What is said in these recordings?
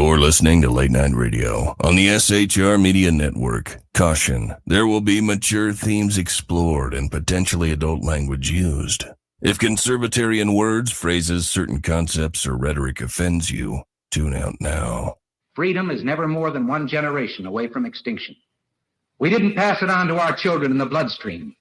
You're listening to Late Night Radio on the SHR Media Network. Caution, there will be mature themes explored and potentially adult language used. If conservatarian words, phrases, certain concepts, or rhetoric offends you, tune out now. Freedom is never more than one generation away from extinction. We didn't pass it on to our children in the bloodstream.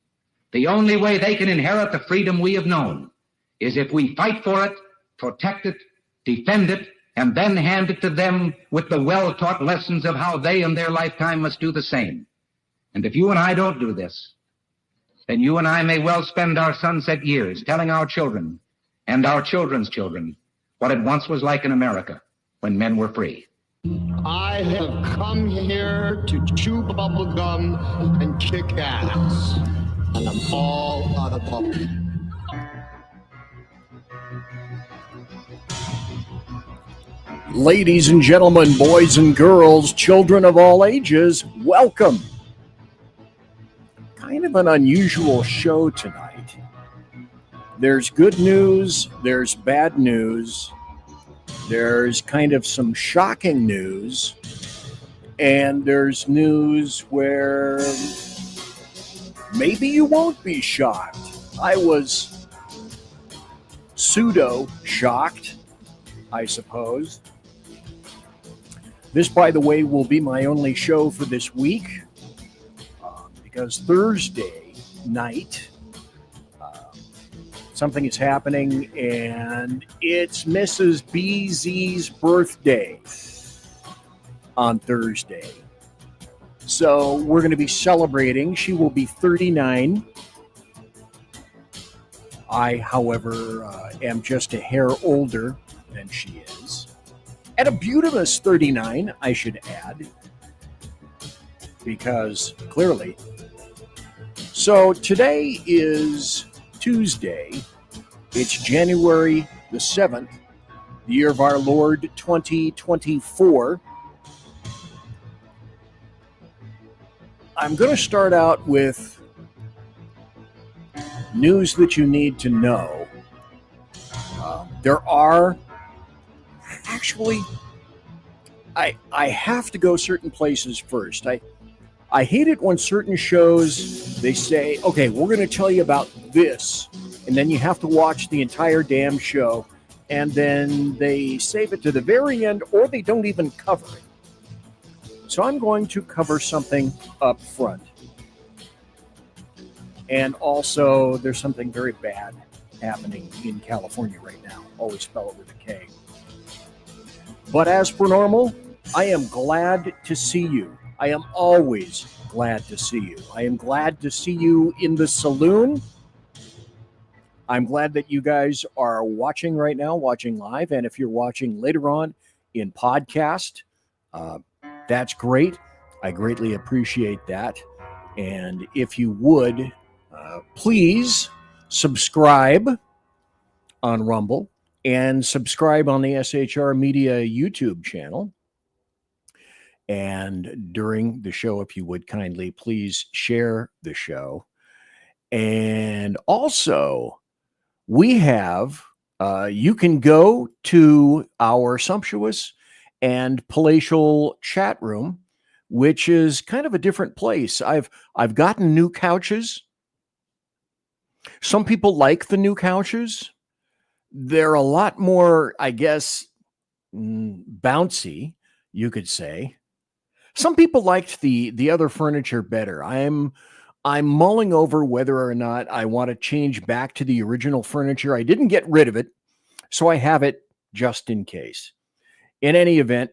The only way they can inherit the freedom we have known is if we fight for it, protect it, defend it, and then hand it to them with the well-taught lessons of how they in their lifetime must do the same. And if you and I don't do this, then you and I may well spend our sunset years telling our children and our children's children what it once was like in America when men were free. I have come here to chew bubble gum and kick ass, and I'm all out of bubble. Ladies and gentlemen, boys and girls, children of all ages, welcome. Kind of an unusual show tonight. There's good news, there's bad news, there's kind of some shocking news, and there's news where maybe you won't be shocked. I was pseudo-shocked, I suppose. This, by the way, will be my only show for this week because Thursday night, something is happening, and it's Mrs. BZ's birthday on Thursday. So we're going to be celebrating. She will be 39. I, however, am just a hair older than she is. At a beautimous 39, I should add, because clearly. So today is Tuesday. It's January the 7th, the year of our Lord 2024. I'm going to start out with news that you need to know. There are actually, I have to go certain places first. I hate it when certain shows, they say, okay, we're going to tell you about this, and then you have to watch the entire damn show, and then they save it to the very end, or they don't even cover it. So I'm going to cover something up front. And also, there's something very bad happening in California right now. Always spell it with a K. But as per normal, I am glad to see you. I am always glad to see you. I am glad to see you in the saloon. I'm glad that you guys are watching right now, watching live. And if you're watching later on in podcast, that's great. I greatly appreciate that. And if you would, please subscribe on Rumble and subscribe on the SHR Media YouTube channel. And during the show, if you would kindly please share the show. And also, we have, you can go to our sumptuous and palatial chat room, which is kind of a different place. I've gotten new couches. Some people like the new couches. They're a lot more, I guess, bouncy, you could say. Some people liked the other furniture better. I'm mulling over whether or not I want to change back to the original furniture. I didn't get rid of it, so I have it just in case. In any event,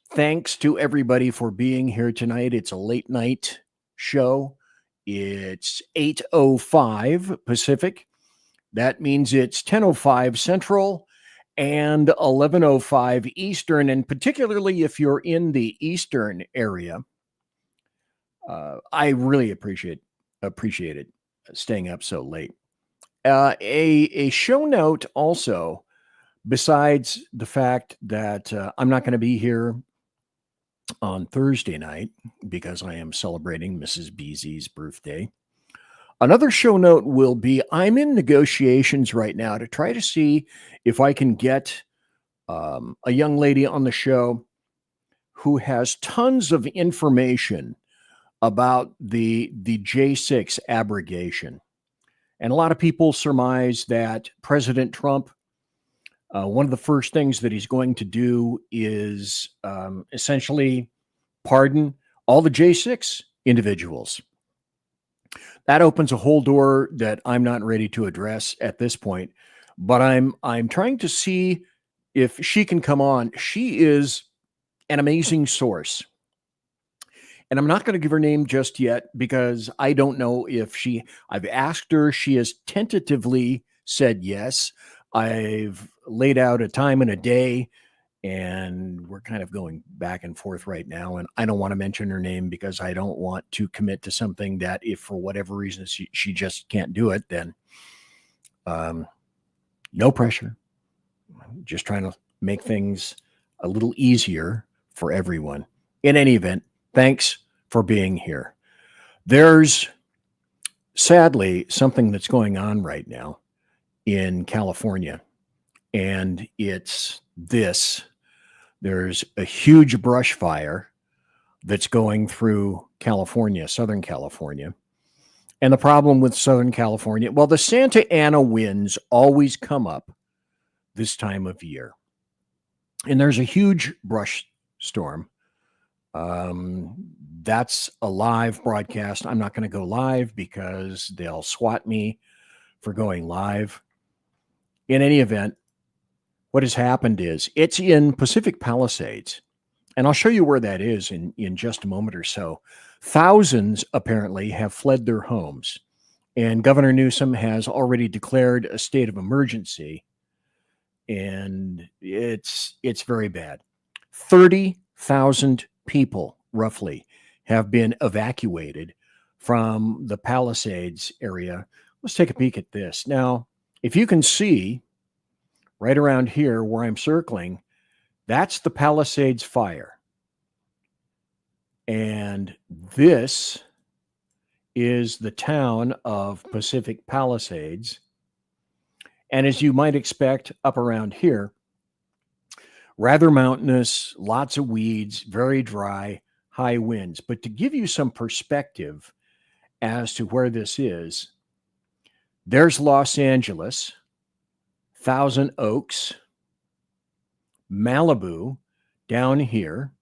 thanks to everybody for being here tonight. It's a late night show. It's 8:05 Pacific. That means it's 10:05 Central and 11:05 Eastern. And particularly if you're in the Eastern area, I really appreciate it staying up so late. A show note also, besides the fact that I'm not going to be here on Thursday night because I am celebrating Mrs. BZ's birthday. Another show note will be I'm in negotiations right now to try to see if I can get a young lady on the show who has tons of information about the J6 abrogation. And a lot of people surmise that President Trump, one of the first things that he's going to do is essentially pardon all the J6 individuals. That opens a whole door that I'm not ready to address at this point, but I'm trying to see if she can come on. She is an amazing source. And I'm not going to give her name just yet because I don't know if I've asked her. She has tentatively said yes. I've laid out a time and a day, and we're kind of going back and forth right now. And I don't want to mention her name because I don't want to commit to something that if for whatever reason she just can't do it, then no pressure. I'm just trying to make things a little easier for everyone. In any event, thanks for being here. There's sadly something that's going on right now in California, and it's this. There's a huge brush fire that's going through California, Southern California. And the problem with Southern California, well, the Santa Ana winds always come up this time of year. And there's a huge brush storm. That's a live broadcast. I'm not going to go live because they'll swat me for going live. In any event, what has happened is it's in Pacific Palisades, and I'll show you where that is in just a moment or so. Thousands apparently have fled their homes, and Governor Newsom has already declared a state of emergency, and it's very bad. 30,000 people roughly have been evacuated from the Palisades area. Let's take a peek at this. Now, if you can see right around here where I'm circling, that's the Palisades fire. And this is the town of Pacific Palisades. And as you might expect, up around here, rather mountainous, lots of weeds, very dry, high winds. But to give you some perspective as to where this is, there's Los Angeles, Thousand Oaks, Malibu down here,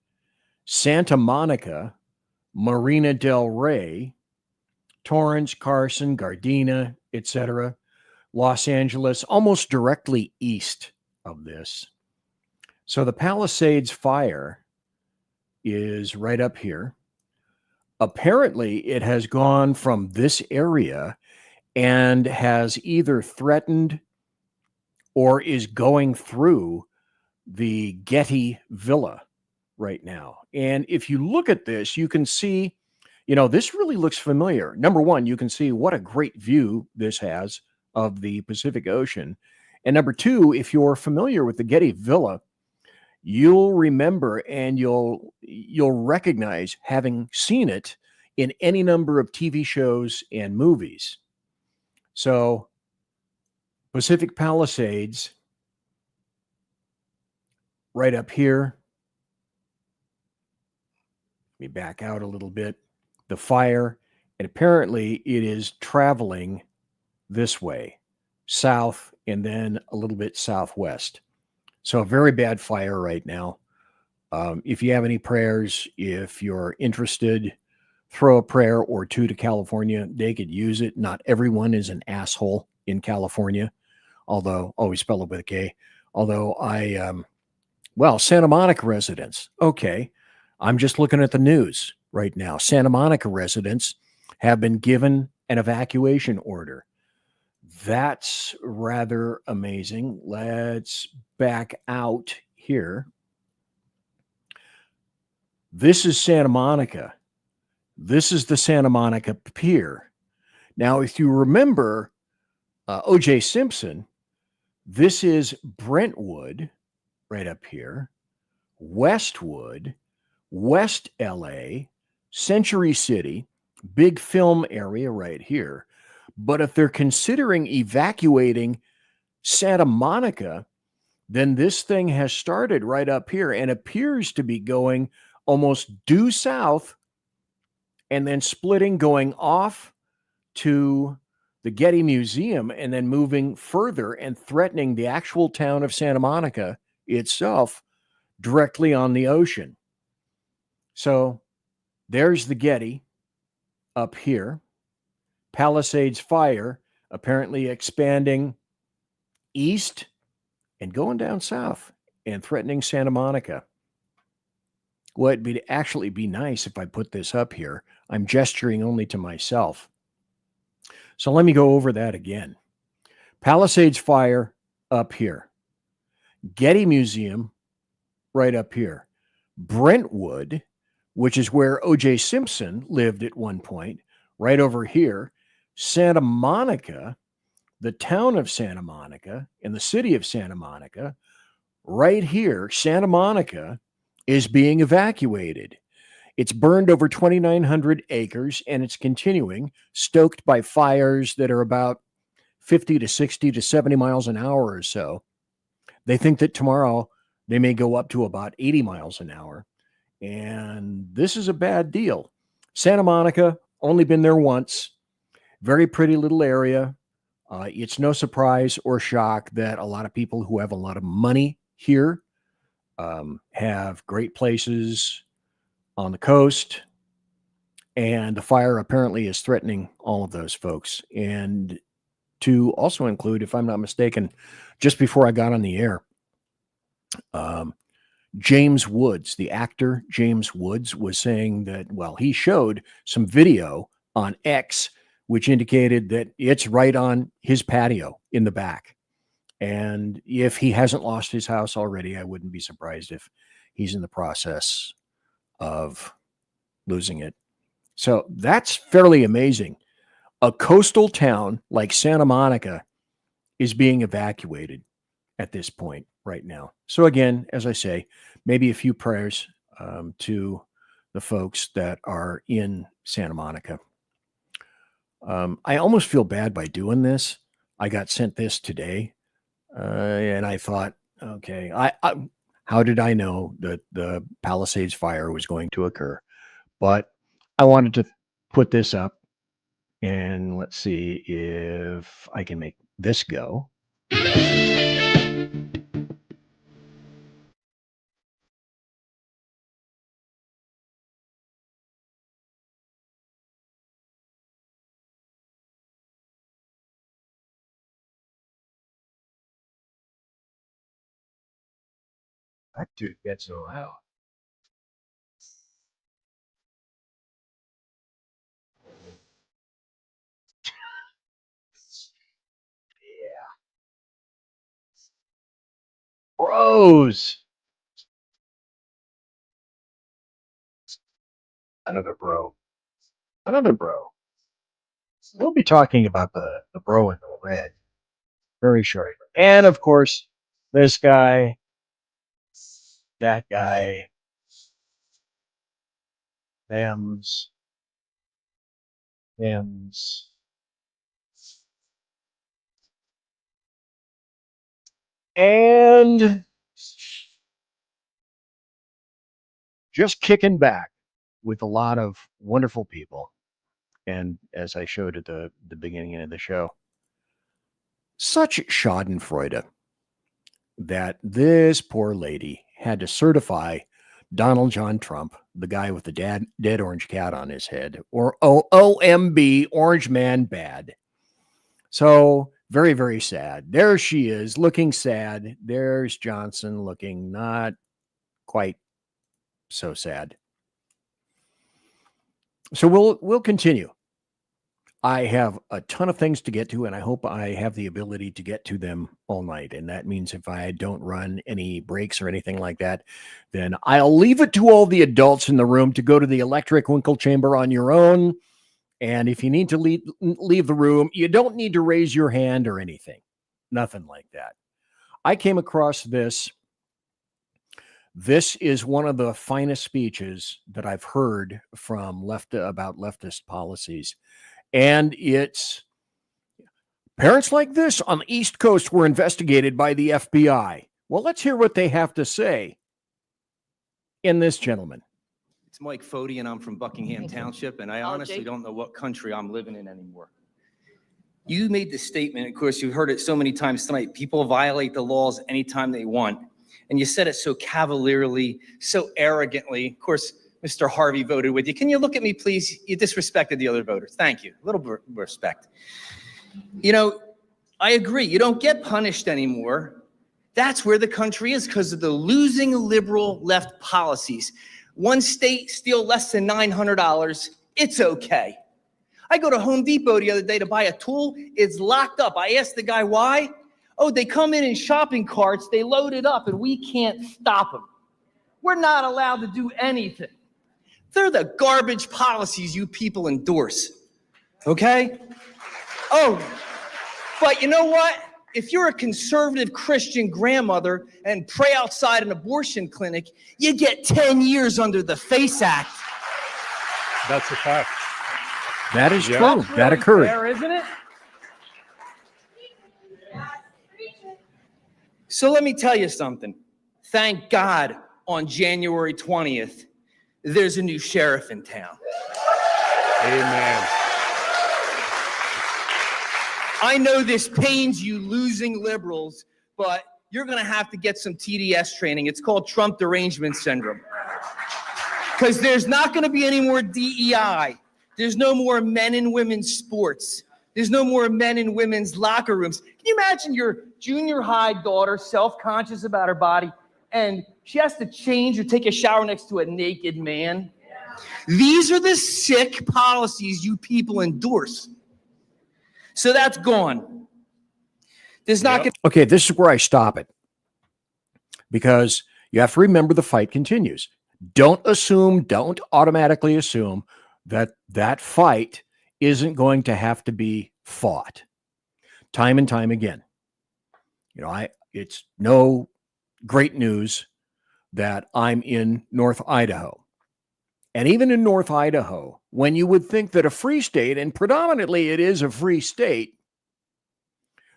Santa Monica, Marina del Rey, Torrance, Carson, Gardena, etc. Los Angeles, almost directly east of this. So the Palisades fire is right up here. Apparently, it has gone from this area and has either threatened or is going through the Getty Villa right now. And if you look at this, you can see, this really looks familiar. Number one, you can see what a great view this has of the Pacific Ocean. And number two, if you're familiar with the Getty Villa, you'll remember and you'll recognize having seen it in any number of TV shows and movies. So Pacific Palisades, right up here. Let me back out a little bit. The fire, and apparently it is traveling this way, south, and then a little bit southwest. So a very bad fire right now. If you have any prayers, if you're interested, throw a prayer or two to California. They could use it. Not everyone is an asshole in California, although always spell it with a K. Although Santa Monica residents. Okay. I'm just looking at the news right now. Santa Monica residents have been given an evacuation order. That's rather amazing. Let's back out here. This is Santa Monica. This is the Santa Monica Pier. Now, if you remember O.J. Simpson, this is Brentwood right up here, Westwood, West LA, Century City, big film area right here. But if they're considering evacuating Santa Monica, then this thing has started right up here and appears to be going almost due south and then splitting, going off to the Getty Museum and then moving further and threatening the actual town of Santa Monica itself directly on the ocean. So there's the Getty up here. Palisades Fire apparently expanding east and going down south and threatening Santa Monica. Well, it'd actually be nice if I put this up here. I'm gesturing only to myself. So let me go over that again. Palisades Fire up here. Getty Museum right up here. Brentwood, which is where O.J. Simpson lived at one point, right over here. Santa Monica, the town of Santa Monica and the city of Santa Monica, right here. Santa Monica is being evacuated. It's burned over 2,900 acres, and it's continuing, stoked by fires that are about 50 to 60 to 70 miles an hour or so. They think that tomorrow they may go up to about 80 miles an hour. And this is a bad deal. Santa Monica, only been there once. Very pretty little area. It's no surprise or shock that a lot of people who have a lot of money here have great places on the coast. And the fire apparently is threatening all of those folks. And to also include, if I'm not mistaken, just before I got on the air, James Woods, the actor James Woods, was saying that, well, he showed some video on X, which indicated that it's right on his patio in the back. And if he hasn't lost his house already, I wouldn't be surprised if he's in the process of losing it. So that's fairly amazing. A coastal town like Santa Monica is being evacuated at this point right now. So again, as I say, maybe a few prayers to the folks that are in Santa Monica. I almost feel bad by doing this. I got sent this today, and I thought, okay, how did I know that the Palisades fire was going to occur? But I wanted to put this up, and let's see if I can make this go. That dude gets so loud. Yeah. Bros. Another bro. Another bro. We'll be talking about the bro in the red very shortly. And of course, this guy, that guy, thems, and just kicking back with a lot of wonderful people. And as I showed at the beginning of the show, such schadenfreude that this poor lady had to certify Donald John Trump, the guy with the dead orange cat on his head, or OMB, Orange Man Bad. So very, very sad. There she is looking sad. There's Johnson looking not quite so sad. So we'll continue. I have a ton of things to get to, and I hope I have the ability to get to them all night. And that means if I don't run any breaks or anything like that, then I'll leave it to all the adults in the room to go to the electric winkle chamber on your own. And if you need to leave the room, you don't need to raise your hand or anything. Nothing like that. I came across this. This is one of the finest speeches that I've heard from about leftist policies. And it's parents like this on the East Coast were investigated by the FBI. Well, let's hear what they have to say in this gentleman. It's Mike Fody, and I'm from Buckingham Township, and I honestly Jake. don't know what country I'm living in anymore. You made the statement, of course, you've heard it so many times tonight, people violate the laws anytime they want. And you said it so cavalierly, so arrogantly. Of course, Mr. Harvey voted with you. Can you look at me, please? You disrespected the other voters. Thank you. A little bit of respect. You know, I agree. You don't get punished anymore. That's where the country is because of the losing liberal left policies. One state steal less than $900. It's okay. I go to Home Depot the other day to buy a tool. It's locked up. I asked the guy why. Oh, they come in shopping carts. They load it up, and we can't stop them. We're not allowed to do anything. They're the garbage policies you people endorse. Okay? Oh, but you know what? If you're a conservative Christian grandmother and pray outside an abortion clinic, you get 10 years under the FACE Act. That's a fact. That is Yeah. true. That occurred. Fair, isn't it? So let me tell you something. Thank God on January 20th, there's a new sheriff in town. Amen. I know this pains you losing liberals, but you're going to have to get some TDS training. It's called Trump derangement syndrome. Because there's not going to be any more DEI. There's no more men and women's sports. There's no more men and women's locker rooms. Can you imagine your junior high daughter, self-conscious about her body, and she has to change or take a shower next to a naked man? These are the sick policies you people endorse. So that's gone. There's not going to Okay, this is where I stop it. Because you have to remember the fight continues. Don't automatically assume that that fight isn't going to have to be fought time and time again. You know, it's no great news that I'm in North Idaho. And even in North Idaho, when you would think that a free state, and predominantly it is a free state,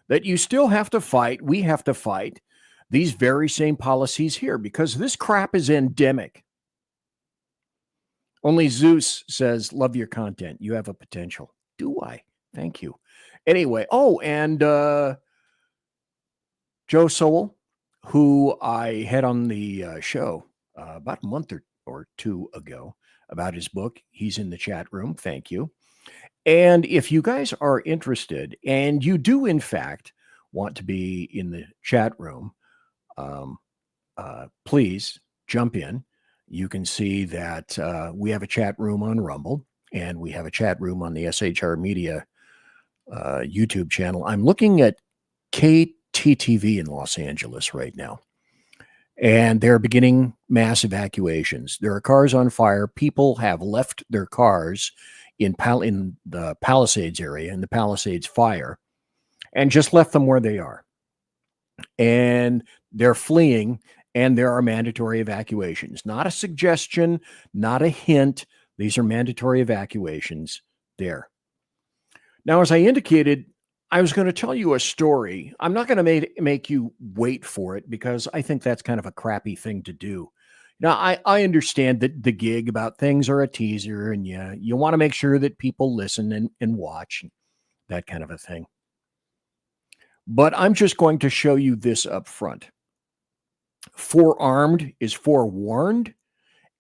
that you still have to fight, we have to fight these very same policies here because this crap is endemic. Only Zeus says, love your content. You have a potential. Do I? Thank you. Anyway, and Joe Sowell, who I had on the show about a month or two ago about his book. He's in the chat room. Thank you. And if you guys are interested, and you do, in fact, want to be in the chat room, please jump in. You can see that we have a chat room on Rumble, and we have a chat room on the SHR Media YouTube channel. I'm looking at KTTV in Los Angeles right now, and they're beginning mass evacuations. There are cars on fire. People have left their cars in the Palisades area, in the Palisades fire, and just left them where they are. And they're fleeing, and there are mandatory evacuations. Not a suggestion, not a hint. These are mandatory evacuations there. Now, as I indicated, I was going to tell you a story. I'm not going to make you wait for it because I think that's kind of a crappy thing to do. Now, I understand that the gig about things are a teaser, and you want to make sure that people listen and watch, that kind of a thing. But I'm just going to show you this up front. Forearmed is forewarned,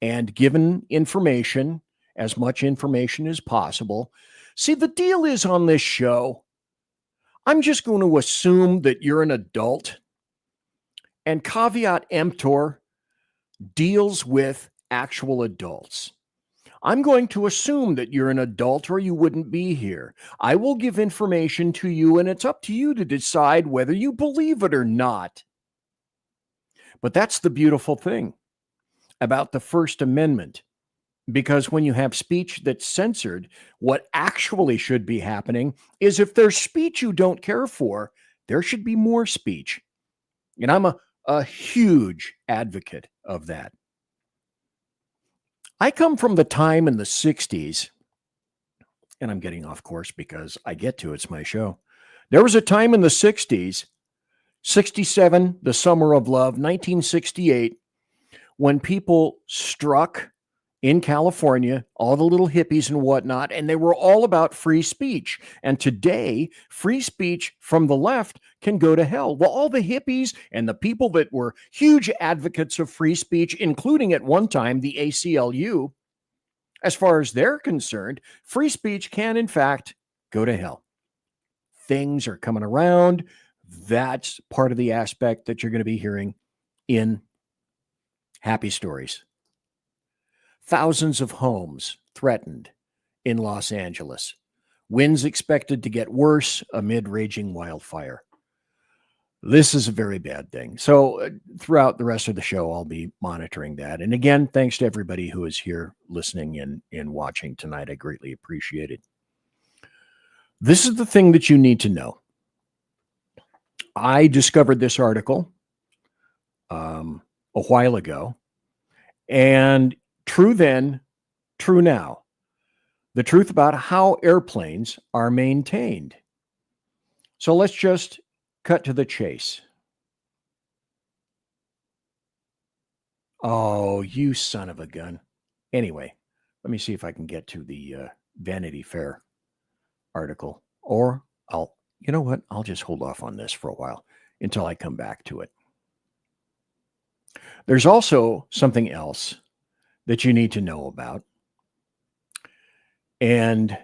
and given information, as much information as possible. See, the deal is on this show, I'm just going to assume that you're an adult, and caveat emptor deals with actual adults. I'm going to assume that you're an adult or you wouldn't be here. I will give information to you, and it's up to you to decide whether you believe it or not. But that's the beautiful thing about the First Amendment, because when you have speech that's censored, what actually should be happening is if there's speech you don't care for, there should be more speech. And I'm a huge advocate of that. I come from the time in the 60s, and I'm getting off course because I get to, it's my show. There was a time in the 60s, 67, the Summer of Love, 1968, when people struck in California, all the little hippies and whatnot, and they were all about free speech. And today, free speech from the left can go to hell. Well, all the hippies and the people that were huge advocates of free speech, including at one time the ACLU, as far as they're concerned, free speech can, in fact, go to hell. Things are coming around. That's part of the aspect that you're going to be hearing in Happy Stories. Thousands of homes threatened in Los Angeles. Winds expected to get worse amid raging wildfire. This is a very bad thing. So throughout the rest of the show, I'll be monitoring that. And again, thanks to everybody who is here listening and watching tonight. I greatly appreciate it. This is the thing that you need to know. I discovered this article a while ago, and true then, true now. The truth about how airplanes are maintained. So let's just cut to the chase. Oh, you son of a gun. Anyway, let me see if I can get to the Vanity Fair article. Or you know what? I'll just hold off on this for a while until I come back to it. There's also something else that you need to know about. And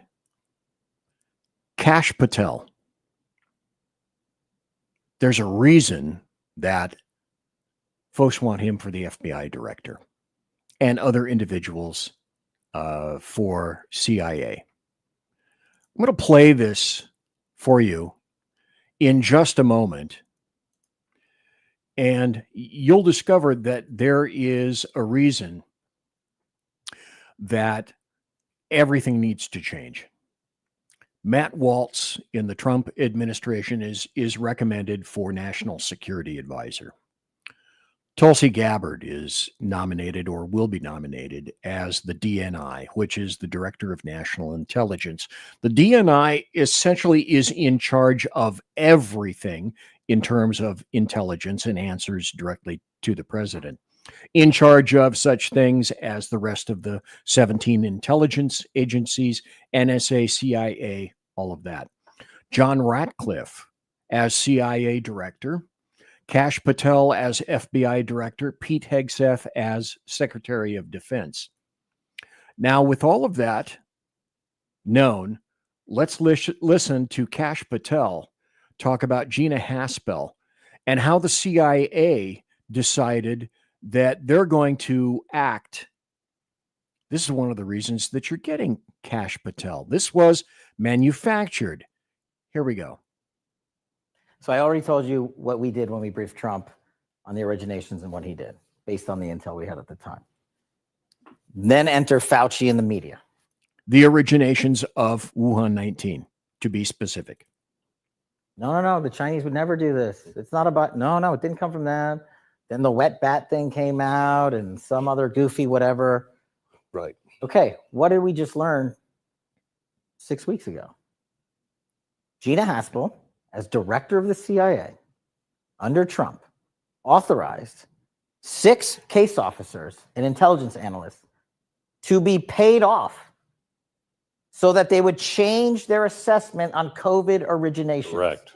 Kash Patel. There's a reason that folks want him for the FBI director and other individuals for CIA. I'm going to play this for you in just a moment. And you'll discover that there is a reason that everything needs to change. Matt Waltz in the Trump administration is recommended for National Security Advisor. Tulsi Gabbard is nominated or will be nominated as the DNI, which is the Director of National Intelligence. The DNI essentially is in charge of everything in terms of intelligence and answers directly to the president. In charge of such things as the rest of the 17 intelligence agencies, NSA, CIA, all of that. John Ratcliffe as CIA director, Kash Patel as FBI director, Pete Hegseth as Secretary of Defense. Now, with all of that known, let's listen to Kash Patel talk about Gina Haspel and how the CIA decided that they're going to act. This is one of the reasons that you're getting Kash Patel. This was manufactured. Here we go. So I already told you what we did when we briefed Trump on the originations and what he did based on the intel we had at the time. Then enter Fauci and the media. The originations of Wuhan 19, to be specific. No. The Chinese would never do this. It's not about, no, it didn't come from them. Then the wet bat thing came out and some other goofy whatever. Right. Okay, what did we just learn 6 weeks ago? Gina Haspel, as director of the CIA under Trump, authorized 6 case officers and intelligence analysts to be paid off so that they would change their assessment on COVID originations. Correct.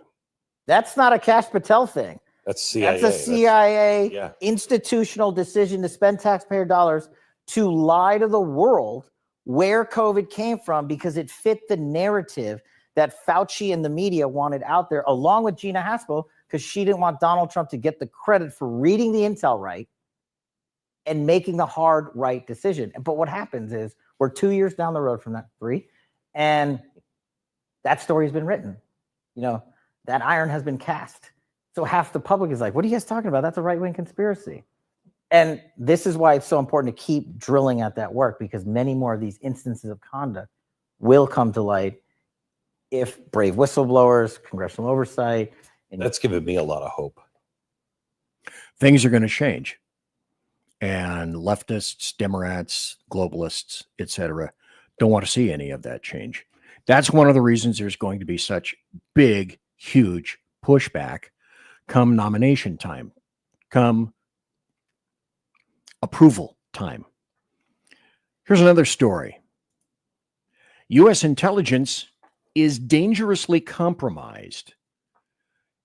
That's not a Kash Patel thing. That's CIA. That's a CIA yeah. institutional decision to spend taxpayer dollars to lie to the world where COVID came from because it fit the narrative that Fauci and the media wanted out there, along with Gina Haspel, because she didn't want Donald Trump to get the credit for reading the intel right and making the hard right decision. But what happens is we're 2 years down the road from that, 3, and that story has been written. You know, that iron has been cast. So half the public is like, what are you guys talking about? That's a right-wing conspiracy. And this is why it's so important to keep drilling at that work, because many more of these instances of conduct will come to light if brave whistleblowers, congressional oversight. That's given me a lot of hope. Things are going to change. And leftists, Democrats, globalists, etc., don't want to see any of that change. That's one of the reasons there's going to be such big, huge pushback come nomination time, come approval time. Here's another story. U.S. intelligence is dangerously compromised.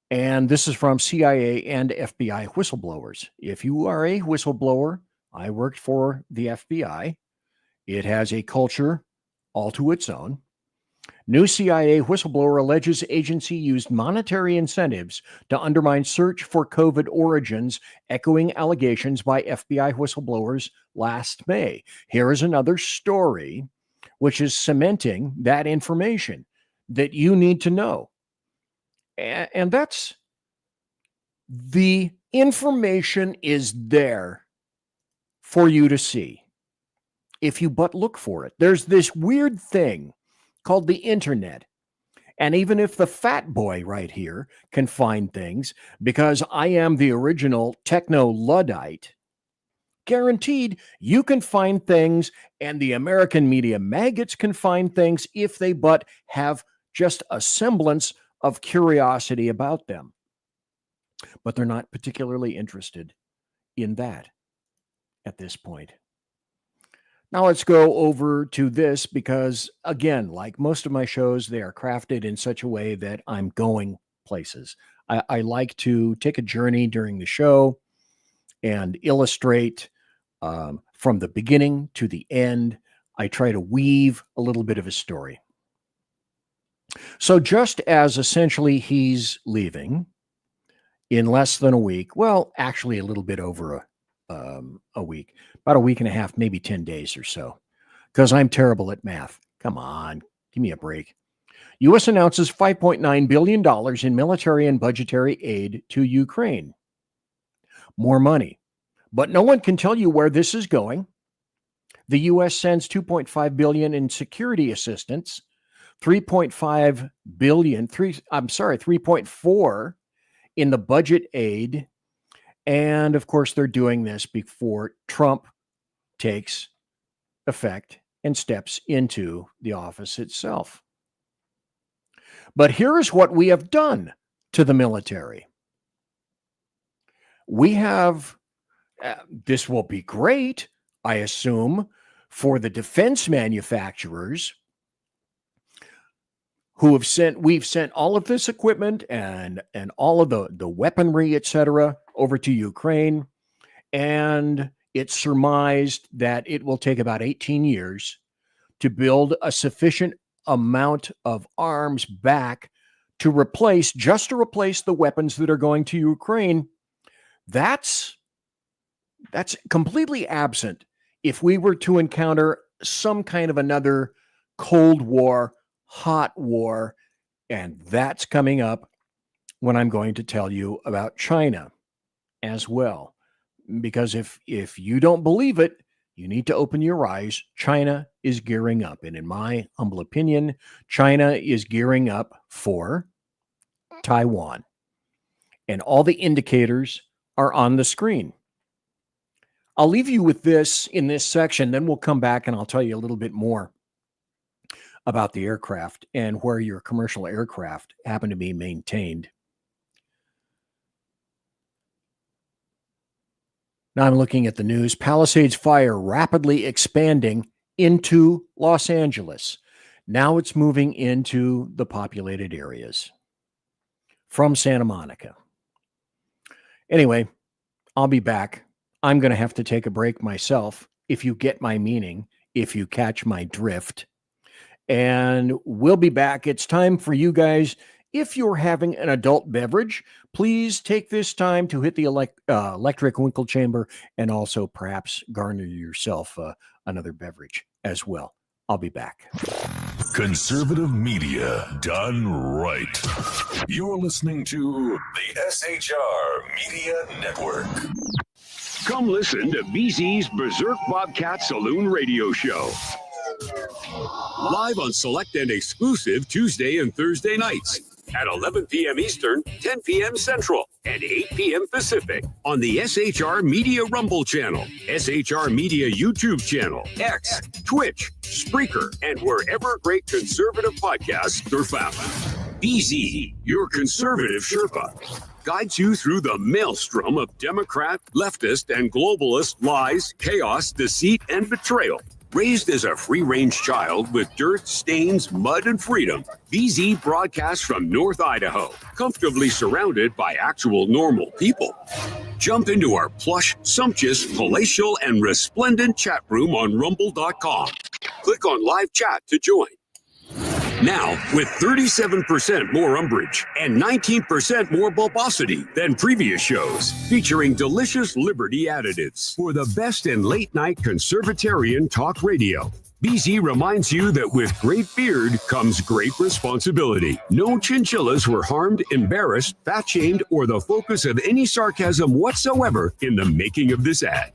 And this is from CIA and FBI whistleblowers. If you are a whistleblower, I worked for the FBI. It has a culture all to its own. New CIA whistleblower alleges agency used monetary incentives to undermine search for COVID origins, echoing allegations by FBI whistleblowers last May. Here is another story which is cementing that information that you need to know. And that's the information is there for you to see if you but look for it. There's this weird thing called the internet. And even if the fat boy right here can find things, because I am the original techno-Luddite, guaranteed you can find things, and the American media maggots can find things if they but have just a semblance of curiosity about them. But they're not particularly interested in that at this point. Now let's go over to this because, again, like most of my shows, they are crafted in such a way that I'm going places. I like to take a journey during the show and illustrate from the beginning to the end. I try to weave a little bit of a story. So just as essentially he's leaving in less than a week, well, actually a little bit over a week, about a week and a half, maybe 10 days or so, because I'm terrible at math. Come on, give me a break. U.S. announces $5.9 billion in military and budgetary aid to Ukraine. More money. But no one can tell you where this is going. The U.S. sends $2.5 billion in security assistance, $3.4 in the budget aid. And of course, they're doing this before Trump takes effect and steps into the office itself. But here's what we have done to the military. We have, this will be great, I assume, for the defense manufacturers who have we've sent all of this equipment and all of the weaponry, etc., over to Ukraine. And it's surmised that it will take about 18 years to build a sufficient amount of arms back to replace the weapons that are going to Ukraine. That's completely absent if we were to encounter some kind of another Cold War, hot war, and that's coming up when I'm going to tell you about China as well. Because if you don't believe it, you need to open your eyes. China is gearing up. And in my humble opinion, China is gearing up for Taiwan. And all the indicators are on the screen. I'll leave you with this in this section, then we'll come back and I'll tell you a little bit more about the aircraft and where your commercial aircraft happen to be maintained. Now I'm looking at the news. Palisades fire rapidly expanding into Los Angeles. Now it's moving into the populated areas from Santa Monica. Anyway, I'll be back. I'm going to have to take a break myself, if you get my meaning, if you catch my drift. And we'll be back. It's time for you guys. If you're having an adult beverage, please take this time to hit the electric winkle chamber and also perhaps garner yourself another beverage as well. I'll be back. Conservative media done right. You're listening to the SHR Media Network. Come listen to BZ's Berserk Bobcat Saloon radio show. Live on select and exclusive Tuesday and Thursday nights at 11 p.m. Eastern, 10 p.m. Central, and 8 p.m. Pacific on the SHR Media Rumble channel, SHR Media YouTube channel, X, Twitch, Spreaker, and wherever great conservative podcasts are found. BZ, your conservative Sherpa, guides you through the maelstrom of Democrat, leftist, and globalist lies, chaos, deceit, and betrayal. Raised as a free-range child with dirt, stains, mud, and freedom, BZ broadcasts from North Idaho, comfortably surrounded by actual normal people. Jump into our plush, sumptuous, palatial, and resplendent chat room on rumble.com. Click on live chat to join. Now, with 37% more umbrage and 19% more bulbosity than previous shows, featuring delicious Liberty additives for the best in late-night Conservatarian talk radio. BZ reminds you that with great beard comes great responsibility. No chinchillas were harmed, embarrassed, fat-shamed, or the focus of any sarcasm whatsoever in the making of this ad.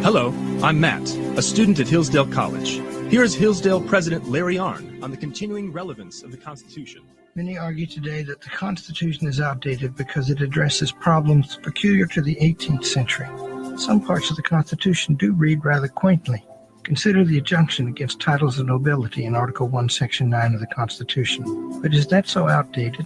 Hello, I'm Matt, a student at Hillsdale College. Here's Hillsdale President Larry Arnn on the continuing relevance of the Constitution. Many argue today that the Constitution is outdated because it addresses problems peculiar to the 18th century. Some parts of the Constitution do read rather quaintly. Consider the injunction against titles of nobility in Article 1, Section 9 of the Constitution. But is that so outdated?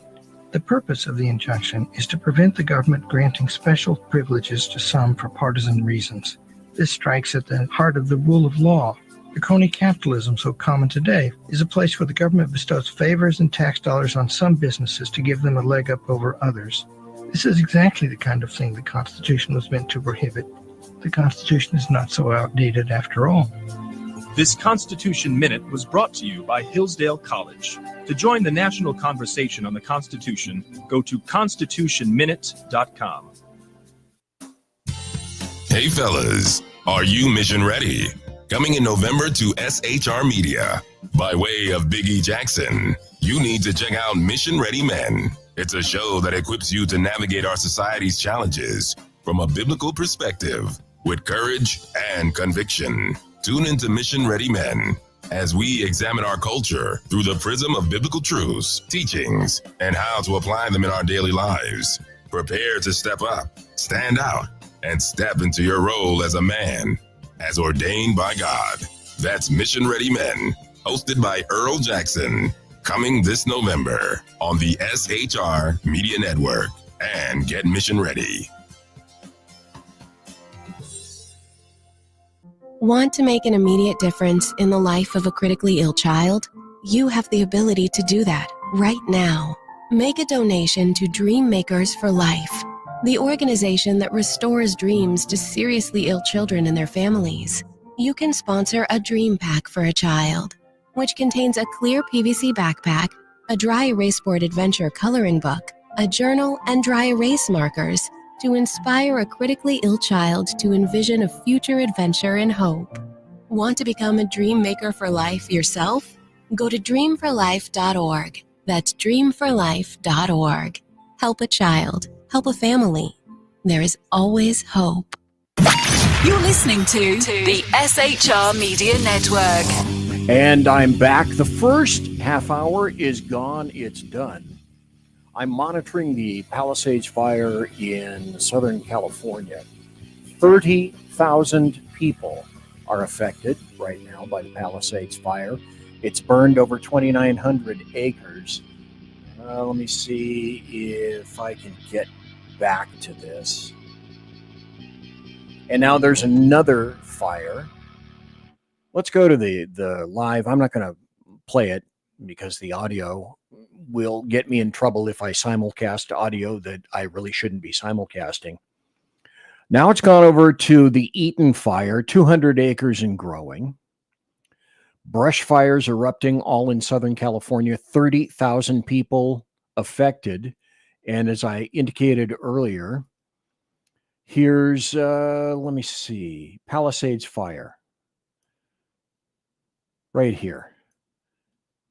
The purpose of the injunction is to prevent the government granting special privileges to some for partisan reasons. This strikes at the heart of the rule of law. The crony capitalism so common today is a place where the government bestows favors and tax dollars on some businesses to give them a leg up over others. This is exactly the kind of thing the Constitution was meant to prohibit. The Constitution is not so outdated after all. This Constitution Minute was brought to you by Hillsdale College. To join the national conversation on the Constitution, go to constitutionminute.com. Hey fellas, are you mission ready? Coming in November to SHR Media. By way of Big E Jackson, you need to check out Mission Ready Men. It's a show that equips you to navigate our society's challenges from a biblical perspective with courage and conviction. Tune into Mission Ready Men as we examine our culture through the prism of biblical truths, teachings, and how to apply them in our daily lives. Prepare to step up, stand out, and step into your role as a man, as ordained by God. That's Mission Ready Men, hosted by Earl Jackson, coming this November on the SHR Media Network. And get mission ready. Want to make an immediate difference in the life of a critically ill child? You have the ability to do that right now. Make a donation to Dream Makers for Life, the organization that restores dreams to seriously ill children and their families. You can sponsor a dream pack for a child, which contains a clear PVC backpack, a dry erase board adventure coloring book, a journal, and dry erase markers to inspire a critically ill child to envision a future adventure and hope. Want to become a dream maker for life yourself? Go to dreamforlife.org. That's dreamforlife.org. Help a child. Help a family. There is always hope. You're listening to the SHR Media Network. And I'm back. The first half hour is gone. It's done. I'm monitoring the Palisades fire in Southern California. 30,000 people are affected right now by the Palisades fire. It's burned over 2,900 acres. Let me see if I can get back to this. And now there's another fire. Let's go to the live. I'm not going to play it because the audio will get me in trouble if I simulcast audio that I really shouldn't be simulcasting. Now it's gone over to the Eaton fire, 200 acres and growing. Brush fires erupting all in Southern California, 30,000 people affected. And as I indicated earlier, here's, let me see, Palisades fire. Right here,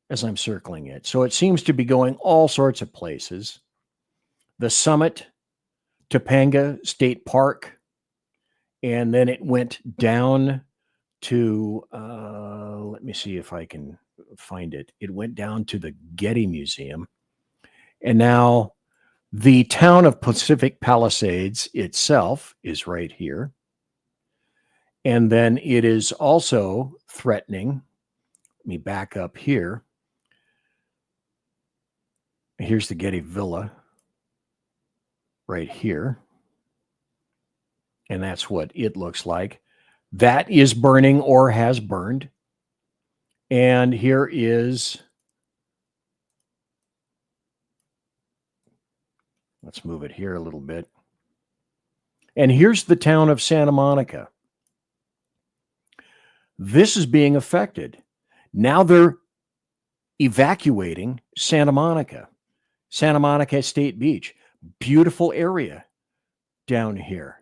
as I'm circling it. So it seems to be going all sorts of places. The Summit, Topanga State Park, and then it went down to, let me see if I can find it. It went down to the Getty Museum. And now the town of Pacific Palisades itself is right here. And then it is also threatening. Let me back up here. Here's the Getty Villa right here. And that's what it looks like. That is burning or has burned. And here is, let's move it here a little bit. And here's the town of Santa Monica. This is being affected. Now they're evacuating Santa Monica State Beach. Beautiful area down here.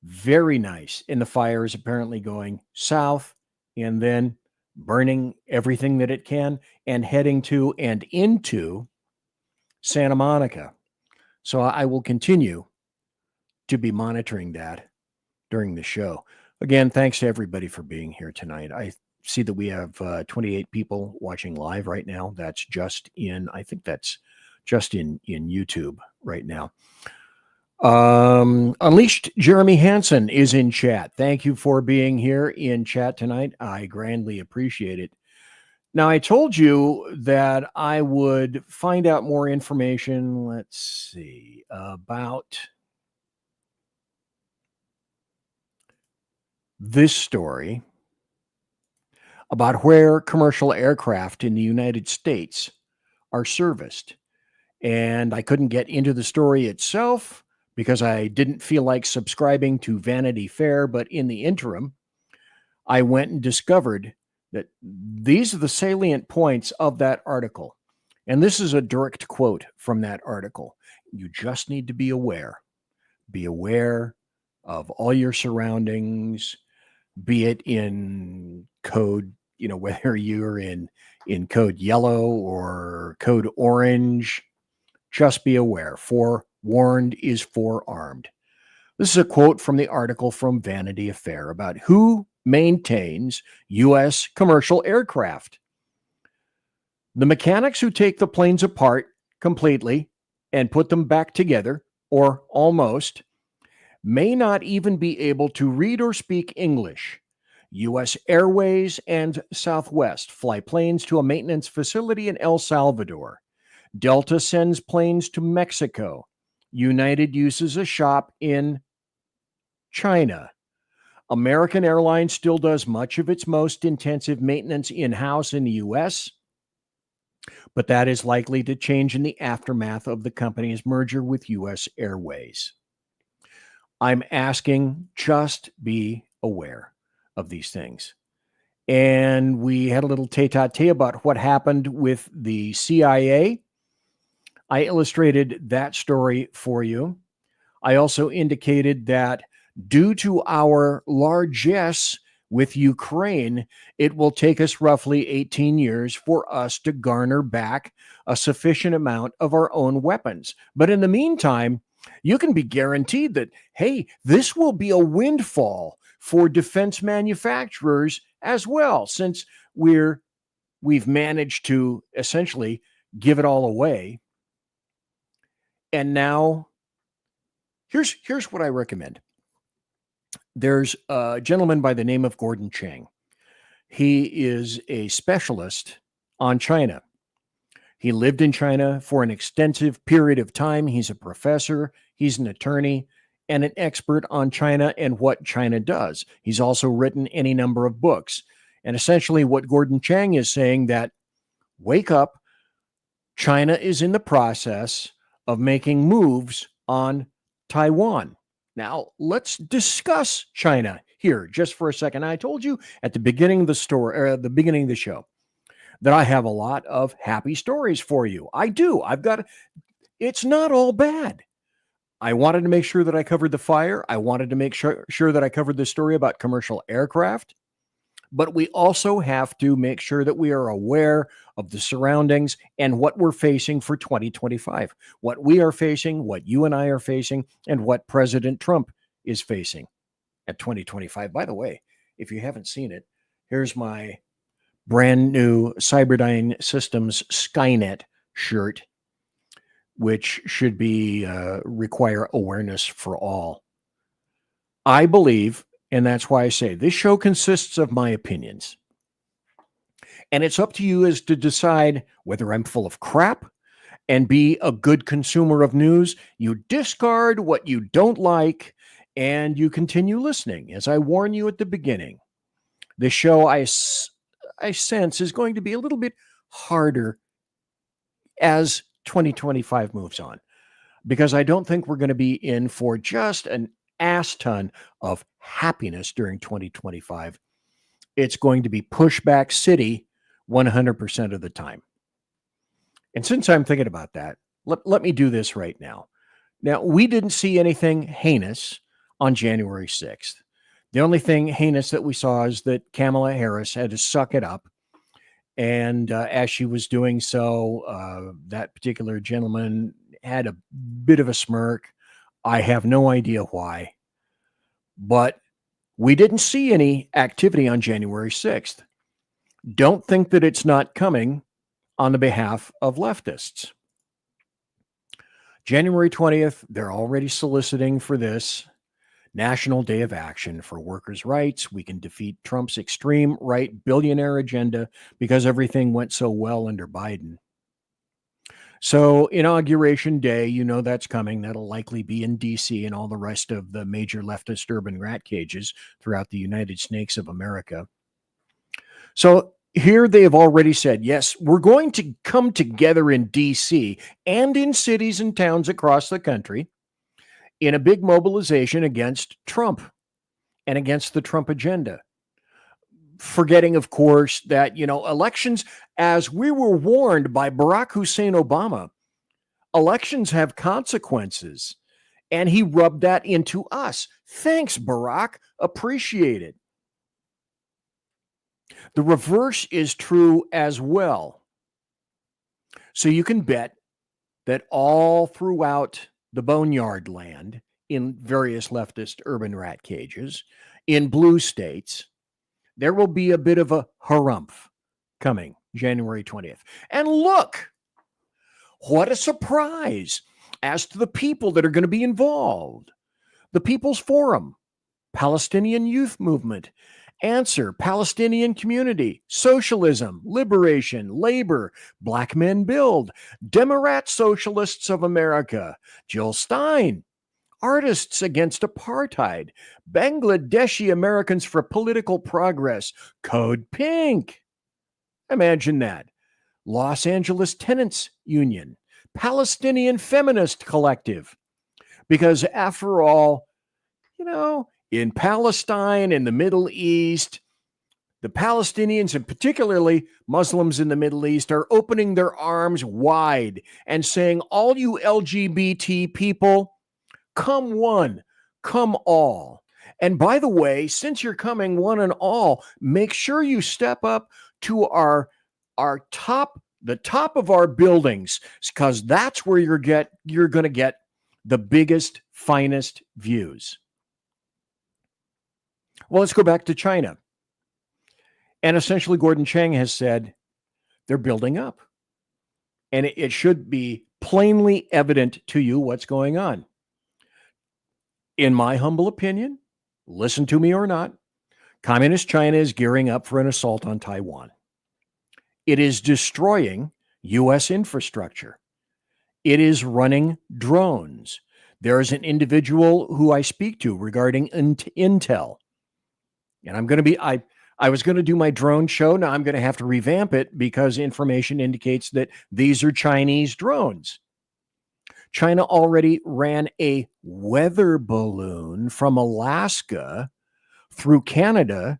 Very nice. And the fire is apparently going south and then burning everything that it can and heading to and into Santa Monica. So I will continue to be monitoring that during the show. Again, thanks to everybody for being here tonight. I see that we have 28 people watching live right now. That's just in, I think that's just in YouTube right now. Unleashed Jeremy Hansen is in chat. Thank you for being here in chat tonight. I grandly appreciate it. Now, I told you that I would find out more information, let's see, about this story about where commercial aircraft in the United States are serviced. And I couldn't get into the story itself because I didn't feel like subscribing to Vanity Fair. But in the interim, I went and discovered that these are the salient points of that article. And this is a direct quote from that article. You just need to be aware. Be aware of all your surroundings, be it in code, whether you're in code yellow or code orange. Just be aware. Forewarned is forearmed. This is a quote from the article from Vanity Fair about who maintains U.S. commercial aircraft. The mechanics who take the planes apart completely and put them back together, or almost, may not even be able to read or speak English. U.S. Airways and Southwest fly planes to a maintenance facility in El Salvador. Delta sends planes to Mexico. United uses a shop in China. American Airlines still does much of its most intensive maintenance in-house in the U.S., but that is likely to change in the aftermath of the company's merger with U.S. Airways. I'm asking, just be aware of these things. And we had a little tete-a-tete about what happened with the CIA. I illustrated that story for you. I also indicated that due to our largesse with Ukraine, it will take us roughly 18 years for us to garner back a sufficient amount of our own weapons. But in the meantime, you can be guaranteed that, hey, this will be a windfall for defense manufacturers as well, since we've managed to essentially give it all away. And now, here's what I recommend. There's a gentleman by the name of Gordon Chang. He is a specialist on China. He lived in China for an extensive period of time. He's a professor, he's an attorney, and an expert on China and what China does. He's also written any number of books. And essentially what Gordon Chang is saying that, wake up, China is in the process of making moves on Taiwan. Now, let's discuss China here just for a second. I told you at the beginning of the story, or the beginning of the show, that I have a lot of happy stories for you. I do. It's not all bad. I wanted to make sure that I covered the fire. I wanted to make sure that I covered the story about commercial aircraft. But we also have to make sure that we are aware of the surroundings and what we're facing for 2025. What we are facing, what you and I are facing, and what President Trump is facing at 2025. By the way, if you haven't seen it, here's my brand new Cyberdyne Systems Skynet shirt, which should be require awareness for all. I believe, and that's why I say this show consists of my opinions. And it's up to you as to decide whether I'm full of crap and be a good consumer of news. You discard what you don't like and you continue listening, as I warn you at the beginning, the show I sense is going to be a little bit harder as 2025 moves on, because I don't think we're going to be in for just an ass ton of happiness during 2025. It's going to be pushback city 100% of the time. And since I'm thinking about that, let me do this right now. Now, we didn't see anything heinous on January 6th. The only thing heinous that we saw is that Kamala Harris had to suck it up. And as she was doing so, that particular gentleman had a bit of a smirk. I have no idea why. But we didn't see any activity on January 6th. Don't think that it's not coming on the behalf of leftists. January 20th, they're already soliciting for this National Day of Action for Workers' Rights. We can defeat Trump's extreme right billionaire agenda because everything went so well under Biden. So Inauguration Day, that's coming. That'll likely be in D.C. and all the rest of the major leftist urban rat cages throughout the United Snakes of America. So here they have already said, yes, we're going to come together in D.C. and in cities and towns across the country in a big mobilization against Trump and against the Trump agenda. Forgetting, of course, that, elections, as we were warned by Barack Hussein Obama, elections have consequences. And he rubbed that into us. Thanks, Barack. Appreciate it. The reverse is true as well. So you can bet that all throughout the boneyard land, in various leftist urban rat cages, in blue states, there will be a bit of a harumph coming January 20th. And look, what a surprise as to the people that are going to be involved. The People's Forum, Palestinian Youth Movement, Answer, Palestinian Community, Socialism, Liberation, Labor, Black Men Build, Democrat Socialists of America, Jill Stein, Artists Against Apartheid, Bangladeshi Americans for Political Progress, Code Pink. Imagine that. Los Angeles Tenants Union, Palestinian Feminist Collective. Because after all, in Palestine, in the Middle East, the Palestinians, and particularly Muslims in the Middle East, are opening their arms wide and saying, all you LGBT people, come one, come all. And by the way, since you're coming one and all, make sure you step up to our top, the top of our buildings, because that's where you're going to get the biggest, finest views. Well, let's go back to China. And essentially, Gordon Chang has said they're building up. And it should be plainly evident to you what's going on. In my humble opinion, listen to me or not, Communist China is gearing up for an assault on Taiwan. It is destroying U.S. infrastructure. It is running drones. There is an individual who I speak to regarding Intel. And I was going to do my drone show. Now I'm going to have to revamp it because information indicates that these are Chinese drones. China already ran a weather balloon from Alaska through Canada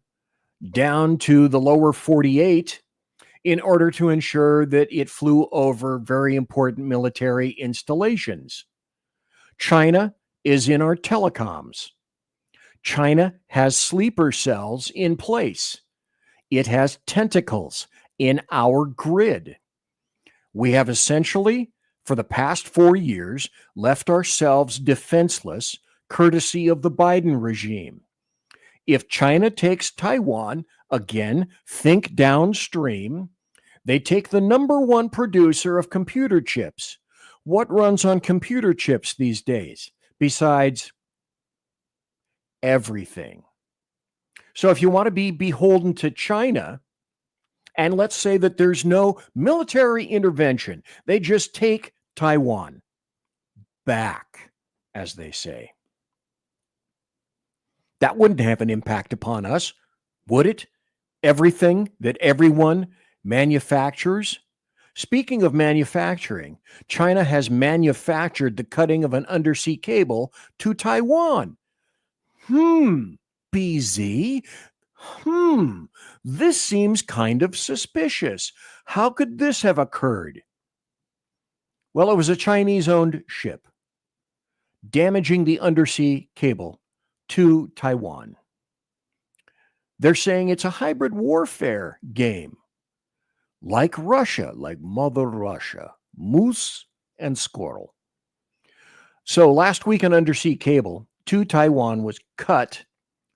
down to the lower 48 in order to ensure that it flew over very important military installations. China is in our telecoms. China has sleeper cells in place. It has tentacles in our grid. We have essentially, for the past 4 years, left ourselves defenseless, courtesy of the Biden regime. If China takes Taiwan, again, think downstream, they take the number one producer of computer chips. What runs on computer chips these days besides everything? So if you want to be beholden to China, and let's say that there's no military intervention, they just take Taiwan back, as they say. That wouldn't have an impact upon us, would it? Everything that everyone manufactures. Speaking of manufacturing, China has manufactured the cutting of an undersea cable to Taiwan. BZ? This seems kind of suspicious. How could this have occurred? Well, it was a Chinese-owned ship damaging the undersea cable to Taiwan. They're saying it's a hybrid warfare game. Like Russia, like Mother Russia, moose and squirrel. So last week, an undersea cable to Taiwan was cut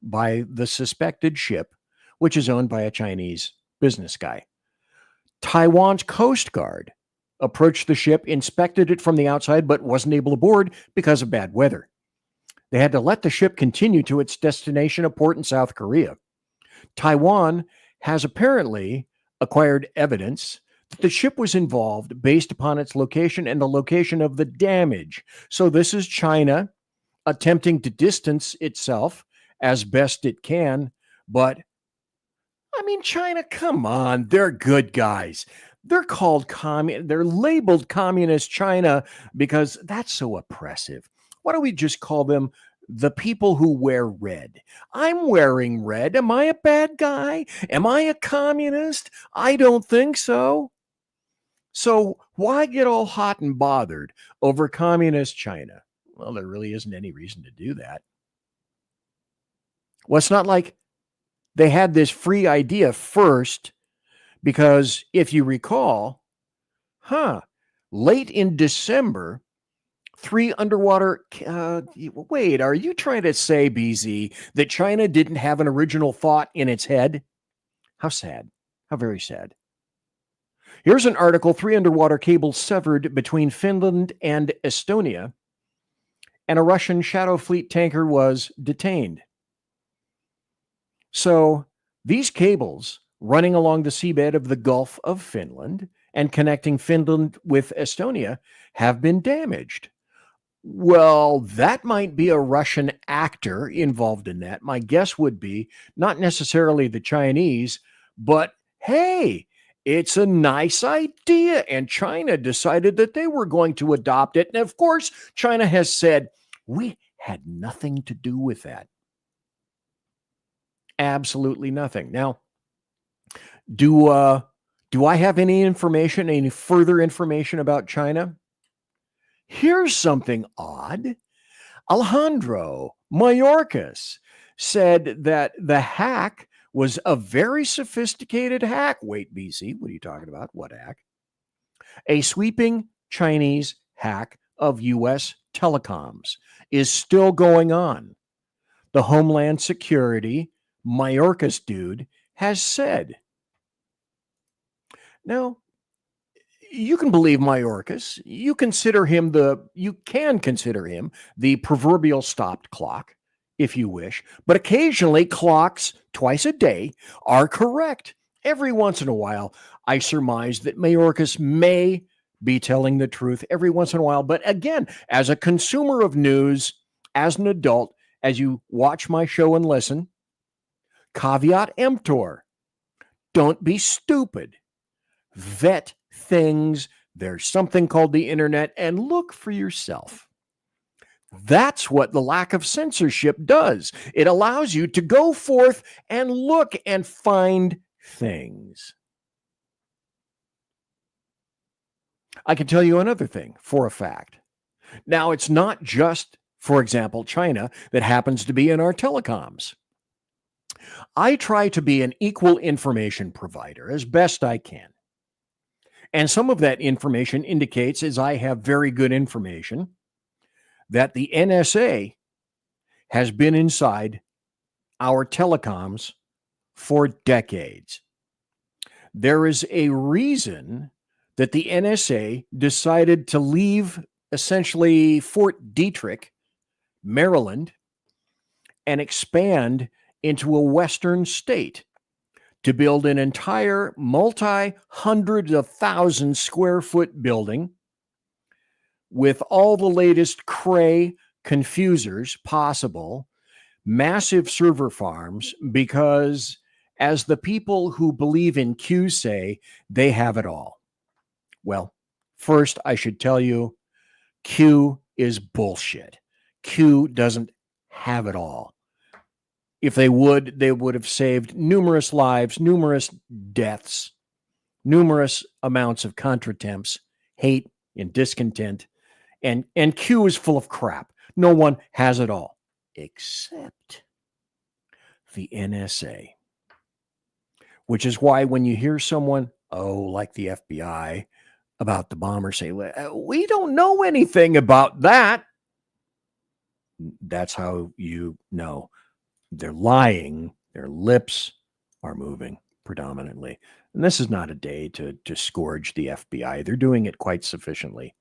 by the suspected ship, which is owned by a Chinese business guy. Taiwan's Coast Guard approached the ship, inspected it from the outside, but wasn't able to board because of bad weather. They had to let the ship continue to its destination, a port in South Korea. Taiwan has apparently acquired evidence that the ship was involved based upon its location and the location of the damage. So this is China attempting to distance itself as best it can. But, I mean, China, come on, they're good guys. They're called they're labeled communist China because that's so oppressive. Why don't we just call them the people who wear red? I'm wearing red. Am I a bad guy? Am I a communist? I don't think so. So why get all hot and bothered over communist China? Well, there really isn't any reason to do that. Well, it's not like they had this free idea first, because if you recall, late in December, 3 underwater... wait, are you trying to say, BZ, that China didn't have an original thought in its head? How sad. How very sad. Here's an article, 3 underwater cables severed between Finland and Estonia, and a Russian Shadow Fleet tanker was detained. So these cables running along the seabed of the Gulf of Finland and connecting Finland with Estonia have been damaged. Well, that might be a Russian actor involved in that. My guess would be not necessarily the Chinese, but hey, it's a nice idea. And China decided that they were going to adopt it. And of course, China has said, we had nothing to do with that. Absolutely nothing. Now, do I have any information, any further information about China? Here's something odd. Alejandro Mayorkas said that the hack was a very sophisticated hack. Wait, BC, what are you talking about? What hack? A sweeping Chinese hack of U.S. telecoms is still going on. The Homeland Security Mayorkas dude has said. Now, you can believe Mayorkas. You can consider him the proverbial stopped clock, if you wish. But occasionally, clocks twice a day are correct. Every once in a while, I surmise that Mayorkas may be telling the truth every once in a while. But again, as a consumer of news, as an adult, as you watch my show and listen, caveat emptor, don't be stupid. Vet things. There's something called the internet, and look for yourself. That's what the lack of censorship does. It allows you to go forth and look and find things. I can tell you another thing for a fact. Now, it's not just, for example, China that happens to be in our telecoms. I try to be an equal information provider as best I can. And some of that information indicates, as I have very good information, that the NSA has been inside our telecoms for decades. There is a reason that the NSA decided to leave essentially Fort Detrick, Maryland, and expand into a western state to build an entire multi-hundreds of thousand square foot building with all the latest cray confusers possible, massive server farms because, as the people who believe in Q say, they have it all. Well, first, I should tell you, Q is bullshit. Q doesn't have it all. If they would have saved numerous lives, numerous deaths, numerous amounts of contretemps, hate, and discontent. And Q is full of crap. No one has it all, except the NSA. Which is why when you hear someone, like the FBI, about the bomber say, we don't know anything about that. That's how you know they're lying. Their lips are moving predominantly. And this is not a day to scourge the FBI. They're doing it quite sufficiently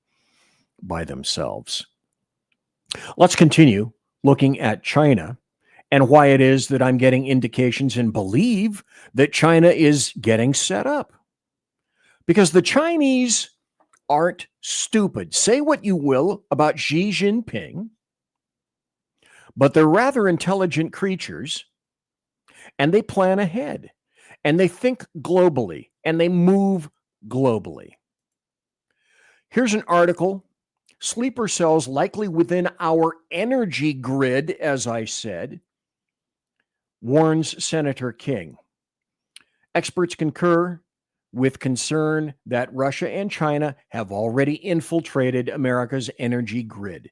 by themselves. Let's continue looking at China and why it is that I'm getting indications and believe that China is getting set up. Because the Chinese aren't stupid. Say what you will about Xi Jinping, but they're rather intelligent creatures, and they plan ahead, and they think globally, and they move globally. Here's an article. Sleeper cells likely within our energy grid, as I said, warns Senator King. Experts concur with concern that Russia and China have already infiltrated America's energy grid.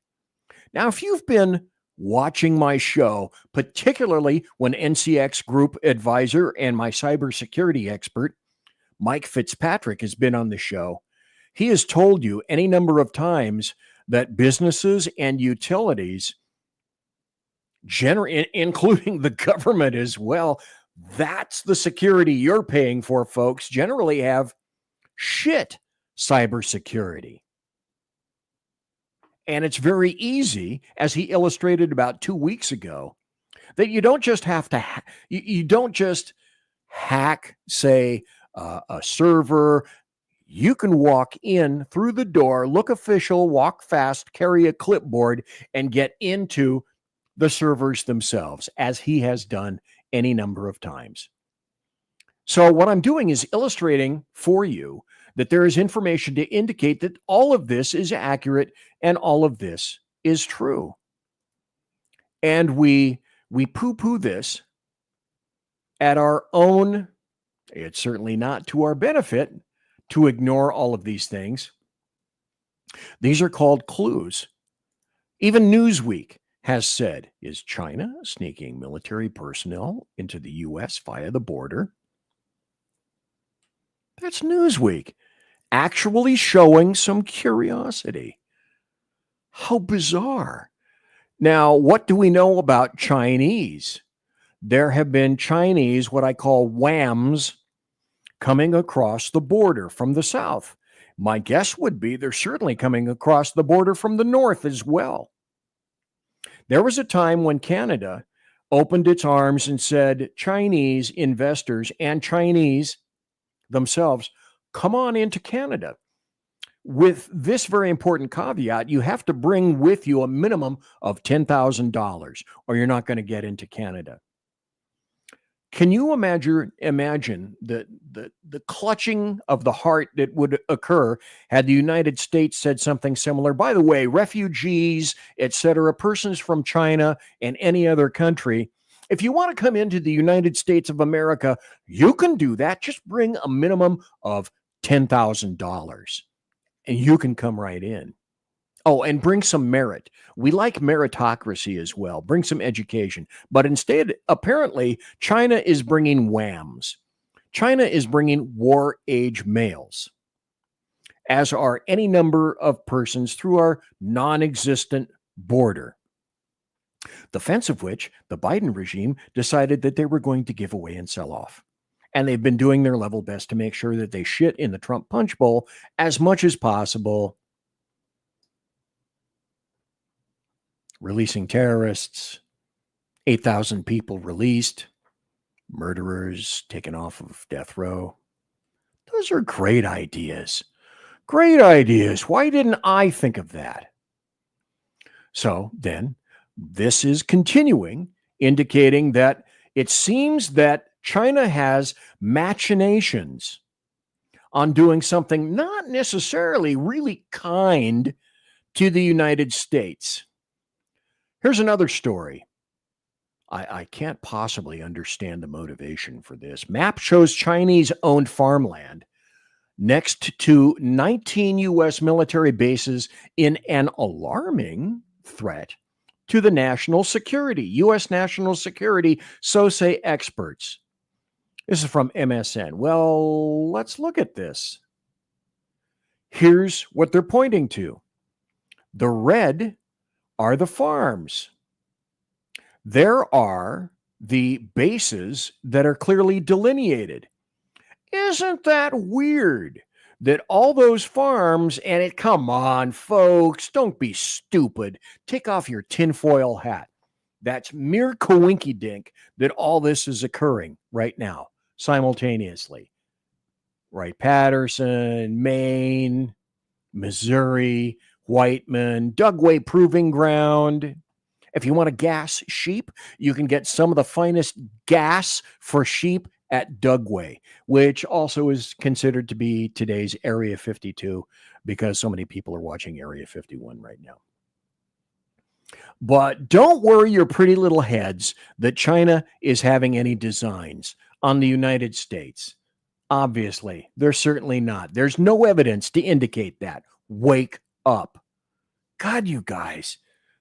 Now, if you've been watching my show, particularly when NCX Group advisor and my cybersecurity expert, Mike Fitzpatrick, has been on the show, he has told you any number of times that businesses and utilities, including the government as well, that's the security you're paying for, folks, generally have shit cybersecurity. And it's very easy, as he illustrated about 2 weeks ago, that you don't just have to, you don't just hack, say, a server. You can walk in through the door, look official, walk fast, carry a clipboard, and get into the servers themselves, as he has done any number of times. So what I'm doing is illustrating for you that there is information to indicate that all of this is accurate and all of this is true. And we poo-poo this at our own, it's certainly not to our benefit to ignore all of these things. These are called clues. Even Newsweek has said, is China sneaking military personnel into the U.S. via the border? That's Newsweek actually showing some curiosity. How bizarre. Now, what do we know about Chinese? There have been Chinese, what I call whams, coming across the border from the south. My guess would be they're certainly coming across the border from the north as well. There was a time when Canada opened its arms and said, Chinese investors and Chinese themselves, come on into Canada. With this very important caveat, you have to bring with you a minimum of $10,000 or you're not going to get into Canada. Can you imagine the clutching of the heart that would occur had the United States said something similar? By the way, refugees, etc., persons from China and any other country, if you want to come into the United States of America, you can do that. Just bring a minimum of $10,000 and you can come right in. Oh, and bring some merit. We like meritocracy as well. Bring some education. But instead, apparently, China is bringing whams. China is bringing war-age males, as are any number of persons through our non-existent border. The fence of which the Biden regime decided that they were going to give away and sell off. And they've been doing their level best to make sure that they shit in the Trump punch bowl as much as possible. Releasing terrorists, 8,000 people released, murderers taken off of death row. Those are great ideas. Great ideas. Why didn't I think of that? So then, this is continuing indicating that it seems that China has machinations on doing something not necessarily really kind to the United States. Here's another story. I can't possibly understand the motivation for this. Map shows Chinese-owned farmland next to 19 U.S. military bases in an alarming threat to the national security. U.S. national security, so say experts. This is from MSN. Well, let's look at this. Here's what they're pointing to. The red are the farms. There are the bases that are clearly delineated. Isn't that weird that all those farms, and come on, folks, don't be stupid. Take off your tinfoil hat. That's mere coinkydink that all this is occurring right now, simultaneously. Wright-Patterson, Maine, Missouri, Whiteman, Dugway Proving Ground. If you want to gas sheep, you can get some of the finest gas for sheep at Dugway, which also is considered to be today's Area 52 because so many people are watching Area 51 right now. But don't worry your pretty little heads that China is having any designs on the United States. Obviously, they're certainly not. There's no evidence to indicate that. Wake up. God, you guys,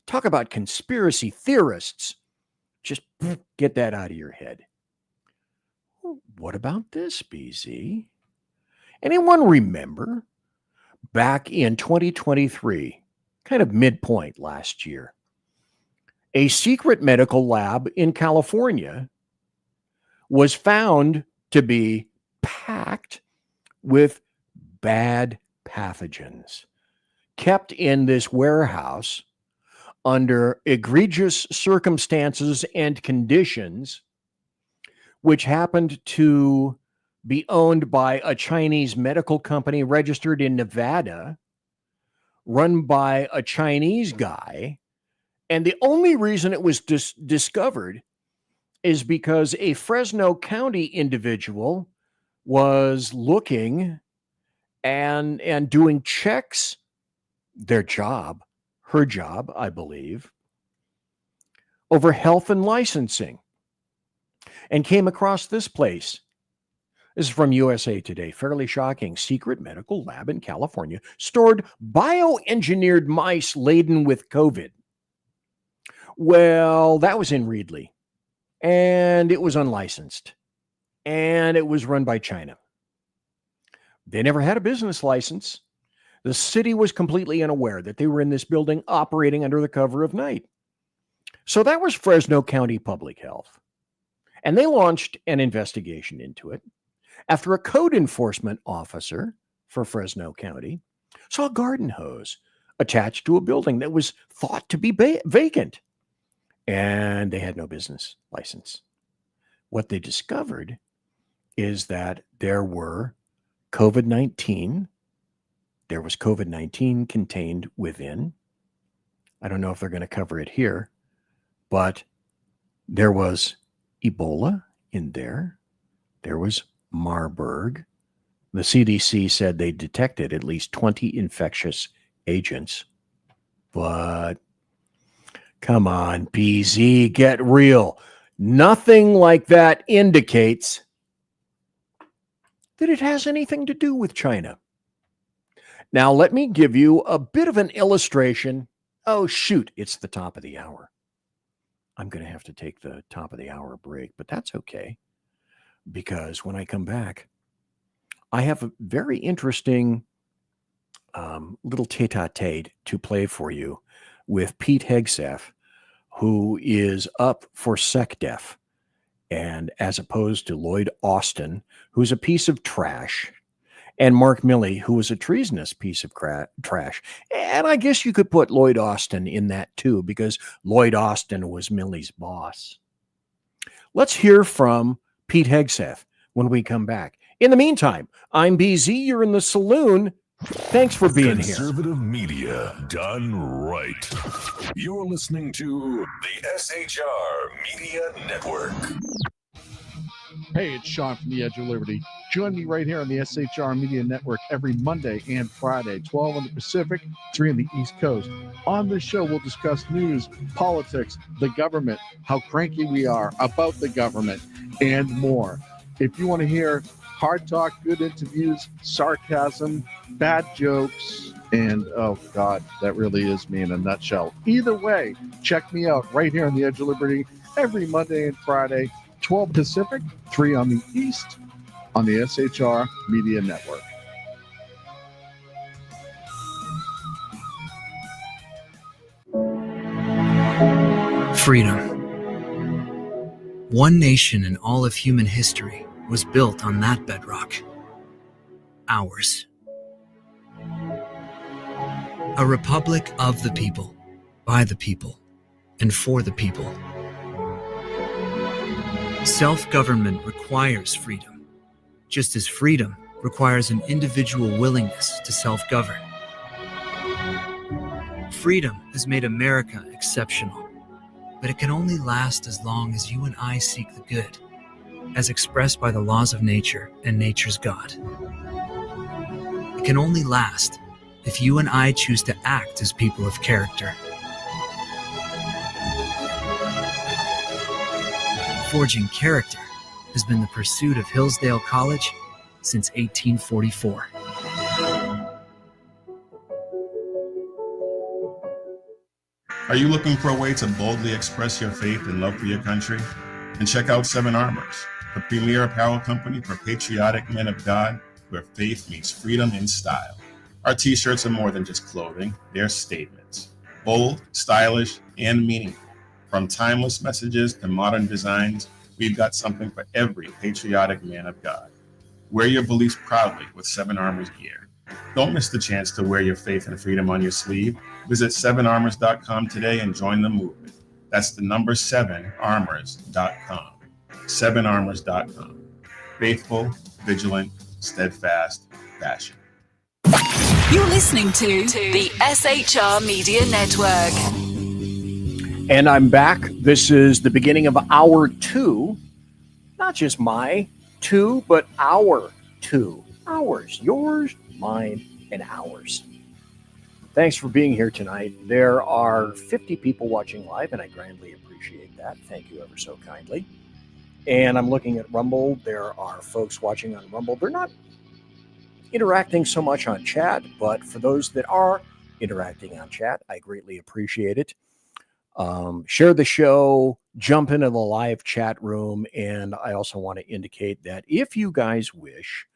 talk about conspiracy theorists. Just get that out of your head. What about this, BZ? Anyone remember back in 2023, kind of midpoint last year, a secret medical lab in California was found to be packed with bad pathogens, kept in this warehouse under egregious circumstances and conditions, which happened to be owned by a Chinese medical company registered in Nevada, run by a Chinese guy. And the only reason it was discovered is because a Fresno County individual was looking and doing checks, her job, I believe, over health and licensing, and came across this place. This is from USA Today. Fairly shocking. Secret medical lab in California stored bioengineered mice laden with COVID. Well, that was in Reedley, and it was unlicensed, and it was run by China. They never had a business license. The city was completely unaware that they were in this building operating under the cover of night. So that was Fresno County Public Health. And they launched an investigation into it after a code enforcement officer for Fresno County saw a garden hose attached to a building that was thought to be vacant. And they had no business license. What they discovered is that there was COVID-19 contained within. I don't know if they're going to cover it here, but there was Ebola in there. There was Marburg. The CDC said they detected at least 20 infectious agents. But come on, BZ, get real. Nothing like that indicates that it has anything to do with China. Now, let me give you a bit of an illustration. Oh, shoot, it's the top of the hour. I'm going to have to take the top of the hour break, but that's okay. Because when I come back, I have a very interesting little tete-a-tete to play for you with Pete Hegseth, who is up for SecDef, and as opposed to Lloyd Austin, who's a piece of trash, and Mark Milley, who was a treasonous piece of trash. And I guess you could put Lloyd Austin in that too, because Lloyd Austin was Milley's boss. Let's hear from Pete Hegseth when we come back. In the meantime, I'm BZ. You're in the Saloon. Thanks for being here. Conservative media done right. You're listening to the SHR Media Network. Hey, it's Sean from the Edge of Liberty. Join me right here on the SHR Media Network every Monday and Friday, 12 on the Pacific, 3 on the East Coast. On this show, we'll discuss news, politics, the government, how cranky we are about the government, and more. If you want to hear hard talk, good interviews, sarcasm, bad jokes, and oh God, that really is me in a nutshell. Either way, check me out right here on the Edge of Liberty every Monday and Friday, 12 Pacific, 3 on the East, on the SHR Media Network. Freedom. One nation in all of human history was built on that bedrock. Ours. A republic of the people, by the people, and for the people. Self-government requires freedom, just as freedom requires an individual willingness to self-govern. Freedom has made America exceptional, but it can only last as long as you and I seek the good, as expressed by the laws of nature and nature's God. It can only last if you and I choose to act as people of character. Forging character has been the pursuit of Hillsdale College since 1844. Are you looking for a way to boldly express your faith and love for your country? Then check out Seven Armors, the premier apparel company for patriotic men of God, where faith meets freedom in style. Our t-shirts are more than just clothing, they're statements. Bold, stylish, and meaningful. From timeless messages to modern designs, we've got something for every patriotic man of God. Wear your beliefs proudly with Seven Armors gear. Don't miss the chance to wear your faith and freedom on your sleeve. Visit 7armors.com today and join the movement. That's the number 7armors.com. 7armors.com. Faithful, vigilant, steadfast, passion. You're listening to the SHR Media Network. And I'm back. This is the beginning of hour 2. Not just my 2, but our 2. Ours. Yours, mine, and ours. Thanks for being here tonight. There are 50 people watching live, and I grandly appreciate that. Thank you ever so kindly. And I'm looking at Rumble. There are folks watching on Rumble. They're not interacting so much on chat, but for those that are interacting on chat, I greatly appreciate it. Share the show, jump into the live chat room, and I also want to indicate that if you guys wish,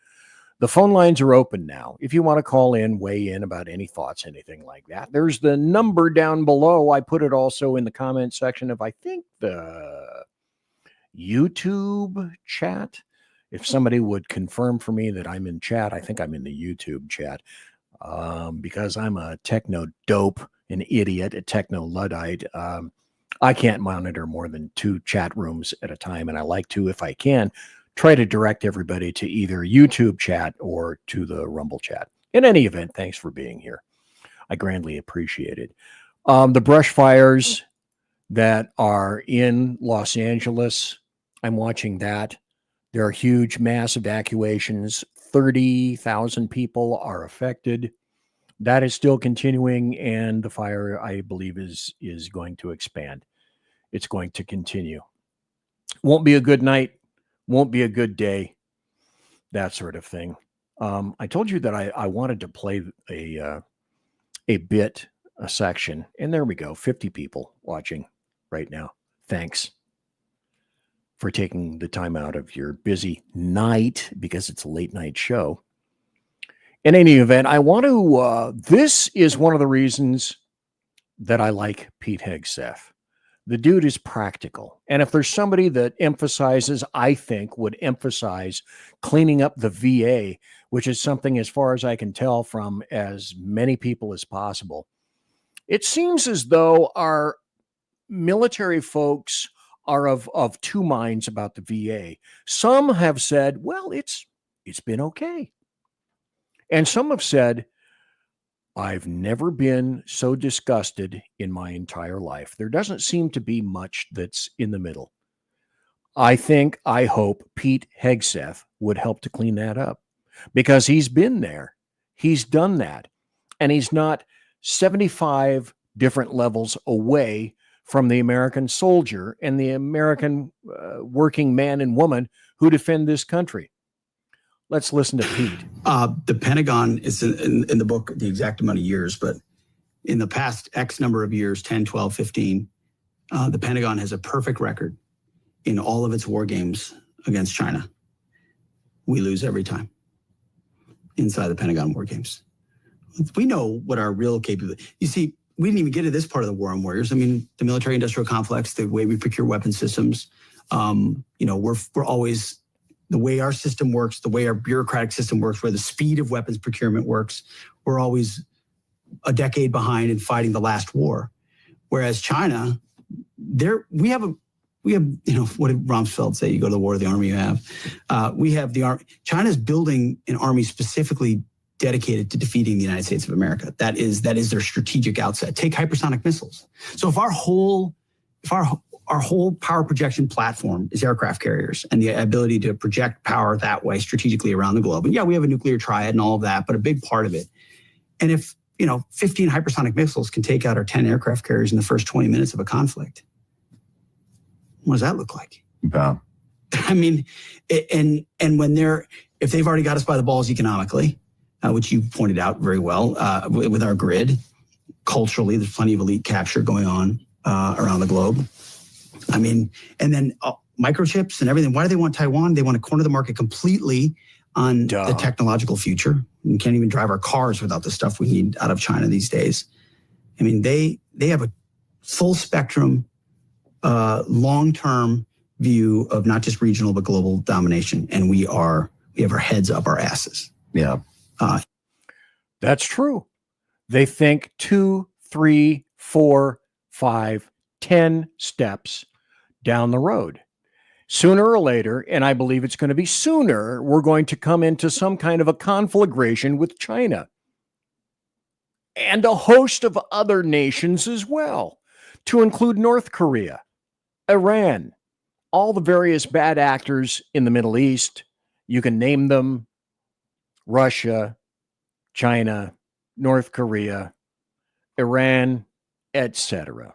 the phone lines are open now. If you want to call in, weigh in about any thoughts, anything like that, there's the number down below. I put it also in the comment section of, I think, the YouTube chat. If somebody would confirm for me that I'm in chat, I think I'm in the YouTube chat, because I'm a techno dope, an idiot, a techno Luddite. I can't monitor more than 2 chat rooms at a time, and I like to, if I can, try to direct everybody to either YouTube chat or to the Rumble chat. In any event, thanks for being here. I grandly appreciate it. The brush fires that are in Los Angeles, I'm watching that. There are huge mass evacuations. 30,000 people are affected. That is still continuing, and the fire, I believe, is going to expand. It's going to continue. Won't be a good night. Won't be a good day. That sort of thing. I told you that I wanted to play a section, and there we go. 50 people watching right now. Thanks for taking the time out of your busy night, because it's a late night show. In any event, I want to, this is one of the reasons that I like Pete Hegseth. The dude is practical. And if there's somebody that emphasizes, I think, would emphasize cleaning up the VA, which is something, as far as I can tell from as many people as possible, it seems as though our military folks are of 2 minds about the VA. Some have said, well, it's been okay. And some have said, I've never been so disgusted in my entire life. There doesn't seem to be much that's in the middle. I hope Pete Hegseth would help to clean that up, because he's been there. He's done that. And he's not 75 different levels away from the American soldier and the American working man and woman who defend this country. Let's listen to Pete. The Pentagon is in the book, the exact amount of years, but in the past X number of years, 10, 12, 15, the Pentagon has a perfect record in all of its war games against China. We lose every time inside the Pentagon war games. We know what our real capability. You see, we didn't even get to this part of the war on warriors. I mean, the military-industrial complex, the way we procure weapon systems. We're always, the way our system works, the way our bureaucratic system works, where the speed of weapons procurement works, we're always a decade behind in fighting the last war. Whereas China, we have, what did Rumsfeld say? You go to the war, the army you have. We have the army. China's building an army specifically dedicated to defeating the United States of America. That is their strategic outset. Take hypersonic missiles. So if our whole power projection platform is aircraft carriers and the ability to project power that way strategically around the globe. And yeah, we have a nuclear triad and all of that, but a big part of it. And if, 15 hypersonic missiles can take out our 10 aircraft carriers in the first 20 minutes of a conflict, what does that look like? Yeah. I mean, and if they've already got us by the balls economically, which you pointed out very well, with our grid, culturally, there's plenty of elite capture going on around the globe. I mean, and then microchips and everything. Why do they want Taiwan? They want to corner the market completely on the technological future. We can't even drive our cars without the stuff we need out of China these days. I mean, they have a full spectrum, long-term view of not just regional, but global domination. And we have our heads up our asses. Yeah. That's true. They think 2, 3, 4, 5, 10 steps down the road. Sooner or later, and I believe it's going to be sooner, we're going to come into some kind of a conflagration with China and a host of other nations as well, to include North Korea, Iran, all the various bad actors in the Middle East. You can name them: Russia, China, North Korea, Iran, etc.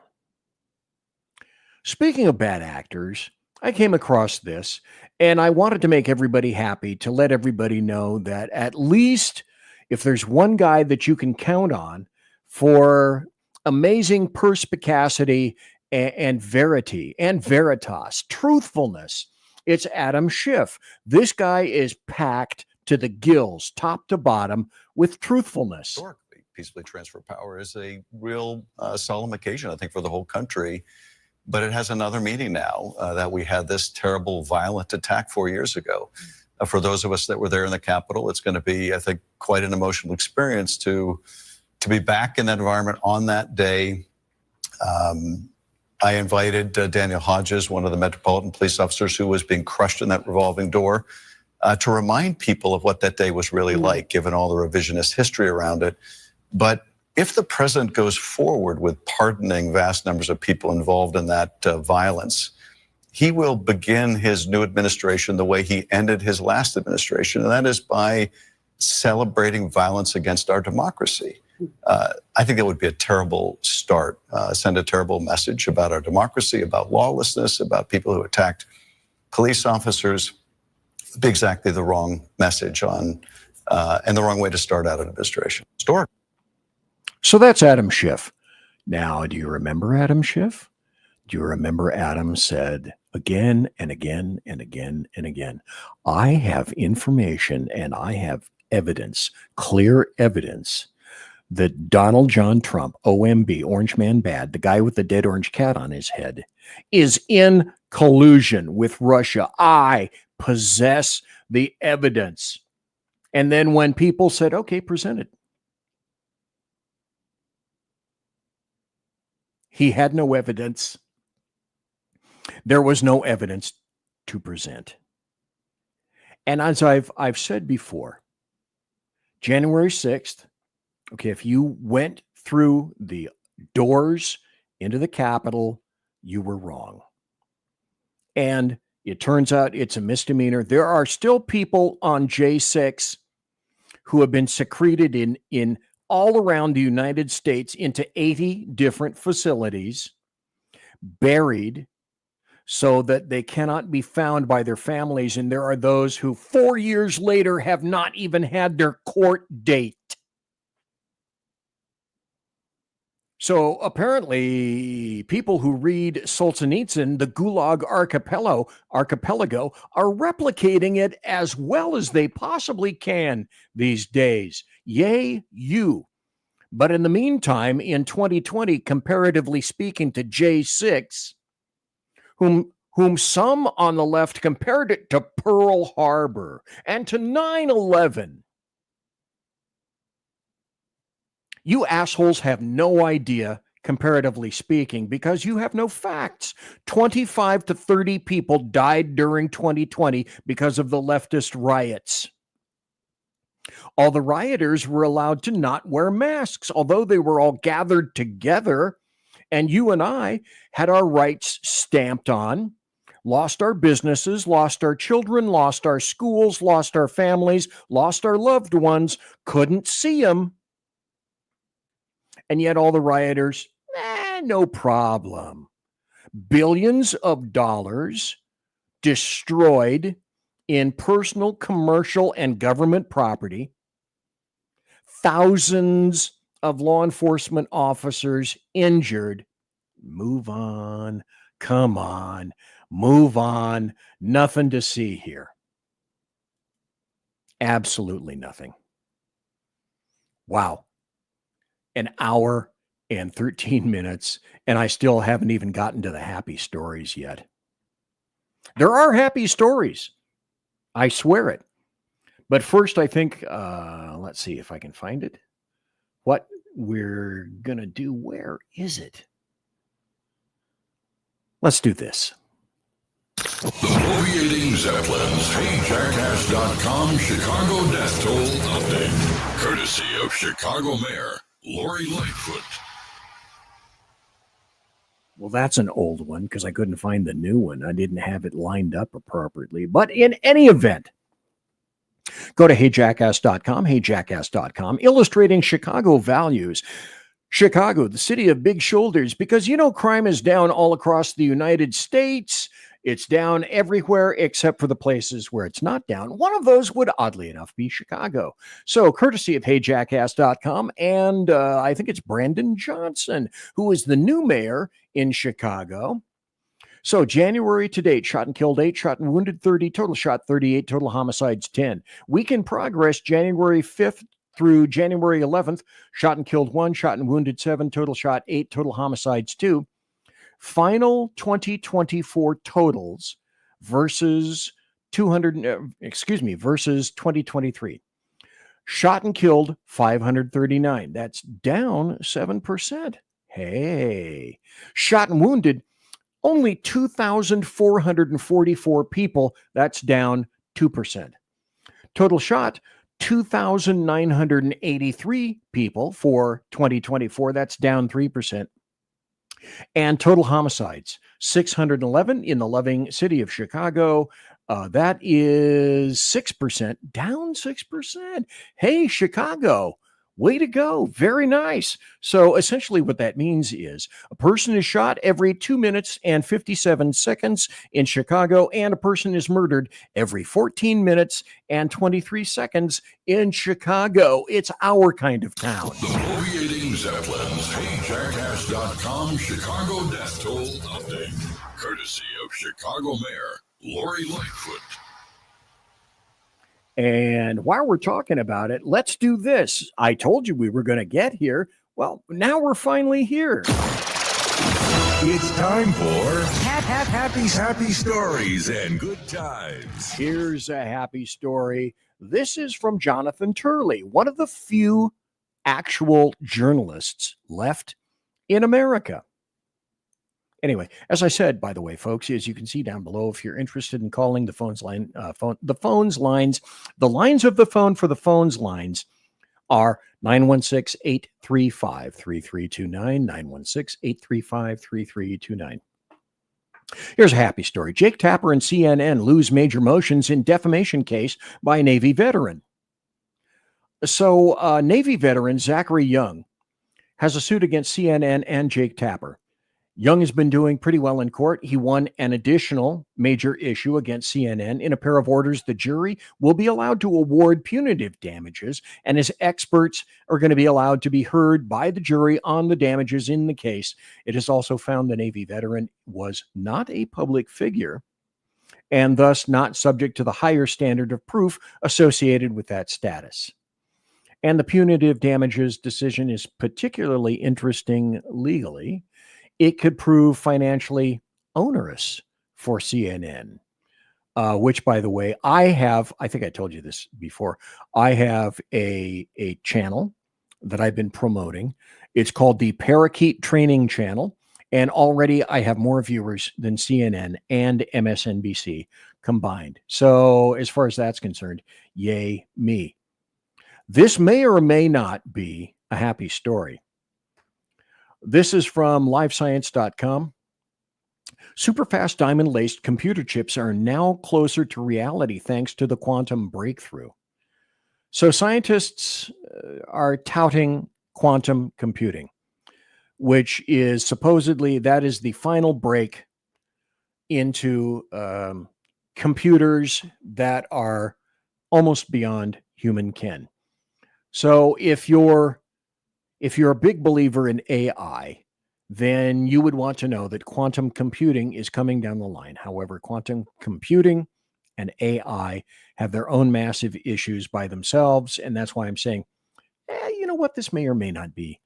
Speaking of bad actors, I came across this, and I wanted to make everybody happy, to let everybody know that at least if there's one guy that you can count on for amazing perspicacity and verity and veritas, truthfulness, it's Adam Schiff. This guy is packed to the gills, top to bottom, with truthfulness. Historically, peacefully transfer power is a real solemn occasion, I think, for the whole country. But it has another meaning now that we had this terrible, violent attack 4 years ago. For those of us that were there in the Capitol, it's going to be, I think, quite an emotional experience to be back in that environment on that day. I invited Daniel Hodges, one of the Metropolitan Police officers who was being crushed in that revolving door, to remind people of what that day was really like, given all the revisionist history around it. But if the president goes forward with pardoning vast numbers of people involved in that violence, he will begin his new administration the way he ended his last administration, and that is by celebrating violence against our democracy. I think that would be a terrible start, send a terrible message about our democracy, about lawlessness, about people who attacked police officers. It'd be exactly the wrong message and the wrong way to start out an administration. Historic. So that's Adam Schiff. Now, do you remember Adam Schiff? Do you remember Adam said again and again and again and again, I have information and I have evidence, clear evidence, that Donald John Trump, OMB, Orange Man Bad, the guy with the dead orange cat on his head, is in collusion with Russia. I possess the evidence. And then when people said, okay, present it, he had no evidence. There was no evidence to present. And as I've said before, January 6th, okay, if you went through the doors into the Capitol, you were wrong. And it turns out it's a misdemeanor. There are still people on J6 who have been secreted in all around the United States into 80 different facilities, buried so that they cannot be found by their families. And there are those who 4 years later have not even had their court date. So apparently people who read Solzhenitsyn, the Gulag Archipelago, are replicating it as well as they possibly can these days. Yay, you. But in the meantime, in 2020, comparatively speaking to J6, whom some on the left compared it to Pearl Harbor and to 9/11. You assholes have no idea, comparatively speaking, because you have no facts. 25 to 30 people died during 2020 because of the leftist riots. All the rioters were allowed to not wear masks, although they were all gathered together, and you and I had our rights stamped on, lost our businesses, lost our children, lost our schools, lost our families, lost our loved ones, couldn't see them. And yet all the rioters, no problem. Billions of dollars destroyed in personal, commercial, and government property. Thousands of law enforcement officers injured. Move on. Come on. Move on. Nothing to see here. Absolutely nothing. Wow. An hour and 13 minutes, and I still haven't even gotten to the happy stories yet. There are happy stories. I swear it. But first, I think, let's see if I can find it. What we're going to do, where is it? Let's do this. The Bloviating Zeppelins, HeyJackass.com Chicago Death Toll Update. Courtesy of Chicago Mayor Lori Lightfoot. Well, that's an old one because I couldn't find the new one. I didn't have it lined up appropriately. But in any event, go to HeyJackass.com, HeyJackass.com, illustrating Chicago values. Chicago, the city of big shoulders, because, you know, crime is down all across the United States. It's down everywhere except for the places where it's not down. One of those would, oddly enough, be Chicago. So courtesy of HeyJackass.com, and I think it's Brandon Johnson, who is the new mayor in Chicago. So January to date, shot and killed 8, shot and wounded 30, total shot 38, total homicides 10. Week in progress, January 5th through January 11th, shot and killed 1, shot and wounded 7, total shot 8, total homicides 2. Final 2024 totals versus versus 2023. Shot and killed 539. That's down 7%. Hey. Shot and wounded only 2,444 people. That's down 2%. Total shot 2,983 people for 2024. That's down 3%. And total homicides, 611 in the loving city of Chicago. That is 6%, down 6%. Hey, Chicago, way to go. Very nice. So essentially what that means is a person is shot every 2 minutes and 57 seconds in Chicago, and a person is murdered every 14 minutes and 23 seconds in Chicago. It's our kind of town. The Bloviating Zeppelins, HeyJackass.com Chicago Death Toll Update. Courtesy of Chicago Mayor Lori Lightfoot. And while we're talking about it, let's do this. I told you we were going to get here. Well, now we're finally here. It's time for happy stories and good times. Here's a happy story. This is from Jonathan Turley, one of the few actual journalists left in America. Anyway, as I said, by the way, folks, as you can see down below, if you're interested in calling the lines of the phone for the phones lines are 916-835-3329, 916-835-3329. Here's a happy story. Jake Tapper and CNN lose major motions in defamation case by Navy veteran. So Navy veteran Zachary Young has a suit against CNN and Jake Tapper. Young has been doing pretty well in court. He won an additional major issue against CNN. In a pair of orders, the jury will be allowed to award punitive damages, and his experts are going to be allowed to be heard by the jury on the damages in the case. It is also found the Navy veteran was not a public figure and thus not subject to the higher standard of proof associated with that status. And the punitive damages decision is particularly interesting legally. It could prove financially onerous for CNN, which, by the way, I think I told you this before. I have a channel that I've been promoting. It's called the Parakeet Training Channel. And already I have more viewers than CNN and MSNBC combined. So as far as that's concerned, yay me. This may or may not be a happy story. This is from livescience.com. Superfast diamond-laced computer chips are now closer to reality thanks to the quantum breakthrough. So scientists are touting quantum computing, which is supposedly, that is the final break into computers that are almost beyond human ken. So if you're a big believer in AI, then you would want to know that quantum computing is coming down the line. However, quantum computing and AI have their own massive issues by themselves. And that's why I'm saying, you know what, this may or may not be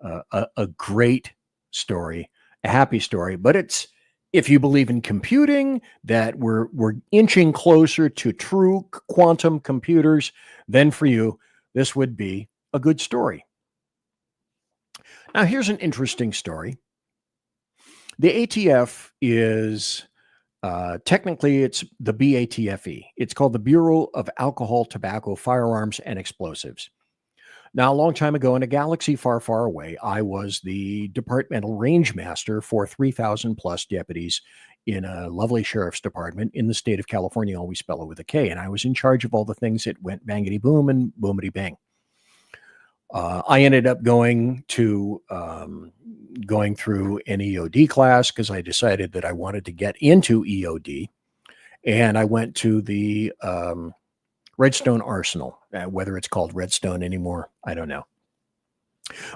a great story, a happy story. But it's, if you believe in computing, that we're inching closer to true quantum computers, then for you, this would be a good story. Now, here's an interesting story. The ATF is, technically, it's the BATFE. It's called the Bureau of Alcohol, Tobacco, Firearms, and Explosives. Now, a long time ago in a galaxy far, far away, I was the departmental range master for 3,000 plus deputies in a lovely sheriff's department in the state of California, always spell it with a K. And I was in charge of all the things that went bangity boom and boomity bang. I ended up going through an EOD class because I decided that I wanted to get into EOD. And I went to the Redstone Arsenal, whether it's called Redstone anymore, I don't know.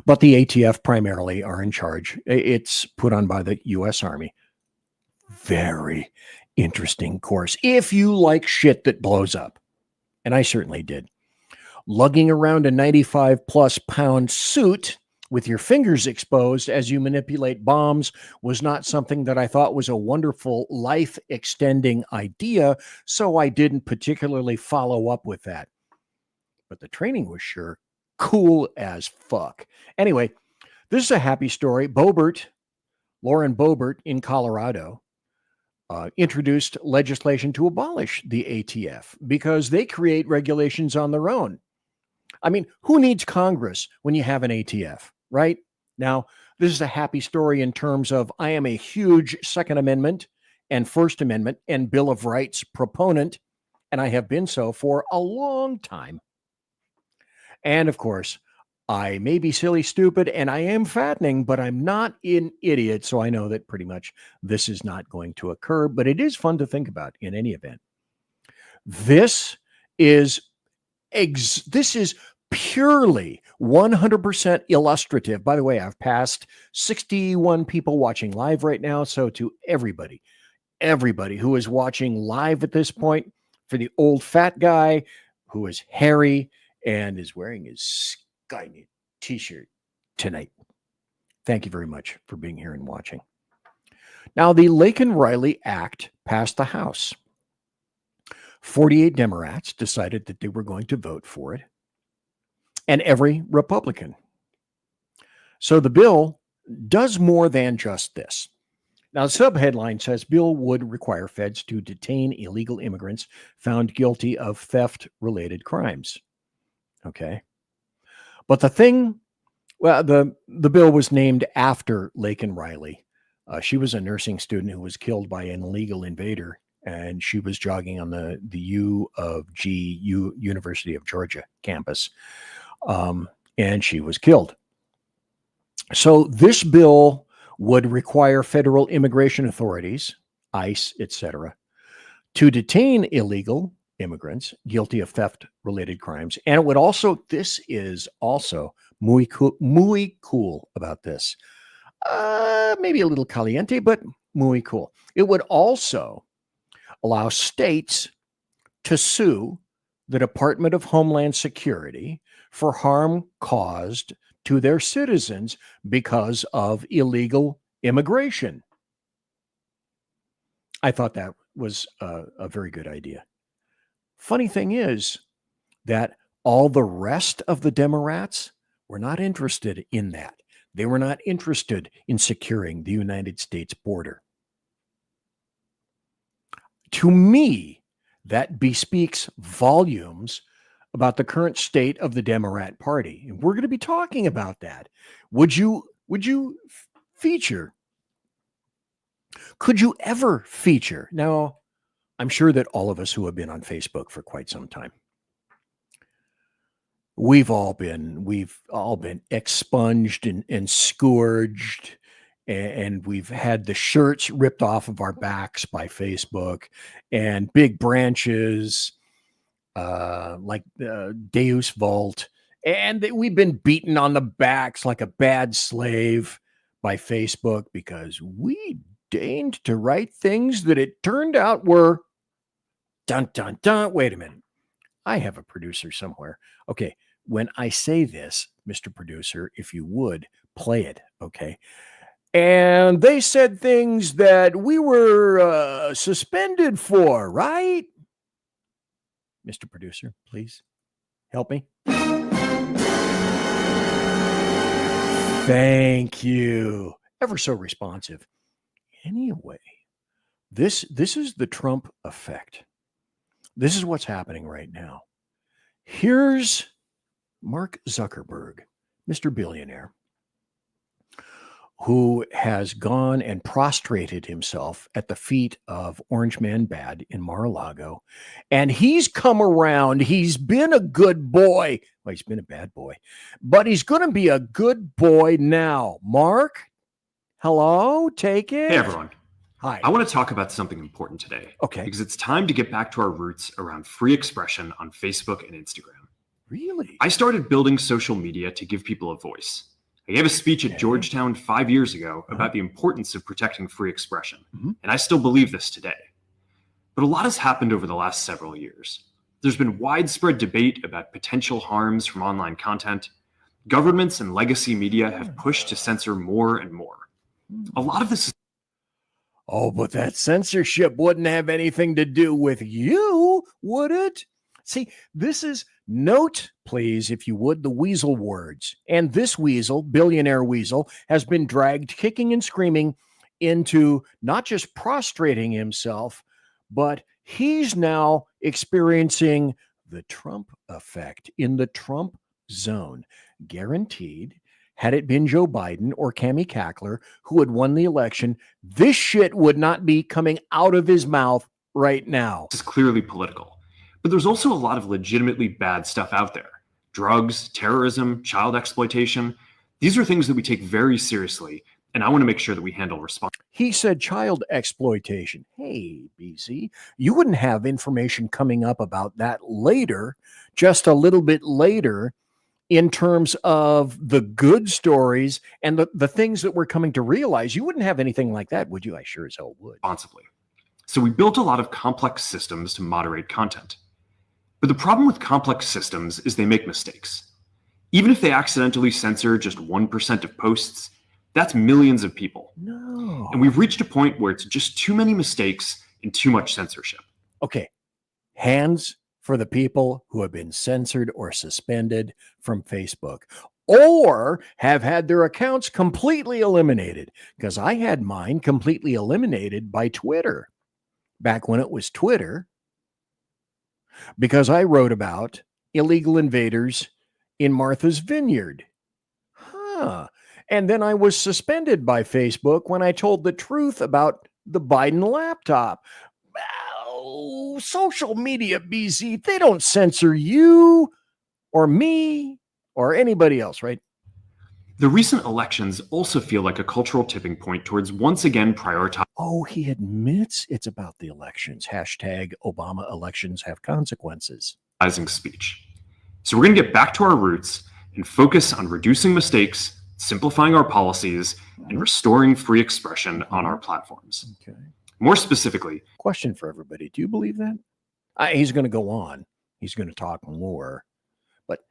But the ATF primarily are in charge. It's put on by the U.S. Army. Very interesting course. If you like shit that blows up, and I certainly did. Lugging around a 95 plus pound suit with your fingers exposed as you manipulate bombs was not something that I thought was a wonderful life extending idea. So I didn't particularly follow up with that. But the training was sure cool as fuck. Anyway, this is a happy story. Lauren Boebert in Colorado introduced legislation to abolish the ATF because they create regulations on their own. I mean, who needs Congress when you have an ATF, right? Now, this is a happy story in terms of I am a huge Second Amendment and First Amendment and Bill of Rights proponent, and I have been so for a long time. And of course, I may be silly, stupid, and I am fattening, but I'm not an idiot, so I know that pretty much this is not going to occur, but it is fun to think about in any event. This is purely 100% illustrative. By the way, I've passed 61 people watching live right now. So to everybody who is watching live at this point, for the old fat guy who is hairy and is wearing his Skynet t-shirt tonight, thank you very much for being here and watching. Now, the Laken-Riley Act passed the House. 48 Democrats decided that they were going to vote for it, and every Republican. So the bill does more than just this. Now, the subheadline says bill would require feds to detain illegal immigrants found guilty of theft-related crimes. Okay. But the thing, well, the bill was named after Laken Riley. She was a nursing student who was killed by an illegal invader, and she was jogging on the U of G University of Georgia campus, and she was killed. So this bill would require federal immigration authorities, ICE, etc., to detain illegal immigrants guilty of theft-related crimes. And it would also, this is also muy cool about this. Maybe a little caliente, but muy cool. It would also allow states to sue the Department of Homeland Security for harm caused to their citizens because of illegal immigration. I thought that was a very good idea. Funny thing is that all the rest of the Democrats were not interested in that. They were not interested in securing the United States border. To me, that bespeaks volumes about the current state of the Democrat Party. And we're going to be talking about that. Would you feature? Could you ever feature? Now, I'm sure that all of us who have been on Facebook for quite some time, we've all been expunged and scourged, and we've had the shirts ripped off of our backs by Facebook, and big branches like Deus Vult, and we've been beaten on the backs like a bad slave by Facebook because we deigned to write things that it turned out were dun dun dun. Wait a minute. I have a producer somewhere. Okay. When I say this, Mr. Producer, if you would play it, okay? And they said things that we were suspended for, right? Mr. Producer, please help me. Thank you. Ever so responsive. Anyway, this is the Trump effect. This is what's happening right now. Here's Mark Zuckerberg, Mr. Billionaire, who has gone and prostrated himself at the feet of Orange Man Bad in Mar-a-Lago. And he's come around. He's been a good boy. Well, he's been a bad boy, but he's going to be a good boy now. Mark, hello, take it. Hey, everyone. Hi. I want to talk about something important today. Okay. Because it's time to get back to our roots around free expression on Facebook and Instagram. Really? I started building social media to give people a voice. I gave a speech at Georgetown 5 years ago about the importance of protecting free expression, and I still believe this today. But a lot has happened over the last several years. There's been widespread debate about potential harms from online content. Governments and legacy media have pushed to censor more and more. A lot of this is... Oh, but that censorship wouldn't have anything to do with you, would it? See, this is, note, please, if you would, the weasel words. And this weasel, billionaire weasel, has been dragged kicking and screaming into not just prostrating himself, but he's now experiencing the Trump effect in the Trump zone. Guaranteed, had it been Joe Biden or Cammie Cackler who had won the election, this shit would not be coming out of his mouth right now. This is clearly political. But there's also a lot of legitimately bad stuff out there. Drugs, terrorism, child exploitation. These are things that we take very seriously, and I want to make sure that we handle responsibly. He said child exploitation. Hey, BC, you wouldn't have information coming up about that later, just a little bit later, in terms of the good stories and the things that we're coming to realize. You wouldn't have anything like that, would you? I sure as hell would. Responsibly. So we built a lot of complex systems to moderate content. But the problem with complex systems is they make mistakes. Even if they accidentally censor just 1% of posts, that's millions of people. No. And we've reached a point where it's just too many mistakes and too much censorship. Okay. Hands for the people who have been censored or suspended from Facebook or have had their accounts completely eliminated, because I had mine completely eliminated by Twitter back when it was Twitter, because I wrote about illegal invaders in Martha's Vineyard. Huh. And then I was suspended by Facebook when I told the truth about the Biden laptop. Well, social media, BZ, they don't censor you or me or anybody else, right? The recent elections also feel like a cultural tipping point towards once again prioritizing. Oh, he admits it's about the elections. Hashtag Obama elections have consequences. Speech. So we're going to get back to our roots and focus on reducing mistakes, simplifying our policies, and restoring free expression on our platforms. Okay. More specifically, question for everybody. Do you believe that? He's going to go on. He's going to talk more. But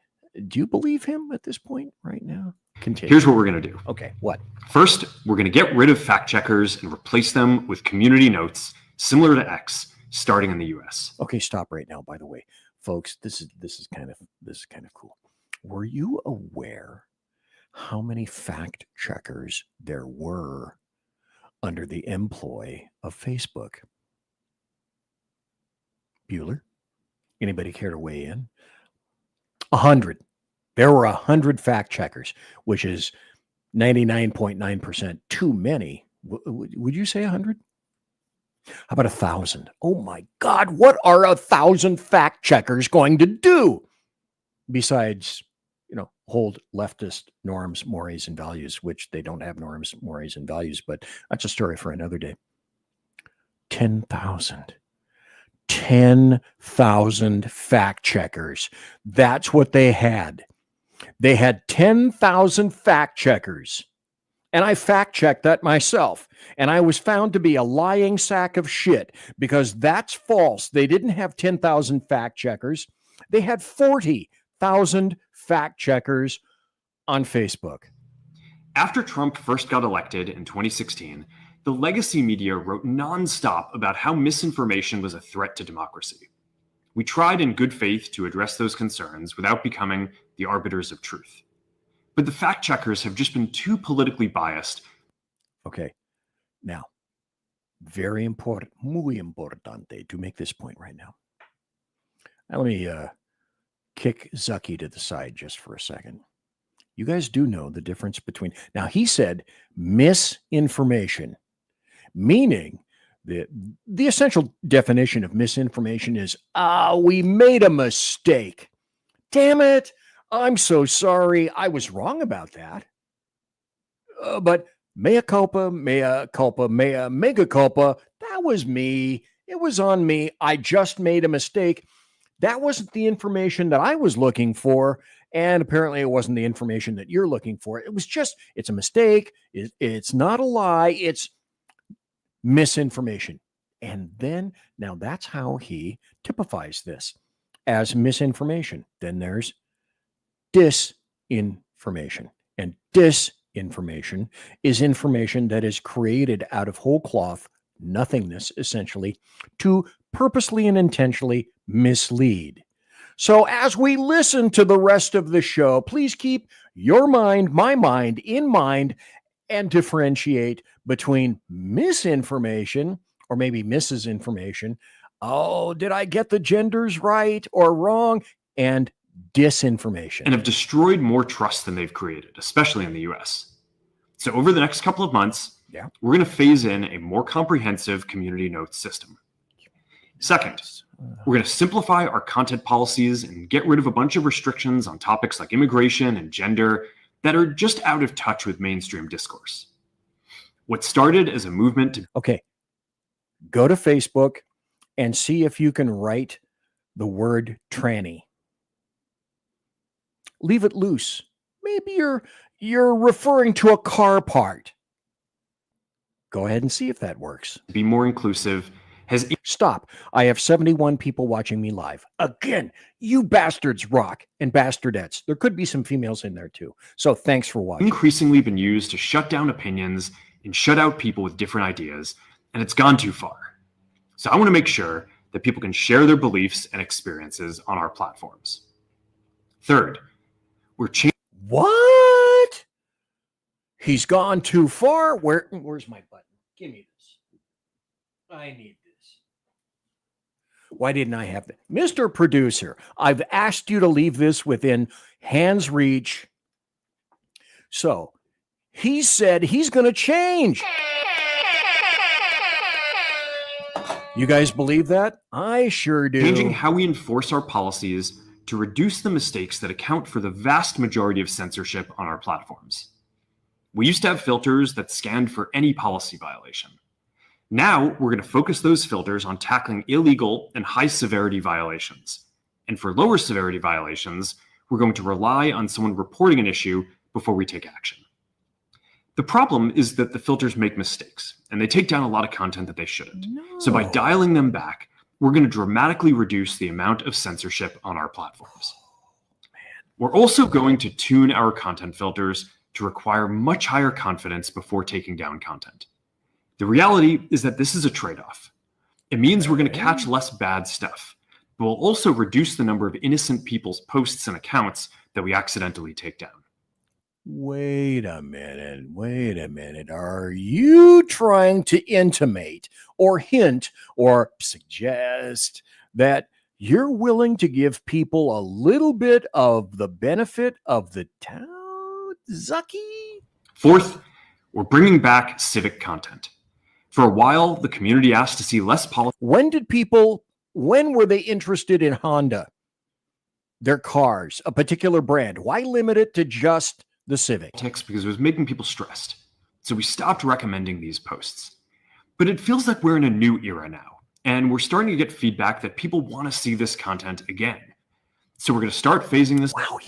do you believe him at this point right now? Continue. Here's what we're going to do. Okay, what? First, we're going to get rid of fact checkers and replace them with community notes similar to X, starting in the US. Okay, stop right now, by the way. Folks, this is kind of cool. Were you aware how many fact checkers there were under the employ of Facebook? Bueller? Anybody care to weigh in? 100. There were 100 fact checkers, which is 99.9% too many. Would you say 100? How about 1,000? Oh my God, what are 1,000 fact checkers going to do besides, hold leftist norms, mores, and values, which they don't have norms, mores, and values, but that's a story for another day. 10,000. 10,000 fact checkers. That's what they had. They had 10,000 fact checkers. And I fact checked that myself. And I was found to be a lying sack of shit because that's false. They didn't have 10,000 fact checkers. They had 40,000 fact checkers on Facebook. After Trump first got elected in 2016, the legacy media wrote nonstop about how misinformation was a threat to democracy. We tried in good faith to address those concerns without becoming the arbiters of truth. But the fact checkers have just been too politically biased. Okay. Now, very important, muy importante to make this point right now. Now, let me kick Zucky to the side just for a second. You guys do know the difference between, now he said misinformation, meaning the essential definition of misinformation is, we made a mistake. Damn it. I'm so sorry. I was wrong about that. But mea culpa, mea culpa, mea mega culpa. That was me. It was on me. I just made a mistake. That wasn't the information that I was looking for. And apparently it wasn't the information that you're looking for. It was just, it's a mistake. It's not a lie. It's misinformation. And then, now that's how he typifies this as misinformation. Then there's disinformation. And disinformation is information that is created out of whole cloth, nothingness, essentially, to purposely and intentionally mislead. So as we listen to the rest of the show, please keep your mind, my mind, in mind, and differentiate between misinformation, or maybe misinformation. Oh, did I get the genders right or wrong? And disinformation. And have destroyed more trust than they've created, especially in the US. So over the next couple of months, we're going to phase in a more comprehensive community notes system. Second, we're going to simplify our content policies and get rid of a bunch of restrictions on topics like immigration and gender that are just out of touch with mainstream discourse. What started as a movement to... Okay, go to Facebook and see if you can write the word tranny. Leave it loose. Maybe you're referring to a car part. Go ahead and see if that works. Be more inclusive. Stop. I have 71 people watching me live. Again, you bastards rock and bastardettes. There could be some females in there too. So thanks for watching. Increasingly been used to shut down opinions and shut out people with different ideas, and it's gone too far. So I want to make sure that people can share their beliefs and experiences on our platforms. Third, we're changing. What? He's gone too far. Where's my button? Give me this. I need this. Why didn't I have that? Mr. Producer, I've asked you to leave this within hands reach. So he said he's going to change. You guys believe that? I sure do. Changing how we enforce our policies to reduce the mistakes that account for the vast majority of censorship on our platforms. We used to have filters that scanned for any policy violation. Now we're going to focus those filters on tackling illegal and high severity violations. And for lower severity violations, we're going to rely on someone reporting an issue before we take action. The problem is that the filters make mistakes and they take down a lot of content that they shouldn't. So by dialing them back, we're going to dramatically reduce the amount of censorship on our platforms. We're also going to tune our content filters to require much higher confidence before taking down content. The reality is that this is a trade-off. It means we're going to catch less bad stuff, but we'll also reduce the number of innocent people's posts and accounts that we accidentally take down. Wait a minute. Are you trying to intimate or hint or suggest that you're willing to give people a little bit of the benefit of the doubt, Zucky? Fourth, we're bringing back civic content. For a while, the community asked to see less politics. When were they interested in Honda? Their cars, a particular brand. Why limit it to just the Civic? Because it was making people stressed. So we stopped recommending these posts. But it feels like we're in a new era now, and we're starting to get feedback that people want to see this content again. So we're going to start phasing this. Wow,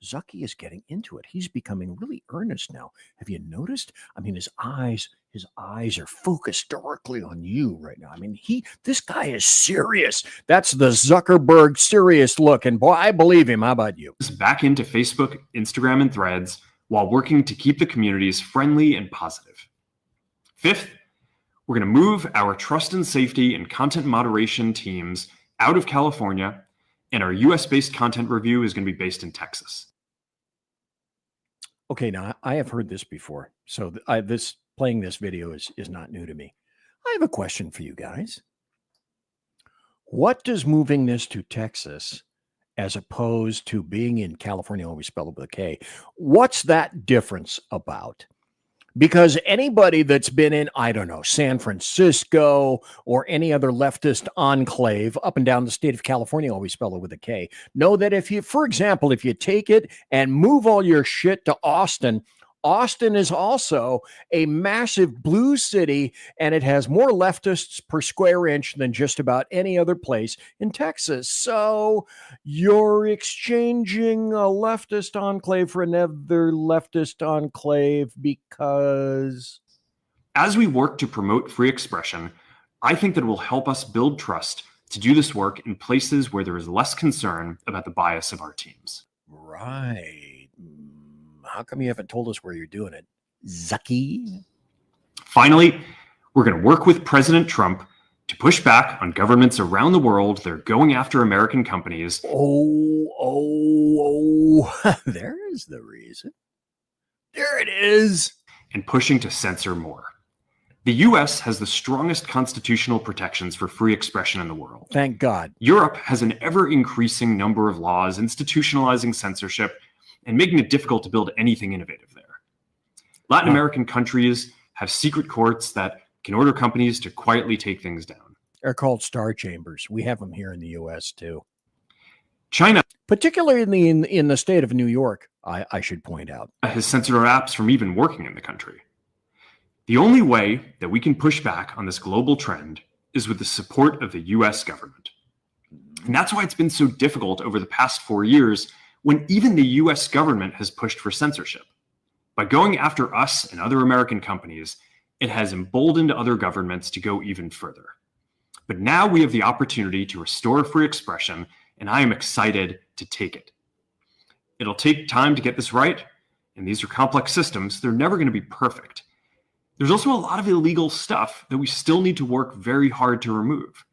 Zucky is getting into it. He's becoming really earnest now. Have you noticed? I mean, his eyes are focused directly on you right now. I mean, this guy is serious. That's the Zuckerberg serious look. And boy, I believe him. How about you? Back into Facebook, Instagram, and Threads while working to keep the communities friendly and positive. Fifth, we're going to move our trust and safety and content moderation teams out of California, and our US-based content review is going to be based in Texas. Okay, now I have heard this before, so playing this video is not new to me. I have a question for you guys. What does moving this to Texas, as opposed to being in California, always spelled with a K, what's that difference about? Because anybody that's been in, I don't know, San Francisco or any other leftist enclave up and down the state of California, always spell it with a K, know that if you, for example, if you take it and move all your shit to Austin, Austin is also a massive blue city, and it has more leftists per square inch than just about any other place in Texas. So you're exchanging a leftist enclave for another leftist enclave because... As we work to promote free expression, I think that it will help us build trust to do this work in places where there is less concern about the bias of our teams. Right. How come you haven't told us where you're doing it, Zucky? Finally, we're going to work with President Trump to push back on governments around the world that are going after American companies. There's the reason. There it is. And pushing to censor more. The US has the strongest constitutional protections for free expression in the world. Thank God. Europe has an ever-increasing number of laws institutionalizing censorship and making it difficult to build anything innovative there. Latin American countries have secret courts that can order companies to quietly take things down. They're called star chambers. We have them here in the US too. China, particularly in the state of New York, I should point out, has censored our apps from even working in the country. The only way that we can push back on this global trend is with the support of the US government. And that's why it's been so difficult over the past 4 years when even the US government has pushed for censorship. By going after us and other American companies, it has emboldened other governments to go even further. But now we have the opportunity to restore free expression, and I am excited to take it. It'll take time to get this right, and these are complex systems. They're never going to be perfect. There's also a lot of illegal stuff that we still need to work very hard to remove.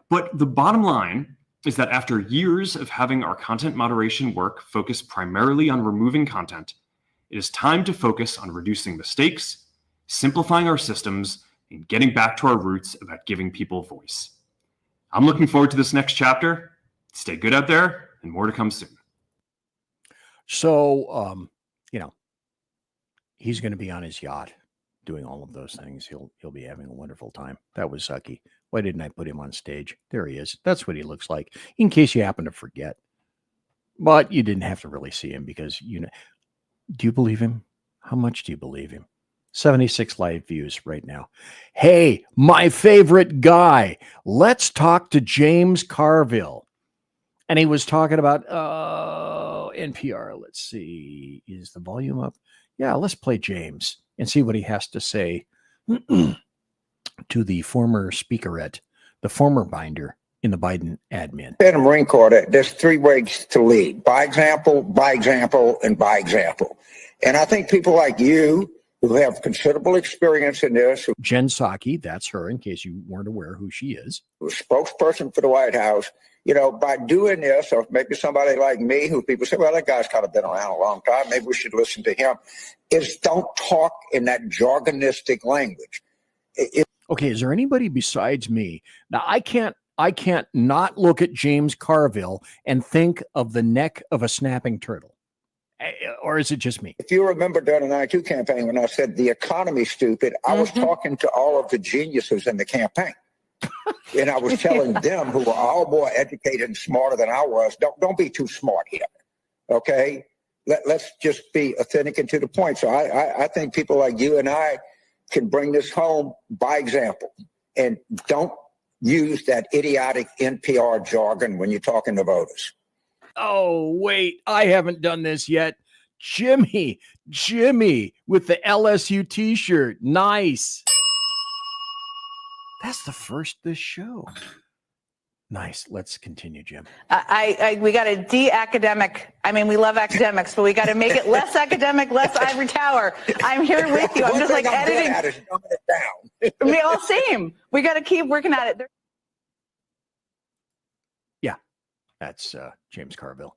But the bottom line is that after years of having our content moderation work focus primarily on removing content, it is time to focus on reducing mistakes, simplifying our systems, and getting back to our roots about giving people voice. I'm looking forward to this next chapter. Stay good out there, and more to come soon. So, he's going to be on his yacht doing all of those things. He'll be having a wonderful time. That was sucky. Why didn't I put him on stage? There he is. That's what he looks like, in case you happen to forget. But you didn't have to really see him because, do you believe him? How much do you believe him? 76 live views right now. Hey, my favorite guy. Let's talk to James Carville. And he was talking about NPR. Let's see. Is the volume up? Yeah, let's play James and see what he has to say to the former speakerette, the former binder in the Biden admin. In the Marine Corps, there's three ways to lead: by example, and by example. And I think people like you, who have considerable experience in this. Jen Psaki, that's her, in case you weren't aware who she is. Spokesperson for the White House, by doing this, or maybe somebody like me, who people say, well, that guy's kind of been around a long time, maybe we should listen to him, is don't talk in that jargonistic language. Okay, is there anybody besides me? Now, I can't not look at James Carville and think of the neck of a snapping turtle. Or is it just me? If you remember during the 92 campaign when I said the economy's stupid, I was talking to all of the geniuses in the campaign. And I was telling them, who were all more educated and smarter than I was, don't be too smart here, okay? Let's just be authentic and to the point. So I think people like you and I can bring this home by example. And don't use that idiotic NPR jargon when you're talking to voters. Oh, wait, I haven't done this yet. Jimmy with the LSU t-shirt. Nice. That's the first this show. Nice. Let's continue, Jim. We got to de-academic. I mean, we love academics, but we got to make it less academic, less ivory tower. I'm here with you. I'm just like editing. Dumbing it down. We all same. We got to keep working at it. That's James Carville.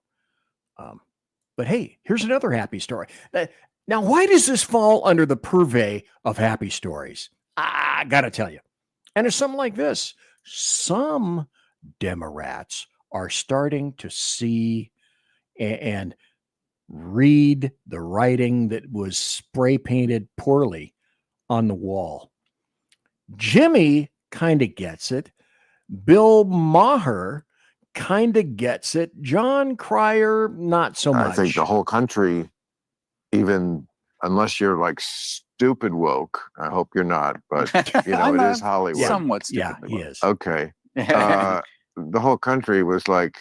But hey, here's another happy story. Now, why does this fall under the purvey of happy stories? I got to tell you. And it's something like this. Some Democrats are starting to see and read the writing that was spray painted poorly on the wall. Jimmy kind of gets it. Bill Maher kind of gets it. John Cryer, not so much. I think the whole country, even unless you're like stupid woke, I hope you're not, but it is Hollywood. Somewhat stupid. Yeah, he is. Okay. The whole country was like,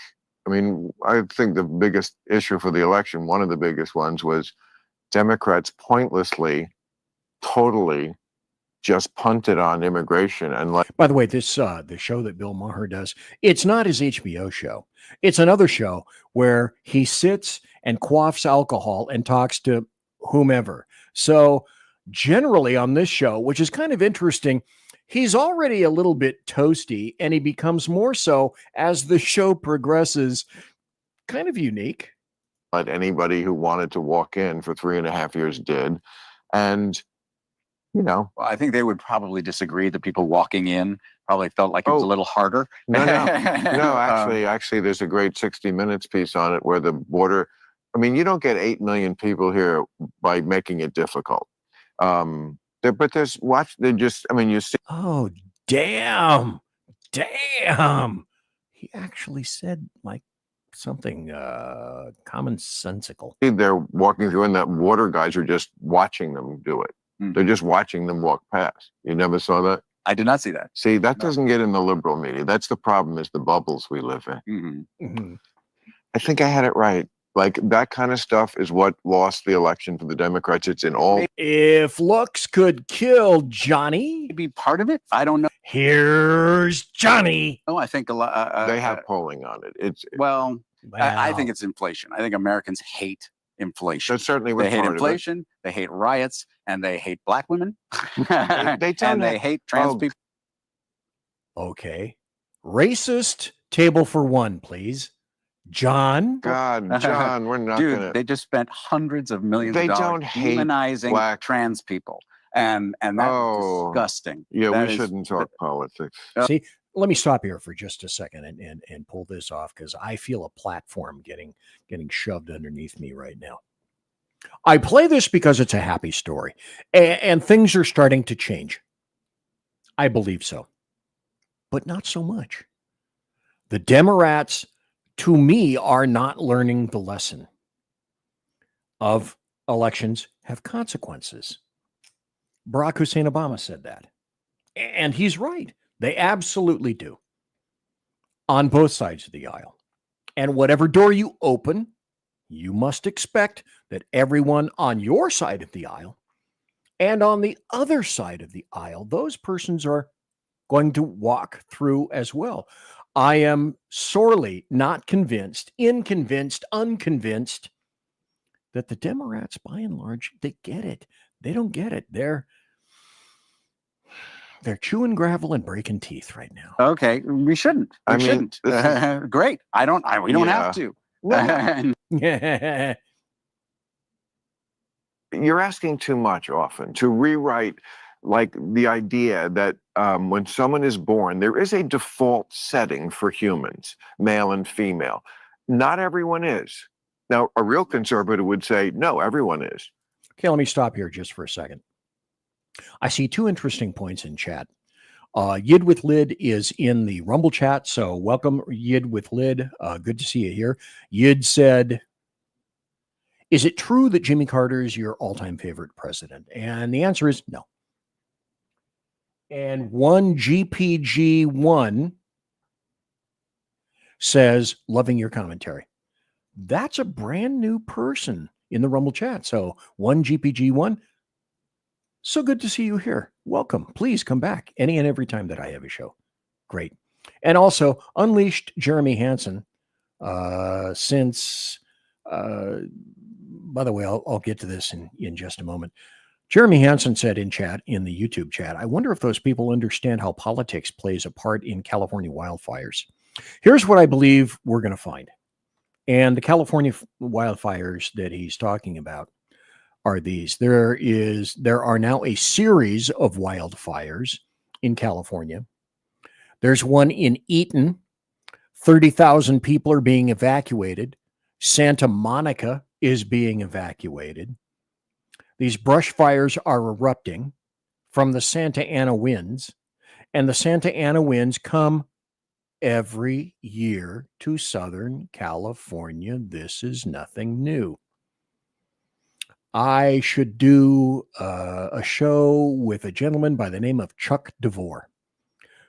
I think the biggest issue for the election, one of the biggest ones, was Democrats pointlessly, totally just punted on immigration. And by the way, this the show that Bill Maher does, it's not his HBO show. It's another show where he sits and quaffs alcohol and talks to whomever. So generally on this show, which is kind of interesting, he's already a little bit toasty, and he becomes more so as the show progresses, kind of unique. But anybody who wanted to walk in for 3.5 years did. And well, I think they would probably disagree that people walking in probably felt like it was a little harder. No, actually, there's a great 60 Minutes piece on it where the border, you don't get 8 million people here by making it difficult. You see. Oh, damn. He actually said like something commonsensical. They're walking through and that water guys are just watching them do it. They're just watching them walk past. You never saw that? I did not see that. See, that doesn't get in the liberal media. That's the problem, is the bubbles we live in. I think I had it right. Like, that kind of stuff is what lost the election for the Democrats. It's in all. If looks could kill, Johnny. Be part of it? I don't know. Here's Johnny. Oh, I think a lot. They have polling on it. I think it's inflation. I think Americans hate inflation. That certainly was They hate part of it. inflation, they hate riots, and they hate black women. They and they hate trans people. Okay. Racist table for one, please. John. God, John, we're not Dude, gonna. they just spent hundreds of millions They of dollars don't hate demonizing black trans people. And that's disgusting. Yeah, That we is- shouldn't talk politics. See, let me stop here for just a second and pull this off, because I feel a platform getting shoved underneath me right now. I play this because it's a happy story, and things are starting to change. I believe so, but not so much. The Democrats, to me, are not learning the lesson of elections have consequences. Barack Hussein Obama said that, and he's right. They absolutely do, on both sides of the aisle. And whatever door you open, you must expect that everyone on your side of the aisle and on the other side of the aisle, those persons are going to walk through as well. I am sorely not convinced, unconvinced that the Democrats, by and large, they get it. They don't get it. They're chewing gravel and breaking teeth right now. Okay, we shouldn't. We shouldn't. Great. We don't have to. You're asking too much often to rewrite, like, the idea that when someone is born, there is a default setting for humans, male and female. Not everyone is. Now, a real conservative would say, no, everyone is. Okay, let me stop here just for a second. I see two interesting points in chat. Yid with Lid is in the Rumble chat, so welcome, Yid with Lid. Good to see you here. Yid said, is it true that Jimmy Carter is your all-time favorite president? And the answer is no. And one GPG1 says, loving your commentary. That's a brand new person in the Rumble chat. So one GPG1, so good to see you here. Welcome. Please come back any and every time that I have a show. Great. And also, Unleashed Jeremy Hansen, since, by the way, I'll get to this in just a moment. Jeremy Hansen said in chat, in the YouTube chat, I wonder if those people understand how politics plays a part in California wildfires. Here's what I believe we're going to find. And the California wildfires that he's talking about are these. There are now a series of wildfires in California. There's one in Eaton. 30,000 people are being evacuated. Santa Monica is being evacuated. These brush fires are erupting from the Santa Ana winds, and the Santa Ana winds come every year to Southern California. This is nothing new. I should do a show with a gentleman by the name of Chuck DeVore,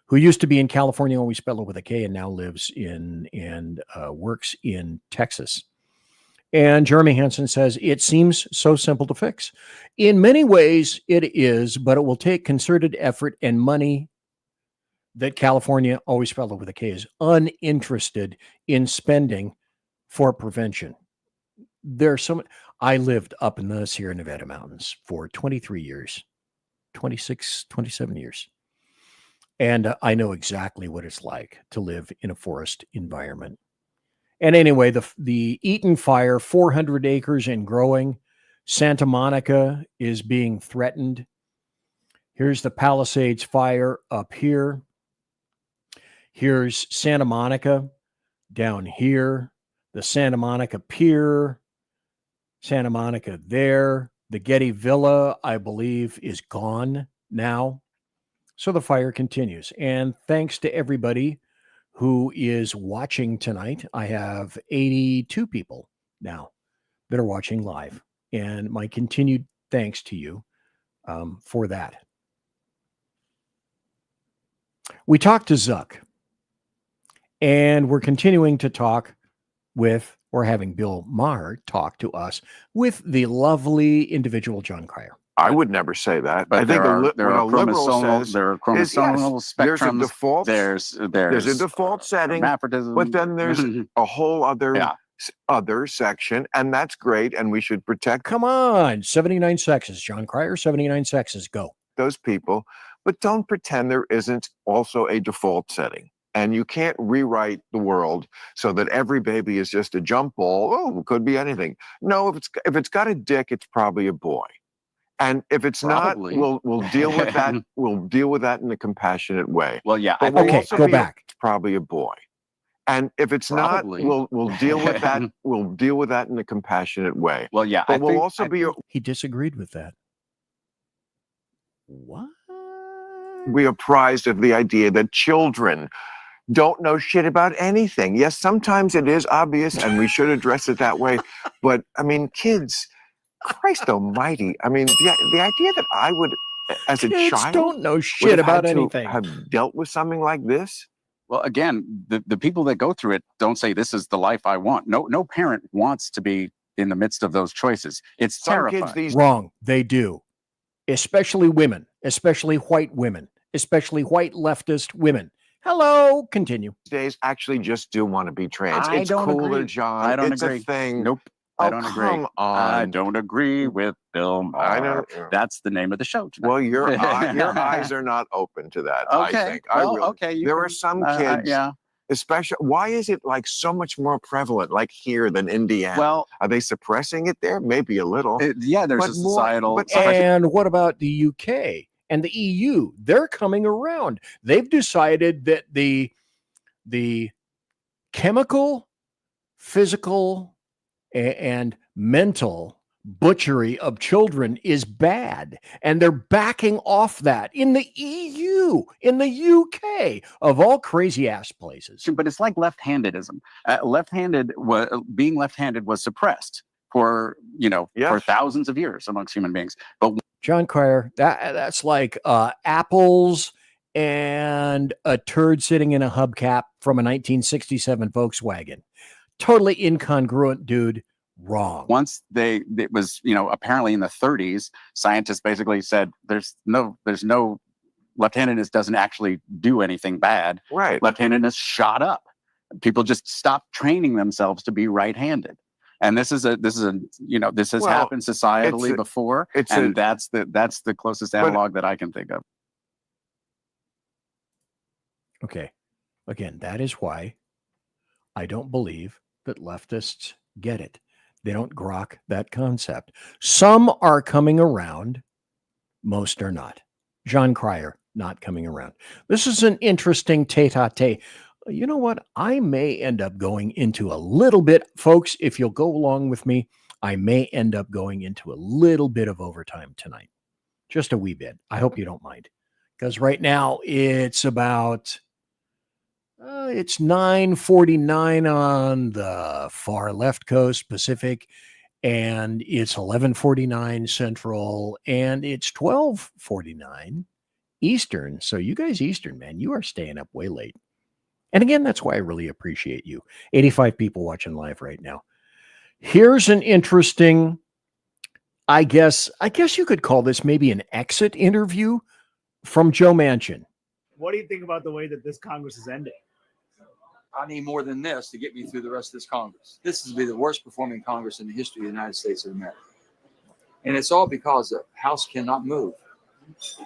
who used to be in California, always spelled it with a K, and now lives in and works in Texas. And Jeremy Hansen says, it seems so simple to fix. In many ways, it is, but it will take concerted effort and money that California, always spelled it with a K, is uninterested in spending for prevention. There's some. I lived up in the Sierra Nevada mountains for 23 years, 26, 27 years. And I know exactly what it's like to live in a forest environment. And anyway, the Eaton fire, 400 acres and growing. Santa Monica is being threatened. Here's the Palisades fire up here. Here's Santa Monica down here. The Santa Monica Pier. Santa Monica there. The Getty Villa, I believe, is gone now. So the fire continues. And thanks to everybody who is watching tonight. I have 82 people now that are watching live. And my continued thanks to you for that. We talked to Zuck. And we're continuing to talk with, or having Bill Maher talk to us with the lovely individual John Cryer. I would never say that. But I think there are chromosomal spectrums. There's a default. There's a default setting, hermaphroditism. but then there's a whole other section, and that's great, and we should protect. Come on, 79 sexes, John Cryer, 79 sexes, go. Those people, but don't pretend there isn't also a default setting. And you can't rewrite the world so that every baby is just a jump ball. Oh, it could be anything. No, if it's got a dick, it's probably a boy. And if it's Probably. not, we'll deal with that. We'll deal with that in a compassionate way. Well, yeah. But Okay, go back. It's probably a boy. And if it's Probably. not, we'll deal with that. We'll deal with that in a compassionate way. Well, yeah. But we'll also He disagreed with that. What? be apprised of the idea that children don't know shit about anything. Yes, sometimes it is obvious, and we should address it that way. But I mean, kids, Christ Almighty! I mean, the idea that I would, as a Kids child, don't know would shit have about had to anything. have dealt with something like this. Well, again, the people that go through it don't say this is the life I want. No parent wants to be in the midst of those choices. It's terrifying. Wrong. They do. Especially women, especially white women, especially white leftist women. Hello. Continue. Days actually just do want to be trans. I It's don't cooler, agree. John. I don't it's agree. a thing. Nope. Oh, I don't agree. come on. I don't agree with Bill Maher. I know. That's the name of the show tonight. Well, your eyes are not open to that. Okay. I think. Well, okay. There are some kids. Yeah. Especially, why is it like so much more prevalent, like here than Indiana? Well, are they suppressing it there? Maybe a little. Yeah, there's But a societal. And what about the UK and the EU? They're coming around. They've decided that the chemical, physical, and mental butchery of children is bad, and they're backing off that in the EU, in the UK, of all crazy ass places. But it's like left-handedism. Being left-handed was suppressed for for thousands of years amongst human beings. But John Cryer, that's like apples and a turd sitting in a hubcap from a 1967 Volkswagen. Totally incongruent, dude. Wrong. Once it was, apparently in the 30s, scientists basically said there's no left-handedness doesn't actually do anything bad. Right. Left-handedness shot up. People just stopped training themselves to be right-handed. And this has happened societally before. That's the closest analog that I can think of. Okay. Again, that is why I don't believe that leftists get it. They don't grok that concept. Some are coming around. Most are not. John Cryer, not coming around. This is an interesting tete-a-tete. You know what? I may end up going into a little bit, folks, if you'll go along with me, I may end up going into a little bit of overtime tonight. Just a wee bit. I hope you don't mind. Because right now it's about... it's 9:49 on the far left coast Pacific, and it's 11:49 Central, and it's 12:49 Eastern. So you guys Eastern, man, you are staying up way late. And again, that's why I really appreciate you. 85 people watching live right now. Here's an interesting, I guess you could call this maybe an exit interview from Joe Manchin. What do you think about the way that this Congress is ending? I need more than this to get me through the rest of this Congress. This is be the worst performing Congress in the history of the United States of America. And it's all because the House cannot move.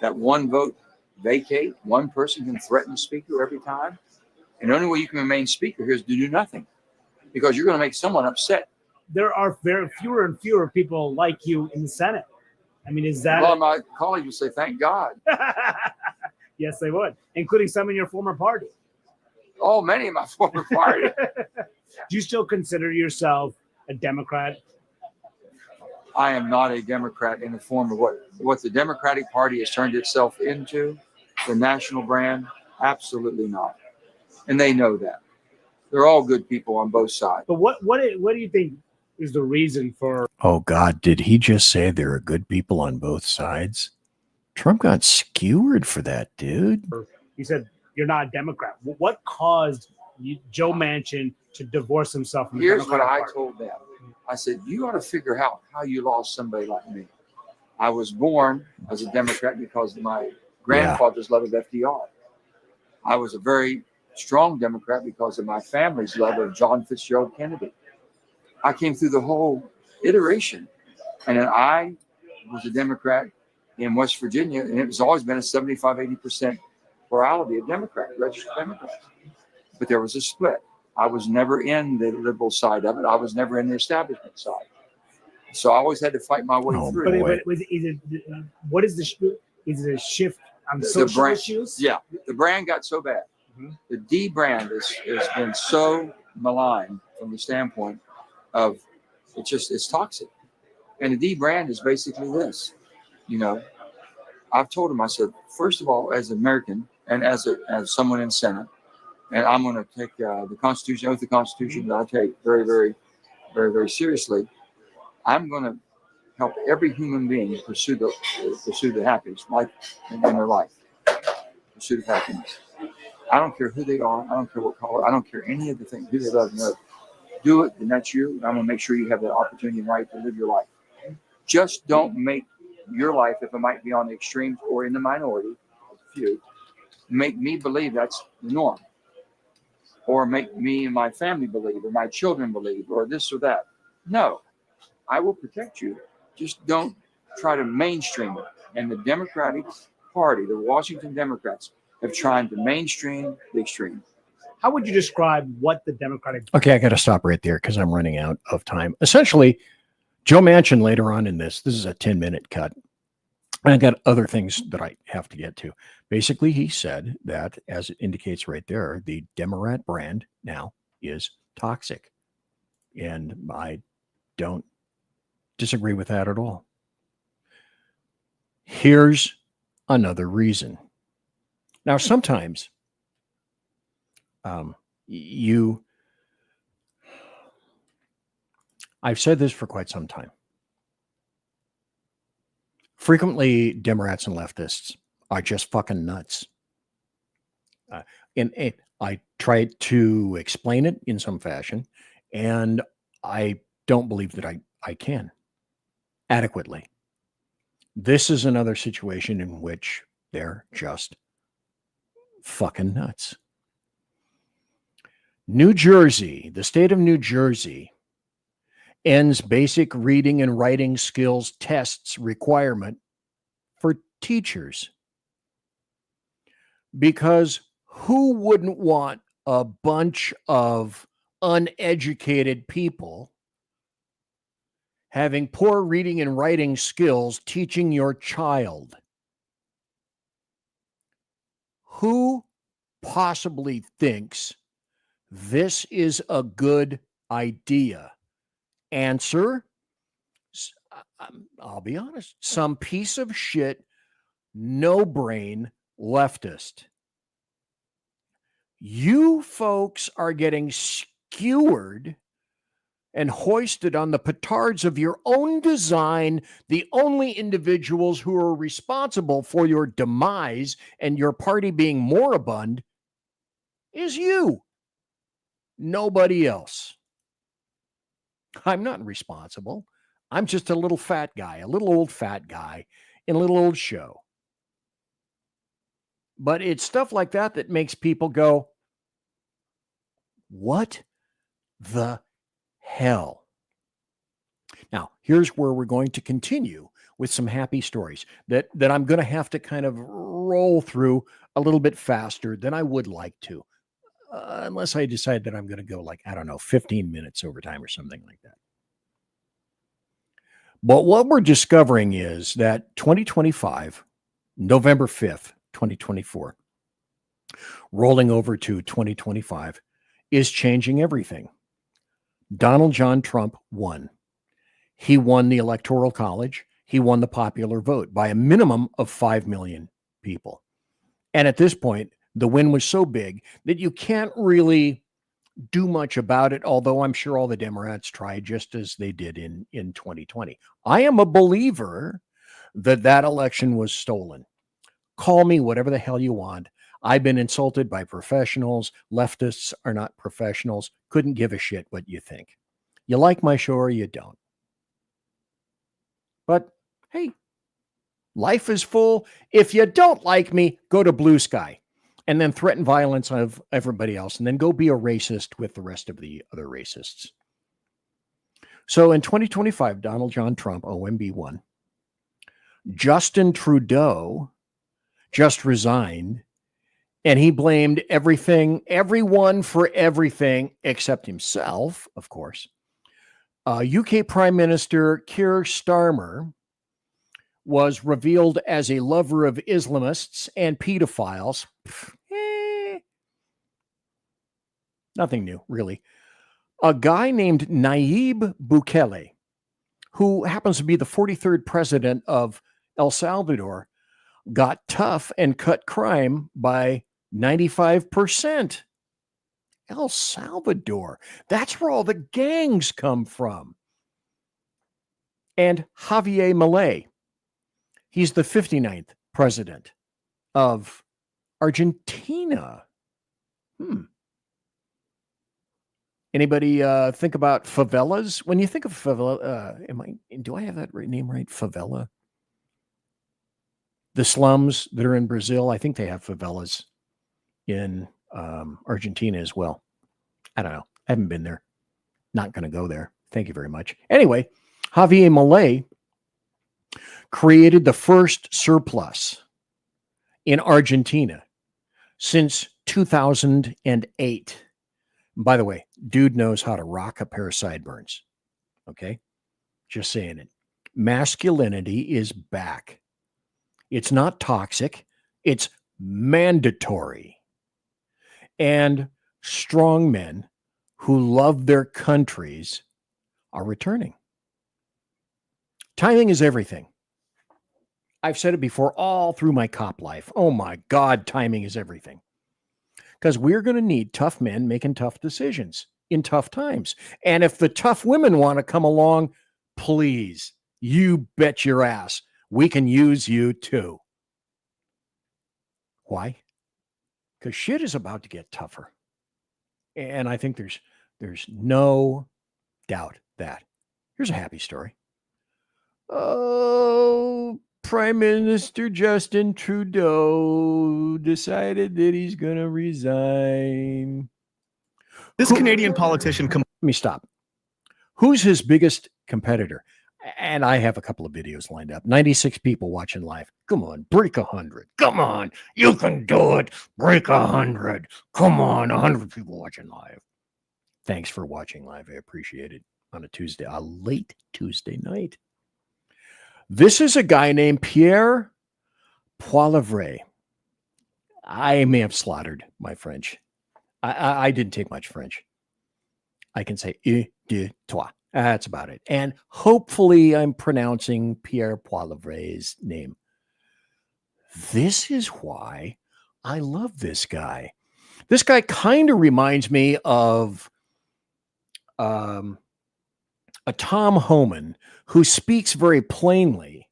That one vote vacate, one person can threaten the speaker every time. And the only way you can remain speaker here is to do nothing, because you're going to make someone upset. There are very fewer and fewer people like you in the Senate. I mean, is that... Well, my colleagues would say, thank God. Yes, they would, including some in your former party. Oh, many of my former party. Do you still consider yourself a Democrat? I am not a Democrat in the form of what the Democratic Party has turned itself into, the national brand. Absolutely not. And they know that. They're all good people on both sides. But what do you think is the reason for... Oh, God, did he just say there are good people on both sides? Trump got skewered for that, dude. You said you're not a Democrat. What caused Joe Manchin to divorce himself from the Here's what Democratic I Party? told them. I said, you ought to figure out how you lost somebody like me. I was born as a Democrat because of my grandfather's love of FDR. I was a very strong Democrat because of my family's love of John Fitzgerald Kennedy. I came through the whole iteration. And then I was a Democrat in West Virginia, and it was always been a 75-80% plurality of Democrats, registered Democrats. But there was a split. I was never in the liberal side of it. I was never in the establishment side. So I always had to fight my way through. What is the is it a shift on The social brand, issues? yeah, the brand got so bad. The D brand has been so maligned from the standpoint of it's toxic. And the D brand is basically this. You know, I've told him, I said, first of all, as an American and as someone in Senate, and I'm going to take the Constitution, oath of the Constitution that I take very, very, very, very seriously. I'm going to help every human being pursue the happiness in their life. Pursuit of happiness. I don't care who they are. I don't care what color. I don't care any of the things, who they love and know. Do it, then that's you. And I'm going to make sure you have that opportunity and right to live your life. Just don't make your life, if it might be on the extremes or in the minority, a few, make me believe that's the norm. Or make me and my family believe, or my children believe, or this or that. No, I will protect you. Just don't try to mainstream it. And the Democratic Party, the Washington Democrats, have tried to mainstream the extreme. How would you describe what the Democratic? Okay, I got to stop right there because I'm running out of time. Essentially, Joe Manchin later on in this is a 10-minute cut. And I got other things that I have to get to. Basically, he said that, as it indicates right there, the Democrat brand now is toxic. And I don't disagree with that at all. Here's another reason. Now, sometimes I've said this for quite some time. Frequently, Democrats and leftists are just fucking nuts. And I tried to explain it in some fashion, and I don't believe that I can adequately. This is another situation in which they're just fucking nuts. New Jersey, the state of New Jersey, ends basic reading and writing skills tests requirement for teachers. Because who wouldn't want a bunch of uneducated people having poor reading and writing skills teaching your child? Who possibly thinks this is a good idea? Answer, I'll be honest, some piece of shit, no-brain leftist. You folks are getting skewered and hoisted on the petards of your own design. The only individuals who are responsible for your demise and your party being moribund is you. Nobody else. I'm not responsible. I'm just a little fat guy, a little old fat guy in a little old show. But it's stuff like that that makes people go, what the hell? Now, here's where we're going to continue with some happy stories that I'm going to have to kind of roll through a little bit faster than I would like to. Unless I decide that I'm going to go 15 minutes overtime or something like that. But what we're discovering is that 2025, November 5th, 2024, rolling over to 2025, is changing everything. Donald John Trump won. He won the Electoral College. He won the popular vote by a minimum of 5 million people. And at this point, the win was so big that you can't really do much about it, although I'm sure all the Democrats tried just as they did in 2020. I am a believer that election was stolen. Call me whatever the hell you want. I've been insulted by professionals. Leftists are not professionals. Couldn't give a shit what you think. You like my show or you don't. But hey, life is full. If you don't like me, go to Blue Sky. And then threaten violence of everybody else, and then go be a racist with the rest of the other racists. So in 2025, Donald John Trump, OMB, won. Justin Trudeau just resigned, and he blamed everyone for everything except himself, of course, UK Prime Minister Keir Starmer was revealed as a lover of Islamists and pedophiles. Nothing new, really. A guy named Nayib Bukele, who happens to be the 43rd president of El Salvador, got tough and cut crime by 95%. El Salvador. That's where all the gangs come from. And Javier Milei. He's the 59th president of Argentina. Anybody think about favelas? When you think of favela, do I have that name right? Favela? The slums that are in Brazil, I think they have favelas in Argentina as well. I don't know. I haven't been there. Not going to go there. Thank you very much. Anyway, Javier Milei created the first surplus in Argentina since 2008. By the way, dude knows how to rock a pair of sideburns. Okay? Just saying it. Masculinity is back. It's not toxic. It's mandatory. And strong men who love their countries are returning. Timing is everything. I've said it before all through my cop life. Oh my God, timing is everything. Because we're going to need tough men making tough decisions in tough times. And if the tough women want to come along, please, you bet your ass, we can use you too. Why? Because shit is about to get tougher. And I think there's no doubt that. Here's a happy story. Oh, Prime Minister Justin Trudeau decided that he's going to resign. Canadian politician... Let me stop. Who's his biggest competitor? And I have a couple of videos lined up. 96 people watching live. Come on, break 100. Come on, you can do it. Break 100. Come on, 100 people watching live. Thanks for watching live. I appreciate it. On a Tuesday, a late Tuesday night. This is a guy named Pierre Poilievre. I may have slaughtered my French. I didn't take much French. I can say "un, deux, trois." That's about it. And hopefully I'm pronouncing Pierre Poilievre's name. This is why I love this guy. This guy kind of reminds me of a Tom Homan who speaks very plainly,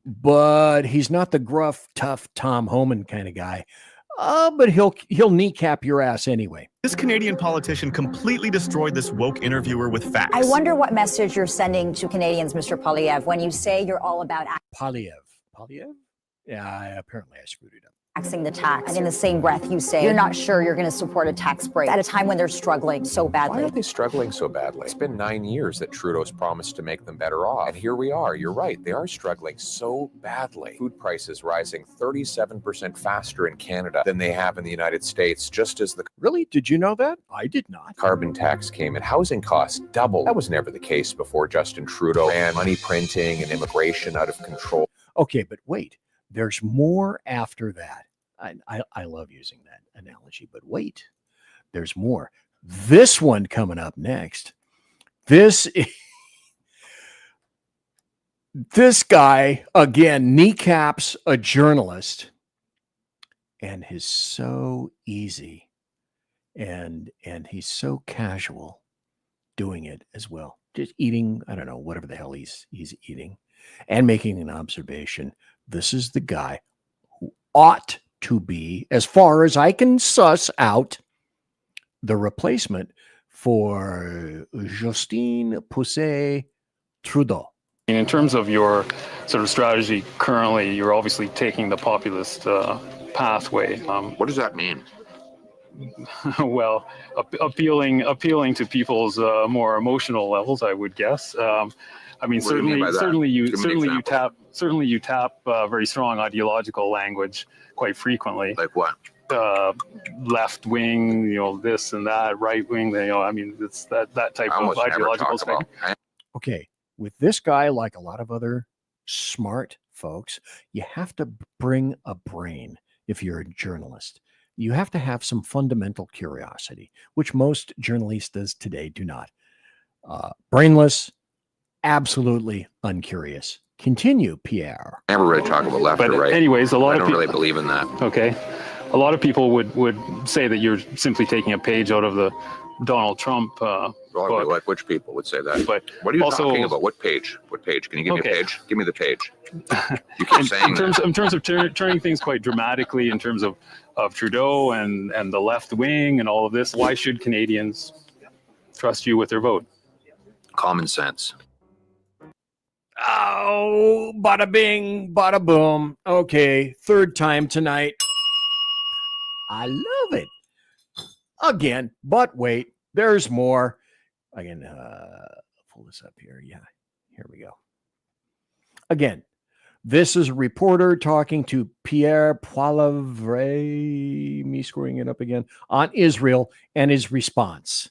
but he's not the gruff, tough Tom Homan kind of guy. But he'll kneecap your ass anyway. This Canadian politician completely destroyed this woke interviewer with facts. I wonder what message you're sending to Canadians, Mr. Poilievre, when you say you're all about Poilievre? Yeah, apparently I screwed it up. Taxing the tax. And in the same breath, you say you're not sure you're going to support a tax break at a time when they're struggling so badly. Why are they struggling so badly? It's been 9 years that Trudeau's promised to make them better off. And here we are. You're right. They are struggling so badly. Food prices rising 37% faster in Canada than they have in the United States, just as the... Really? Did you know that? I did not. Carbon tax came in. Housing costs doubled. That was never the case before Justin Trudeau ran money printing and immigration out of control. Okay, but wait. There's more after that. I love using that analogy, but wait, there's more. This one coming up next. This guy, again, kneecaps a journalist and is so easy and he's so casual doing it as well. Just eating, I don't know, whatever the hell he's eating and making an observation. This is the guy who ought to be, as far as I can suss out, the replacement for Justin Trudeau. In terms of your sort of strategy currently, you're obviously taking the populist pathway. What does that mean? Well, appealing to people's more emotional levels, I would guess. I mean, certainly you tap very strong ideological language quite frequently. Like what? left wing, this and that, right wing. I mean, it's that type of ideological spectrum. Okay, with this guy, like a lot of other smart folks, you have to bring a brain if you're a journalist. You have to have some fundamental curiosity, which most journalistas today do not. Brainless, absolutely uncurious. Continue, Pierre. Never really talk about left or right. Anyways, a lot of people really believe in that. Okay, a lot of people would say that you're simply taking a page out of the Donald Trump book. Like which people would say that? But what are you also, talking about? What page? What page? Can you give me a page? Give me the page. You keep in saying terms of turning things quite dramatically in terms of Trudeau and the left wing and all of this, why should Canadians trust you with their vote? Common sense. Oh, bada bing, bada boom. Okay, third time tonight. I love it. Again, but wait, there's more. I can pull this up here. Yeah, here we go. Again, this is a reporter talking to Pierre Poilievre, me screwing it up again, on Israel and his response.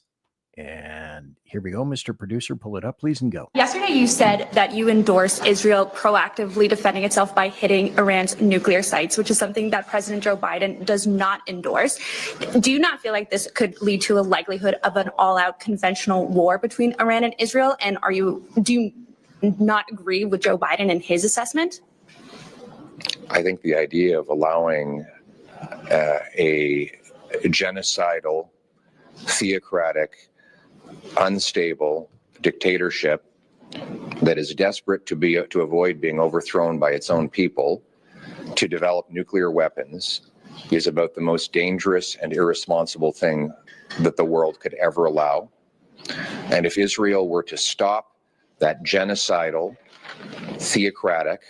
And here we go, Mr. Producer, pull it up, please, and go. Yesterday, you said that you endorse Israel proactively defending itself by hitting Iran's nuclear sites, which is something that President Joe Biden does not endorse. Do you not feel like this could lead to a likelihood of an all-out conventional war between Iran and Israel? And do you not agree with Joe Biden and his assessment? I think the idea of allowing a genocidal, theocratic, unstable dictatorship that is desperate to avoid being overthrown by its own people to develop nuclear weapons is about the most dangerous and irresponsible thing that the world could ever allow. And if Israel were to stop that genocidal, theocratic,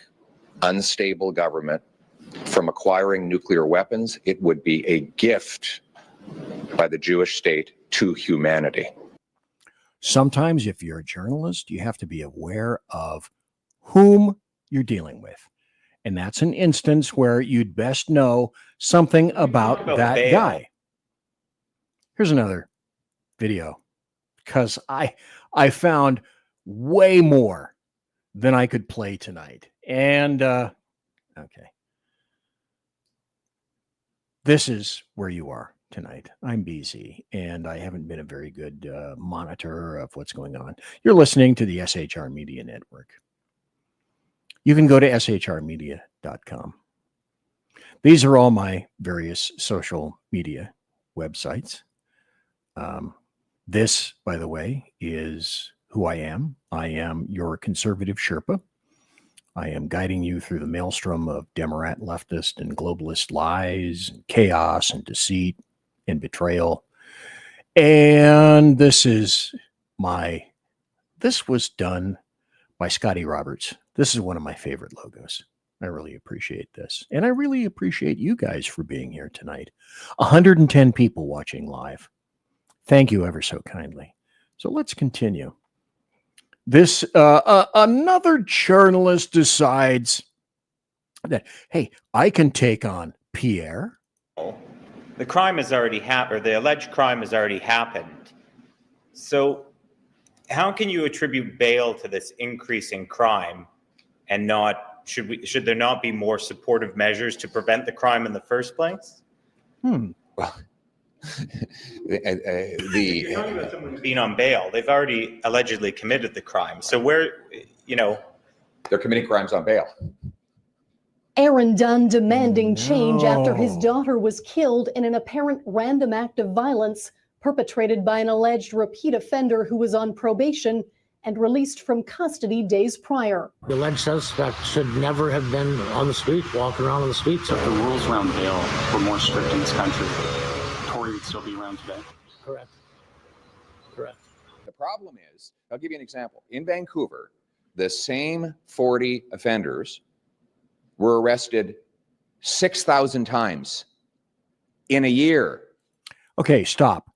unstable government from acquiring nuclear weapons, it would be a gift by the Jewish state to humanity. Sometimes if you're a journalist, you have to be aware of whom you're dealing with. And that's an instance where you'd best know something about that guy. Here's another video, because I found way more than I could play tonight. And okay. This is where you are tonight. I'm busy, and I haven't been a very good monitor of what's going on. You're listening to the SHR Media Network. You can go to shrmedia.com. These are all my various social media websites. This, by the way, is who I am. I am your conservative Sherpa. I am guiding you through the maelstrom of Democrat, leftist, and globalist lies, and chaos, and deceit, and betrayal. And this was done by Scotty Roberts. This is one of my favorite logos. I really appreciate this. And I really appreciate you guys for being here tonight. 110 people watching live. Thank you ever so kindly. So let's continue. This, another journalist decides that, hey, I can take on Pierre. The crime has already happened, or the alleged crime has already happened. So how can you attribute bail to this increase in crime and should there not be more supportive measures to prevent the crime in the first place? Well, You're talking about someone being on bail. They've already allegedly committed the crime. So they're committing crimes on bail. Aaron Dunn demanding change after his daughter was killed in an apparent random act of violence perpetrated by an alleged repeat offender who was on probation and released from custody days prior. The alleged suspect should never have been on the street, walking around on the streets. If the rules around bail were more strict in this country, Tory would still be around today. Correct. The problem is, I'll give you an example. In Vancouver, the same 40 offenders were arrested 6,000 times in a year. Okay, stop.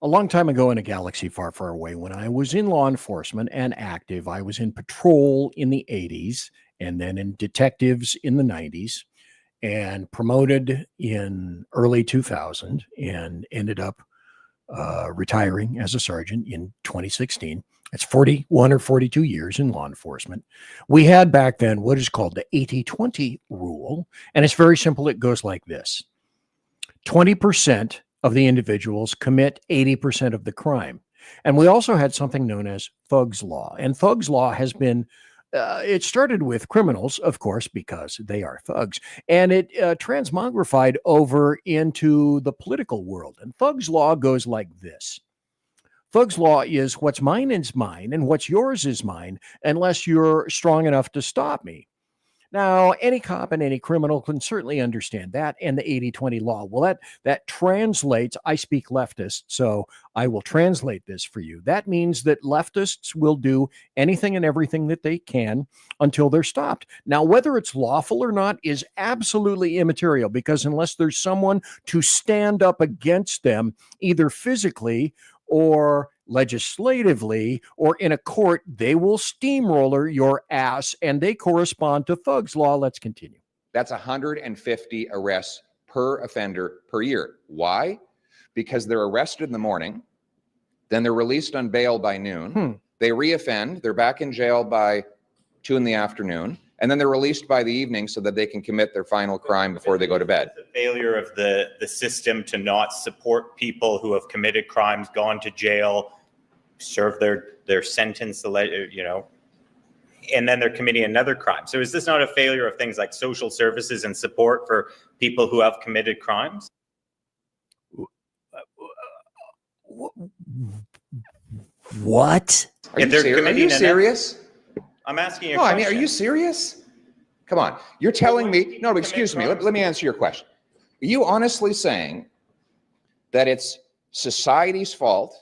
A long time ago in a galaxy far, far away, when I was in law enforcement and active, I was in patrol in the 80s and then in detectives in the 90s. and promoted in early 2000 and ended up retiring as a sergeant in 2016. It's 41 or 42 years in law enforcement. We had back then what is called the 80-20 rule, and it's very simple. It goes like this. 20% of the individuals commit 80% of the crime. And we also had something known as Thug's Law. And Thug's Law has been, it started with criminals, of course, because they are thugs. And it transmogrified over into the political world. And Thug's Law goes like this. Thug's Law is what's mine is mine and what's yours is mine unless you're strong enough to stop me. Now, any cop and any criminal can certainly understand that and the 80-20 law. Well, that translates, I speak leftist, so I will translate this for you. That means that leftists will do anything and everything that they can until they're stopped. Now, whether it's lawful or not is absolutely immaterial, because unless there's someone to stand up against them, either physically or legislatively or in a court, they will steamroller your ass, and they correspond to Thug's Law. Let's continue. That's 150 arrests per offender per year. Why? Because they're arrested in the morning, then they're released on bail by noon. They reoffend, they're back in jail by 2 in the afternoon, and then they're released by the evening so that they can commit their final crime before they go to bed. The failure of the system to not support people who have committed crimes, gone to jail, served their sentence, you know, and then they're committing another crime. So is this not a failure of things like social services and support for people who have committed crimes? What? Are you serious? I'm asking you a No, question. I mean, are you serious? Come on. You're telling me, no, excuse me. Let me answer your question. Are you honestly saying that it's society's fault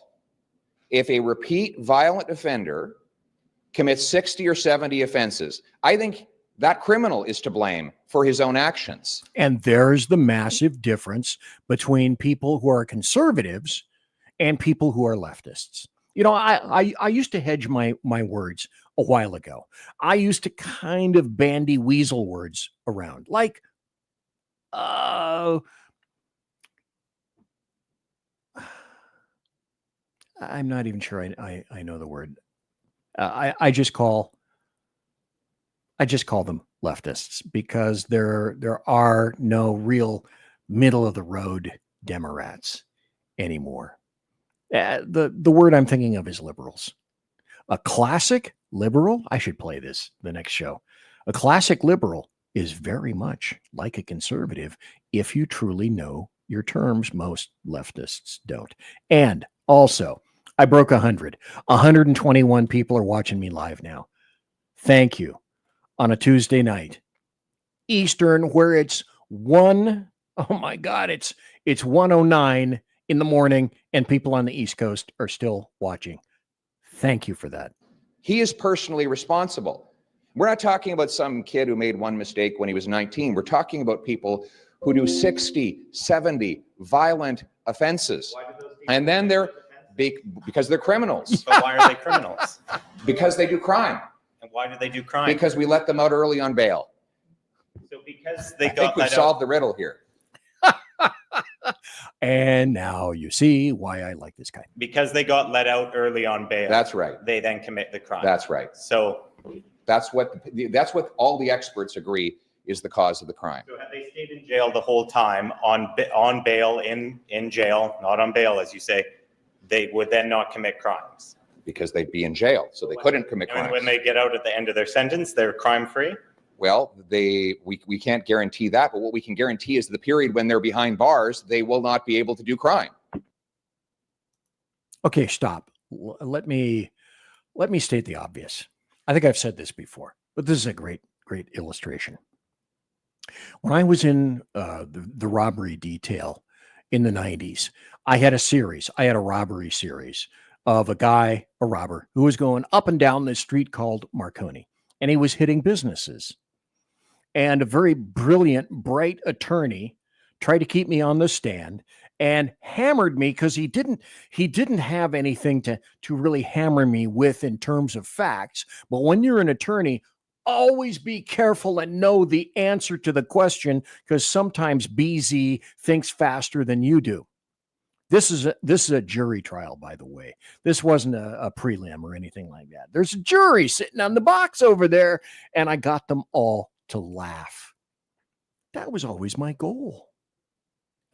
if a repeat violent offender commits 60 or 70 offenses? I think that criminal is to blame for his own actions. And there's the massive difference between people who are conservatives and people who are leftists. You know, I used to hedge my words a while ago. I used to kind of bandy weasel words around, like, I'm not even sure I know the word. I just call them leftists, because there are no real middle of the road Democrats anymore. The word I'm thinking of is liberals. A classic liberal, I should play this the next show. A classic liberal is very much like a conservative if you truly know your terms. Most leftists don't. And also, I broke 100. 121 people are watching me live now. Thank you. On a Tuesday night, Eastern, where it's 1:09 in the morning, and people on the East Coast are still watching. Thank you for that. He is personally responsible. We're not talking about some kid who made one mistake when he was 19. We're talking about people who do 60, 70 violent offenses. And then because they're criminals. But why are they criminals? Because they do crime. And why do they do crime? Because we let them out early on bail. So because they I think we've solved the riddle here. And now you see why I like this guy. Because they got let out early on bail. That's right. They then commit the crime. That's right. So that's what all the experts agree is the cause of the crime. So had they stayed in jail the whole time on bail in jail, not on bail as you say, they would then not commit crimes. Because they'd be in jail, so they couldn't commit crimes. And when they get out at the end of their sentence, they're crime free? Well, we can't guarantee that, but what we can guarantee is the period when they're behind bars, they will not be able to do crime. Okay, stop. Let me state the obvious. I think I've said this before, but this is a great illustration. When I was in the robbery detail in the 90s, I had a robbery series of a robber, who was going up and down this street called Marconi, and he was hitting businesses. And a very brilliant, bright attorney tried to keep me on the stand and hammered me because he didn't have anything to really hammer me with in terms of facts. But when you're an attorney, always be careful and know the answer to the question, because sometimes BZ thinks faster than you do. This is a jury trial, by the way. This wasn't a prelim or anything like that. There's a jury sitting on the box over there, and I got them all to laugh. That was always my goal.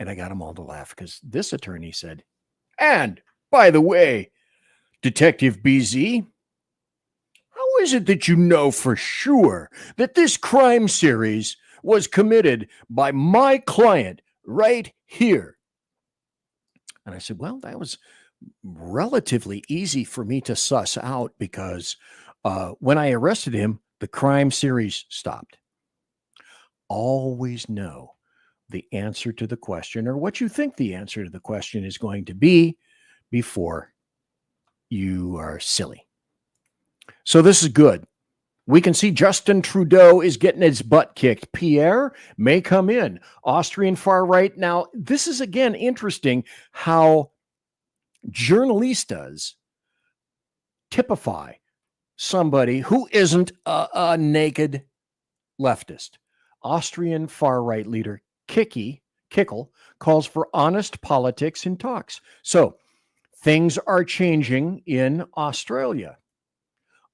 And I got them all to laugh because this attorney said, and by the way, Detective BZ, how is it that you know for sure that this crime series was committed by my client right here? And I said, well, that was relatively easy for me to suss out because when I arrested him, the crime series stopped. Always know the answer to the question, or what you think the answer to the question is going to be, before you are silly. So this is good. We can see Justin Trudeau is getting his butt kicked. Pierre may come in. Austrian far right. Now, this is again interesting how journalistas typify somebody who isn't a naked leftist. Austrian far right leader Kickel calls for honest politics in talks. So things are changing in Australia.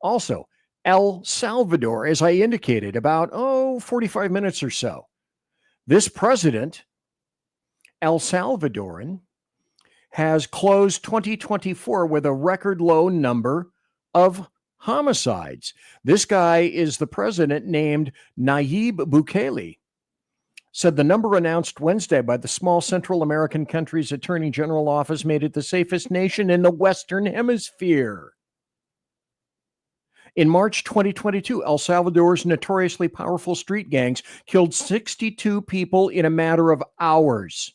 Also, El Salvador, as I indicated, about 45 minutes or so. This president, El Salvadoran, has closed 2024 with a record low number of homicides. This guy is the president named Nayib Bukele. Said the number announced Wednesday by the small Central American country's Attorney General office made it the safest nation in the Western Hemisphere. In March 2022, El Salvador's notoriously powerful street gangs killed 62 people in a matter of hours.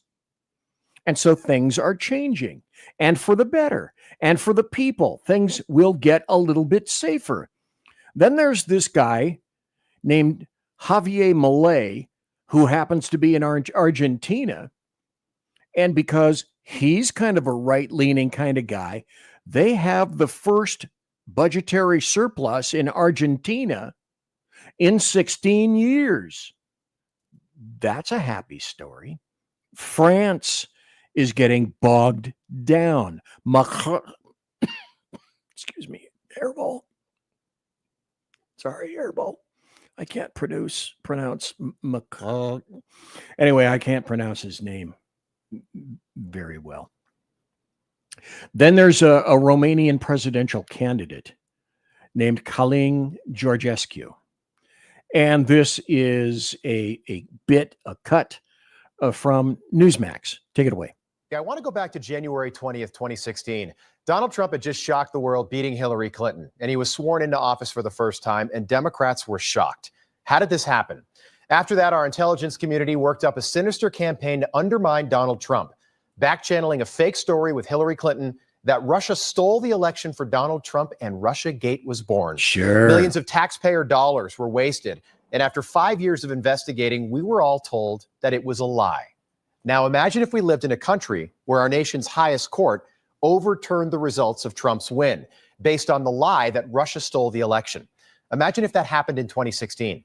And so things are changing, and for the better, and for the people, things will get a little bit safer. Then there's this guy named Javier Milei, who happens to be in Argentina. And because he's kind of a right-leaning kind of guy, they have the first budgetary surplus in Argentina in 16 years. That's a happy story. France is getting bogged down. Excuse me, hairball. Sorry, hairball. I can't pronounce Macron. Anyway, I can't pronounce his name very well. Then there's a Romanian presidential candidate named Călin Georgescu. And this is a cut from Newsmax. Take it away. Yeah, I want to go back to January 20th, 2016. Donald Trump had just shocked the world, beating Hillary Clinton, and he was sworn into office for the first time, and Democrats were shocked. How did this happen? After that, our intelligence community worked up a sinister campaign to undermine Donald Trump, back-channeling a fake story with Hillary Clinton that Russia stole the election for Donald Trump and Russiagate was born. Sure. Millions of taxpayer dollars were wasted, and after 5 years of investigating, we were all told that it was a lie. Now imagine if we lived in a country where our nation's highest court overturned the results of Trump's win based on the lie that Russia stole the election. Imagine if that happened in 2016.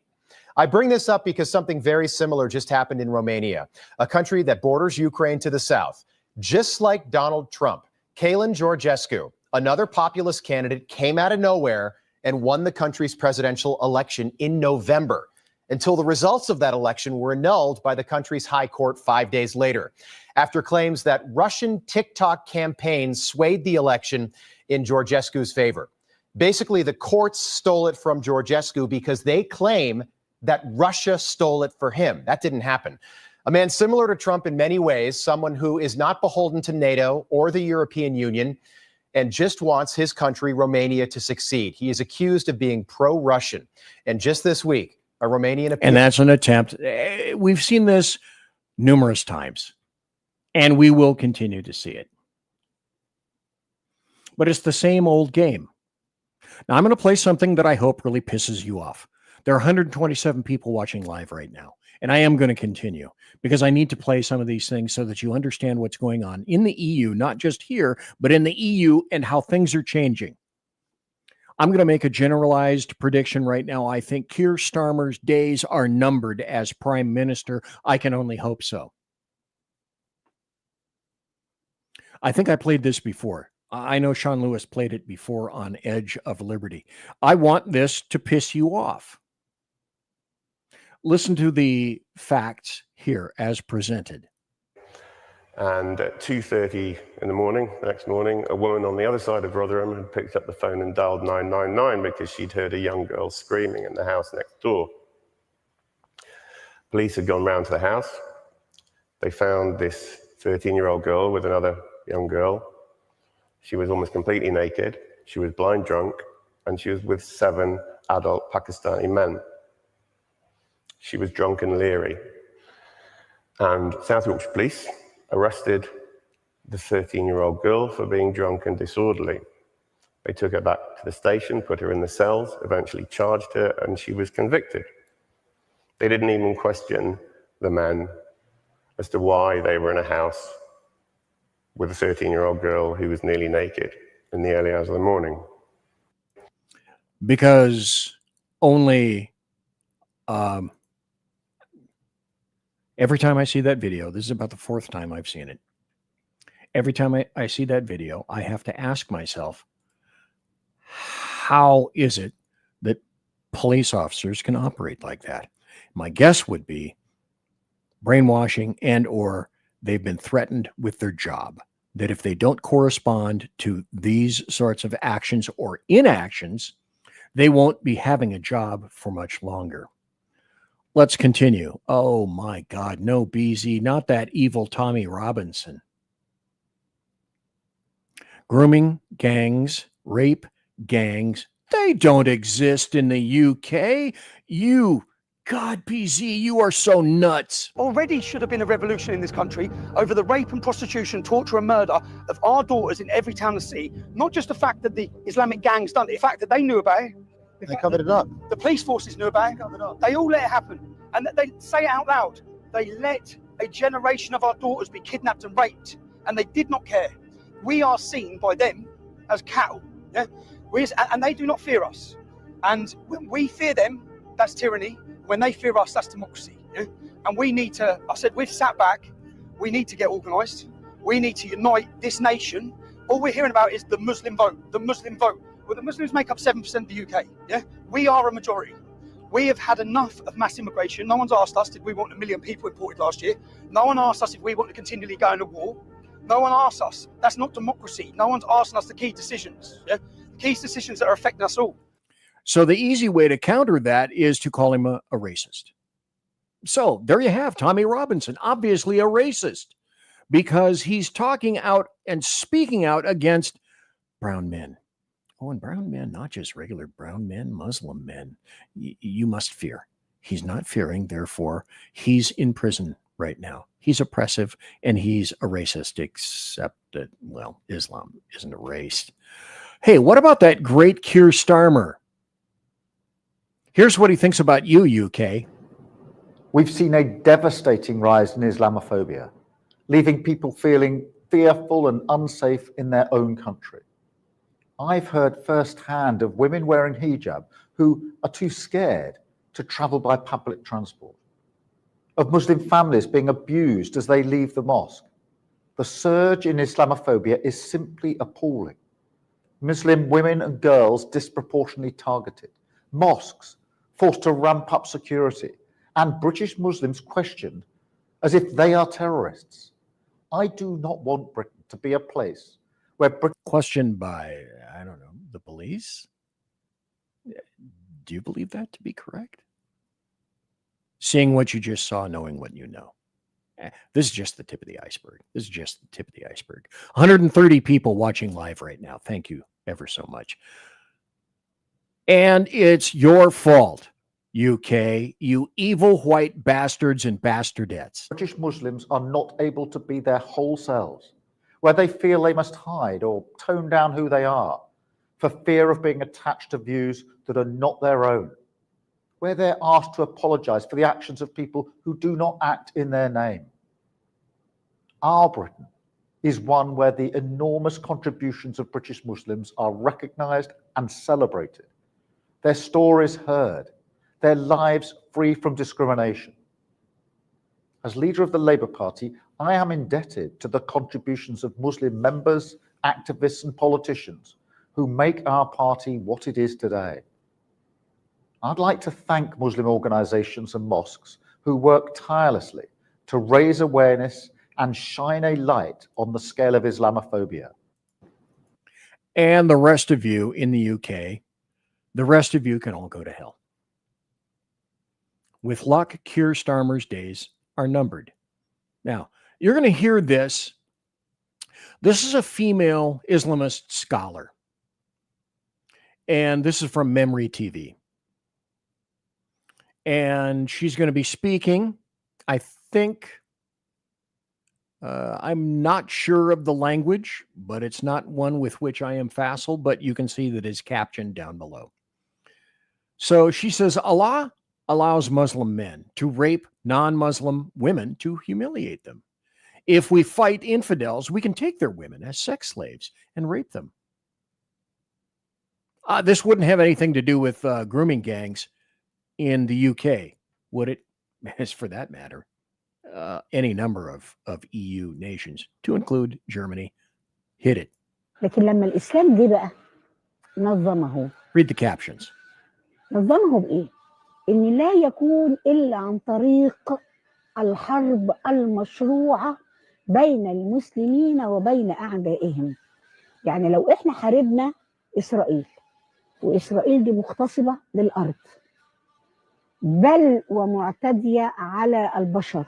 I bring this up because something very similar just happened in Romania, a country that borders Ukraine to the south. Just like Donald Trump, Călin Georgescu, another populist candidate, came out of nowhere and won the country's presidential election in November, until the results of that election were annulled by the country's high court 5 days later, after claims that Russian TikTok campaigns swayed the election in Georgescu's favor. Basically, the courts stole it from Georgescu because they claim that Russia stole it for him. That didn't happen. A man similar to Trump in many ways, someone who is not beholden to NATO or the European Union and just wants his country, Romania, to succeed. He is accused of being pro-Russian. And just this week, a Romanian appeal. And that's an attempt. We've seen this numerous times, and we will continue to see it. But it's the same old game. Now, I'm going to play something that I hope really pisses you off. There are 127 people watching live right now, and I am going to continue because I need to play some of these things so that you understand what's going on in the EU, not just here, but in the EU and how things are changing. I'm going to make a generalized prediction right now. I think Keir Starmer's days are numbered as prime minister. I can only hope so. I think I played this before. I know Sean Lewis played it before on Edge of Liberty. I want this to piss you off. Listen to the facts here as presented. And at 2:30 in the morning, the next morning, a woman on the other side of Rotherham had picked up the phone and dialed 999 because she'd heard a young girl screaming in the house next door. Police had gone round to the house. They found this 13-year-old girl with another young girl. She was almost completely naked. She was blind drunk, and she was with 7 adult Pakistani men. She was drunk and leery. And South Yorkshire Police arrested the 13-year-old girl for being drunk and disorderly. They took her back to the station, put her in the cells, eventually charged her, and she was convicted. They didn't even question the men as to why they were in a house with a 13-year-old girl who was nearly naked in the early hours of the morning. Because only every time I see that video, this is about the 4th time I've seen it. Every time I see that video, I have to ask myself, how is it that police officers can operate like that? My guess would be brainwashing and or they've been threatened with their job, that if they don't correspond to these sorts of actions or inactions, they won't be having a job for much longer. Let's continue. Oh my God, no, BZ, not that evil Tommy Robinson. Grooming gangs, rape gangs, they don't exist in the UK. God, PZ, you are so nuts. Already should have been a revolution in this country over the rape and prostitution, torture and murder of our daughters in every town and city. Not just the fact that the Islamic gangs done it, the fact that they knew about it. They covered it up. The police forces knew about it. They all let it happen. And they say it out loud. They let a generation of our daughters be kidnapped and raped, and they did not care. We are seen by them as cattle, yeah? And they do not fear us. And when we fear them, that's tyranny. When they fear us, that's democracy. Yeah? And we need to, I said, we've sat back. We need to get organised. We need to unite this nation. All we're hearing about is the Muslim vote, the Muslim vote. Well, the Muslims make up 7% of the UK. Yeah, we are a majority. We have had enough of mass immigration. No one's asked us, did we want 1 million people imported last year? No one asked us if we want to continually go into war. No one asked us. That's not democracy. No one's asking us the key decisions. Yeah, the key decisions that are affecting us all. So the easy way to counter that is to call him a racist. So there you have Tommy Robinson, obviously a racist, because he's talking out and speaking out against brown men. Oh, and brown men, not just regular brown men, Muslim men. You must fear. He's not fearing, therefore, he's in prison right now. He's oppressive and he's a racist, except that, well, Islam isn't a race. Hey, what about that great Keir Starmer? Here's what he thinks about you, UK. We've seen a devastating rise in Islamophobia, leaving people feeling fearful and unsafe in their own country. I've heard firsthand of women wearing hijab who are too scared to travel by public transport, of Muslim families being abused as they leave the mosque. The surge in Islamophobia is simply appalling. Muslim women and girls disproportionately targeted, mosques forced to ramp up security, and British Muslims questioned as if they are terrorists. I do not want Britain to be a place where Britain... Questioned by, I don't know, the police? Do you believe that to be correct? Seeing what you just saw, knowing what you know. This is just the tip of the iceberg. This is just the tip of the iceberg. 130 people watching live right now. Thank you ever so much. And it's your fault, UK, you evil white bastards and bastardettes. British Muslims are not able to be their whole selves, where they feel they must hide or tone down who they are for fear of being attached to views that are not their own, where they're asked to apologize for the actions of people who do not act in their name. Our Britain is one where the enormous contributions of British Muslims are recognized and celebrated, their stories heard, their lives free from discrimination. As leader of the Labour Party, I am indebted to the contributions of Muslim members, activists and politicians who make our party what it is today. I'd like to thank Muslim organisations and mosques who work tirelessly to raise awareness and shine a light on the scale of Islamophobia. And the rest of you in the UK, the rest of you can all go to hell. With luck, Keir Starmer's days are numbered. Now, you're going to hear this. This is a female Islamist scholar. And this is from Memory TV. And she's going to be speaking, I think, I'm not sure of the language, but it's not one with which I am facile, but you can see that it's captioned down below. So she says, Allah allows Muslim men to rape non-Muslim women to humiliate them. If we fight infidels, we can take their women as sex slaves and rape them. This wouldn't have anything to do with grooming gangs in the UK, would it? As for that matter, any number of EU nations, to include Germany. Hit it. لكن لما الإسلام جه بقى نظمه. Read the captions. نظمه بإيه؟ إن لا يكون إلا عن طريق الحرب المشروعة بين المسلمين وبين أعدائهم. يعني لو إحنا حاربنا إسرائيل وإسرائيل دي مغتصبة للأرض بل ومعتدية على البشر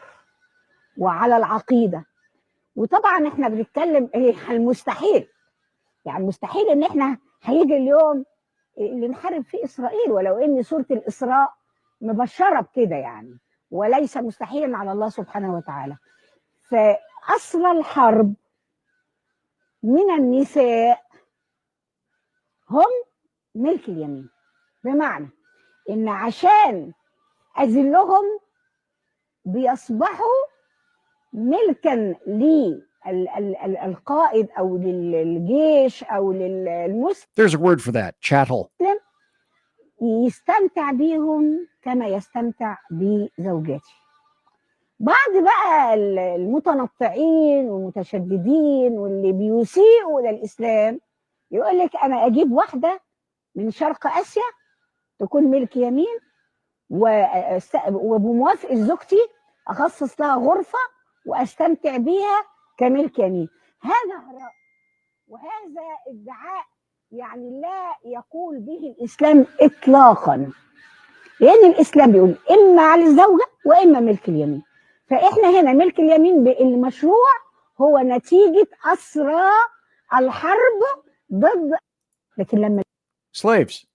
وعلى العقيدة، وطبعا احنا بنتكلم عن المستحيل، يعني مستحيل ان احنا هيجي اليوم اللي نحارب فيه اسرائيل، ولو ان سورة الإسراء مبشرة بكده يعني، وليس مستحيلا على الله سبحانه وتعالى. فأصل الحرب من النساء هم ملك اليمين، بمعنى ان عشان أذلهم بيصبحوا ملكا للقائد او للجيش او للمسلم. There's a word for that, chattel. يستمتع بيهم كما يستمتع بزوجاته. بعض بقى المتنطعين والمتشددين واللي بيسيئوا للإسلام يقول لك انا اجيب واحده من شرق اسيا تكون ملك يمين وبموافقه زوجتي اخصص لها غرفه واستمتع بيها كملك يمين. هذا هراء وهذا ادعاء يعني لا يقول به الاسلام اطلاقا، لان الاسلام بيقول اما على الزوجه واما ملك اليمين. فاحنا هنا ملك اليمين المشروع هو نتيجه اسرى الحرب ضد. لكن لما Slaves.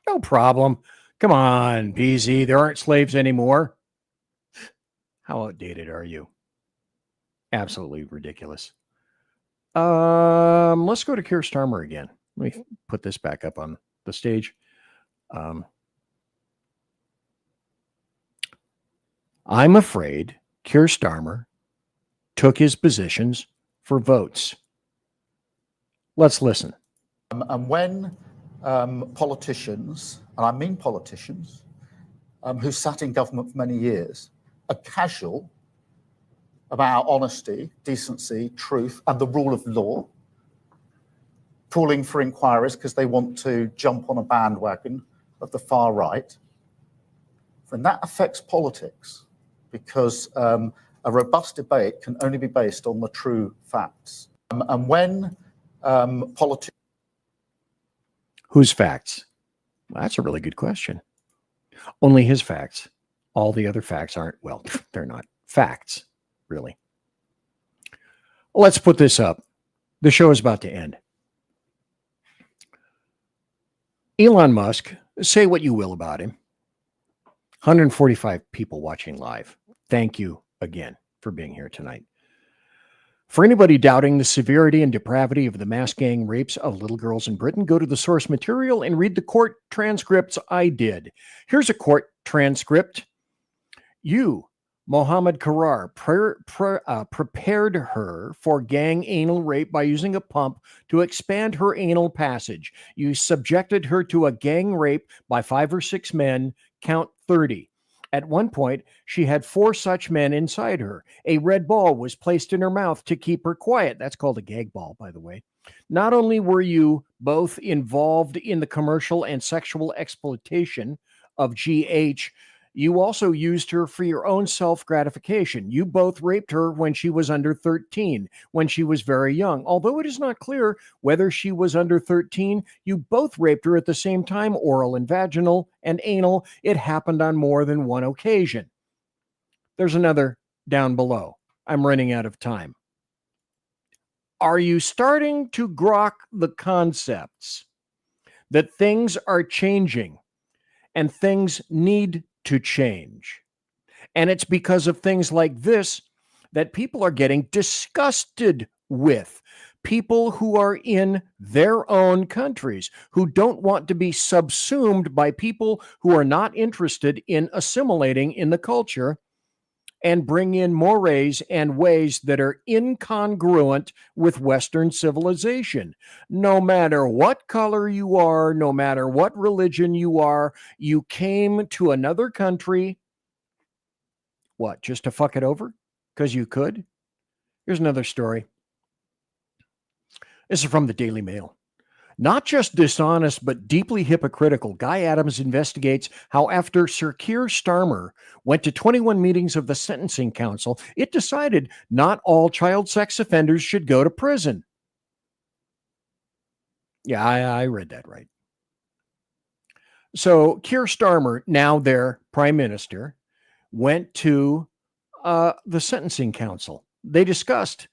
No problem. Come on, BZ. There aren't slaves anymore. How outdated are you? Absolutely ridiculous. Let's go to Keir Starmer again. Let me put this back up on the stage. I'm afraid Keir Starmer took his positions for votes. Let's listen. And when politicians, and I mean politicians, who sat in government for many years, are casual about honesty, decency, truth, and the rule of law, calling for inquiries because they want to jump on a bandwagon of the far right, then that affects politics, because a robust debate can only be based on the true facts. And when politicians... Whose facts? Well, that's a really good question. Only his facts. All the other facts aren't, well, they're not facts, really. Let's put this up. The show is about to end. Elon Musk, say what you will about him. 145 people watching live. Thank you again for being here tonight. For anybody doubting the severity and depravity of the mass gang rapes of little girls in Britain, go to the source material and read the court transcripts I did. Here's a court transcript. You Mohammed Karar prepared her for gang anal rape by using a pump to expand her anal passage. You subjected her to a gang rape by 5 or 6 men, count 30. At one point, she had 4 such men inside her. A red ball was placed in her mouth to keep her quiet. That's called a gag ball, by the way. Not only were you both involved in the commercial and sexual exploitation of GH, you also used her for your own self-gratification. You both raped her when she was under 13, when she was very young. Although it is not clear whether she was under 13, you both raped her at the same time, oral and vaginal and anal. It happened on more than one occasion. There's another down below. I'm running out of time. Are you starting to grok the concepts that things are changing and things need to change? And it's because of things like this that people are getting disgusted with. People who are in their own countries, who don't want to be subsumed by people who are not interested in assimilating in the culture and bring in mores and ways that are incongruent with Western civilization. No matter what color you are, no matter what religion you are, you came to another country, what, just to fuck it over? Because you could? Here's another story. This is from the Daily Mail. Not just dishonest, but deeply hypocritical, Guy Adams investigates how after Sir Keir Starmer went to 21 meetings of the Sentencing Council, it decided not all child sex offenders should go to prison. Yeah, I read that right. So Keir Starmer, now their prime minister, went to the Sentencing Council. They discussed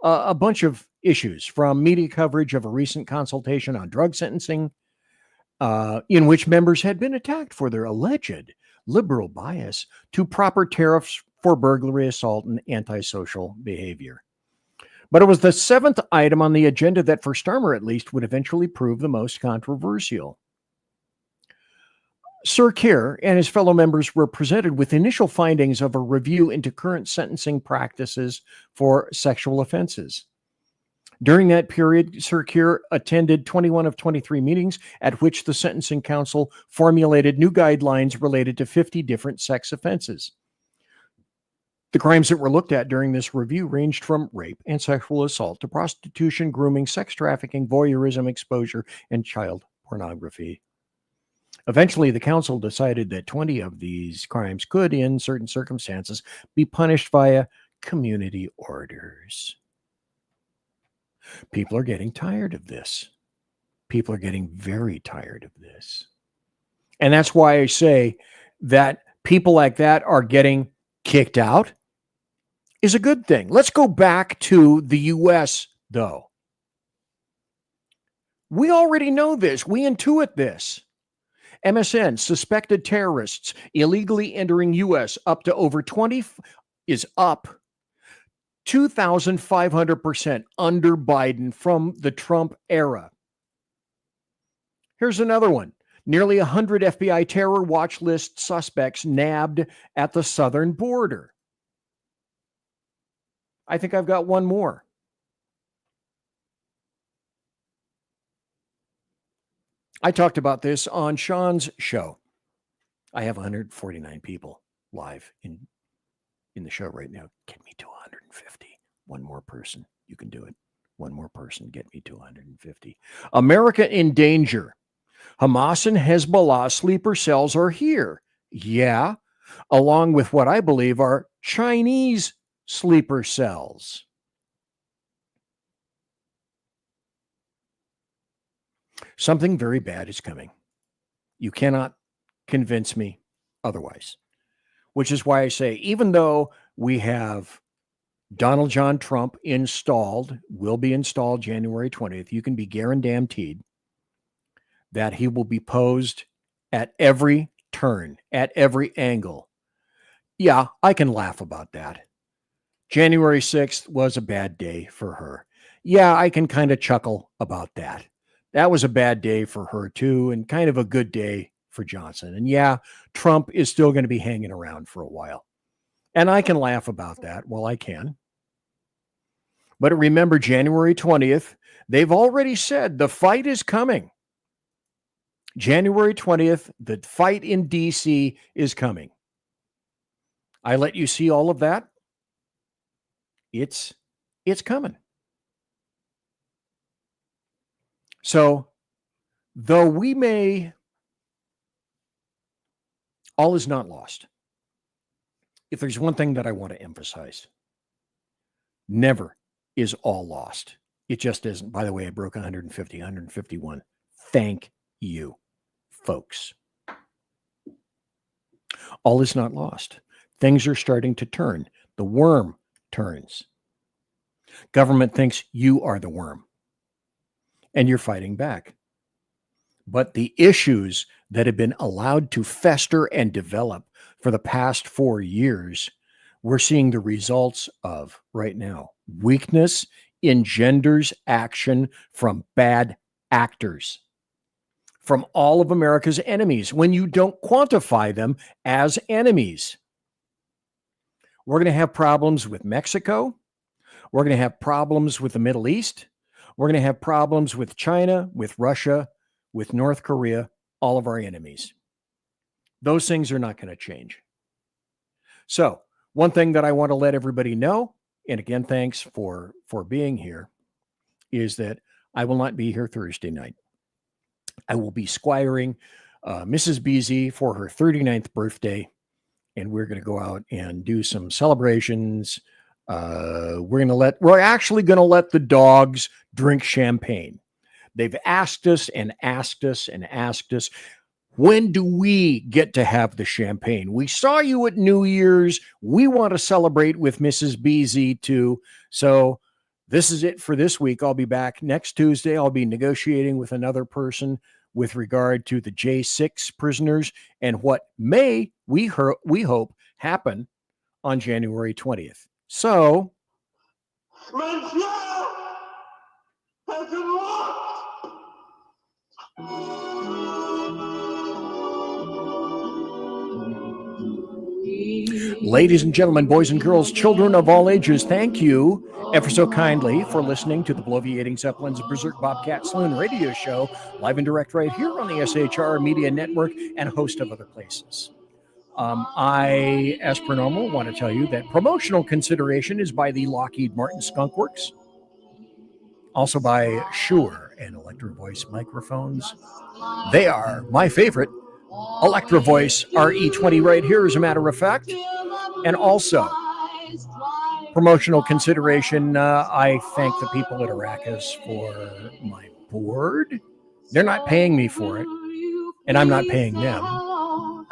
a bunch of issues, from media coverage of a recent consultation on drug sentencing, in which members had been attacked for their alleged liberal bias, to proper tariffs for burglary, assault, and antisocial behavior. But it was the 7th item on the agenda that, for Starmer at least, would eventually prove the most controversial. Sir Keir and his fellow members were presented with initial findings of a review into current sentencing practices for sexual offenses. During that period, Sir Keir attended 21 of 23 meetings at which the Sentencing Council formulated new guidelines related to 50 different sex offenses. The crimes that were looked at during this review ranged from rape and sexual assault to prostitution, grooming, sex trafficking, voyeurism, exposure, and child pornography. Eventually, the council decided that 20 of these crimes could, in certain circumstances, be punished via community orders. People are getting tired of this. People are getting very tired of this. And that's why I say that people like that are getting kicked out is a good thing. Let's go back to the U.S., though. We already know this. We intuit this. MSN, suspected terrorists illegally entering U.S. up to over 20 is up 2,500% under Biden from the Trump era. Here's another one. Nearly 100 FBI terror watch list suspects nabbed at the southern border. I think I've got one more. I talked about this on Sean's show. I have 149 people live in the show right now. Get me to 150. One more person. You can do it. One more person. Get me to 150. America in danger. Hamas and Hezbollah sleeper cells are here. Yeah. Along with what I believe are Chinese sleeper cells. Something very bad is coming. You cannot convince me otherwise. Which is why I say, even though we have Donald John Trump installed, will be installed January 20th, you can be guaranteed that he will be posed at every turn, at every angle. Yeah, I can laugh about that. January 6th was a bad day for her. Yeah, I can kind of chuckle about that. That was a bad day for her too, and kind of a good day for Johnson. And yeah, Trump is still going to be hanging around for a while. And I can laugh about that. Well, I can. But remember, January 20th, they've already said the fight is coming. January 20th, the fight in D.C. is coming. I let you see all of that. It's coming. So, though we may, all is not lost. If there's one thing that I want to emphasize, never is all lost. It just isn't. By the way, I broke 150, 151. Thank you, folks. All is not lost. Things are starting to turn. The worm turns. Government thinks you are the worm, and you're fighting back. But the issues that have been allowed to fester and develop for the past 4 years, we're seeing the results of right now. Weakness engenders action from bad actors, from all of America's enemies, when you don't quantify them as enemies. We're going to have problems with Mexico. We're going to have problems with the Middle East. We're going to have problems with China, with Russia, with North Korea, all of our enemies. Those things are not going to change. So, one thing that I want to let everybody know, and again, thanks for being here, is that I will not be here Thursday night. I will be squiring Mrs. BZ for her 39th birthday, and we're going to go out and do some celebrations. We're actually going to let the dogs drink champagne. They've asked us and asked us and asked us, when do we get to have the champagne? We saw you at New Year's. We want to celebrate with Mrs. BZ too. So this is it for this week. I'll be back next Tuesday. I'll be negotiating with another person with regard to the J6 prisoners and what may, we hope, happen on January 20th. So, ladies and gentlemen, boys and girls, children of all ages, thank you ever so kindly for listening to the Bloviating Zeppelins Berserk Bobcat Saloon radio show, live and direct right here on the SHR Media Network and a host of other places. I, as per normal, want to tell you that promotional consideration is by the Lockheed Martin Skunk Works, also by Shure and Electro Voice microphones. They are my favorite. Electro Voice RE20 right here, as a matter of fact. And also, promotional consideration, I thank the people at Arrakis for my board. They're not paying me for it, and I'm not paying them.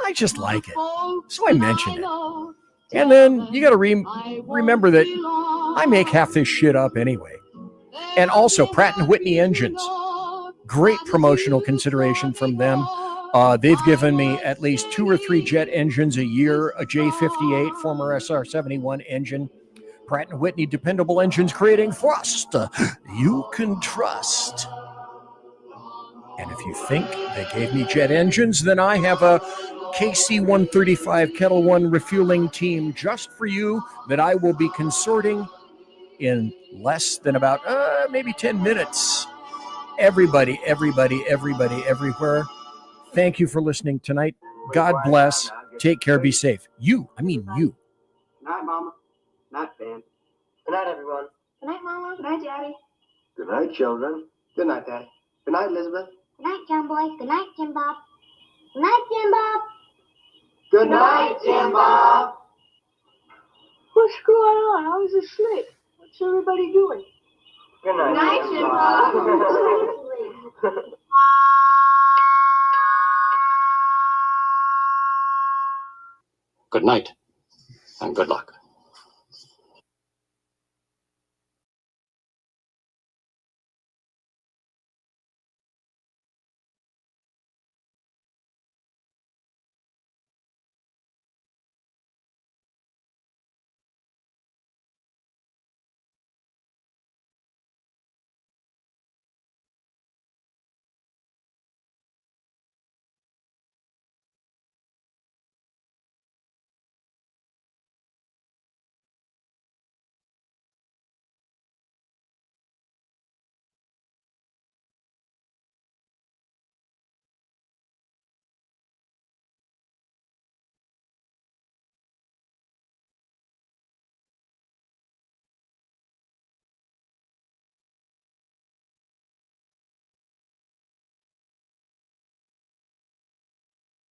I just like it, so I mention it. And then you got to remember that I make half this shit up anyway. And also, Pratt & Whitney engines. Great promotional consideration from them. They've given me at least 2 or 3 jet engines a year, a J58, former SR-71 engine. Pratt & Whitney dependable engines creating thrust you can trust. And if you think they gave me jet engines, then I have a KC-135 Kettle One refueling team just for you that I will be consorting in less than about maybe 10 minutes. Everybody, everywhere. Thank you for listening tonight. God bless. Take care. Be safe. You. Good night, Mama. Good night, Ben. Good night, everyone. Good night, Mama. Good night, Daddy. Good night, children. Good night, Daddy. Good night, Elizabeth. Good night, John Boy. Good night, Jim Bob. Good night, Jim Bob. Good night, Jim Bob. What's going on? I was asleep. What's everybody doing? Good night, Jim Bob. Good night and good luck.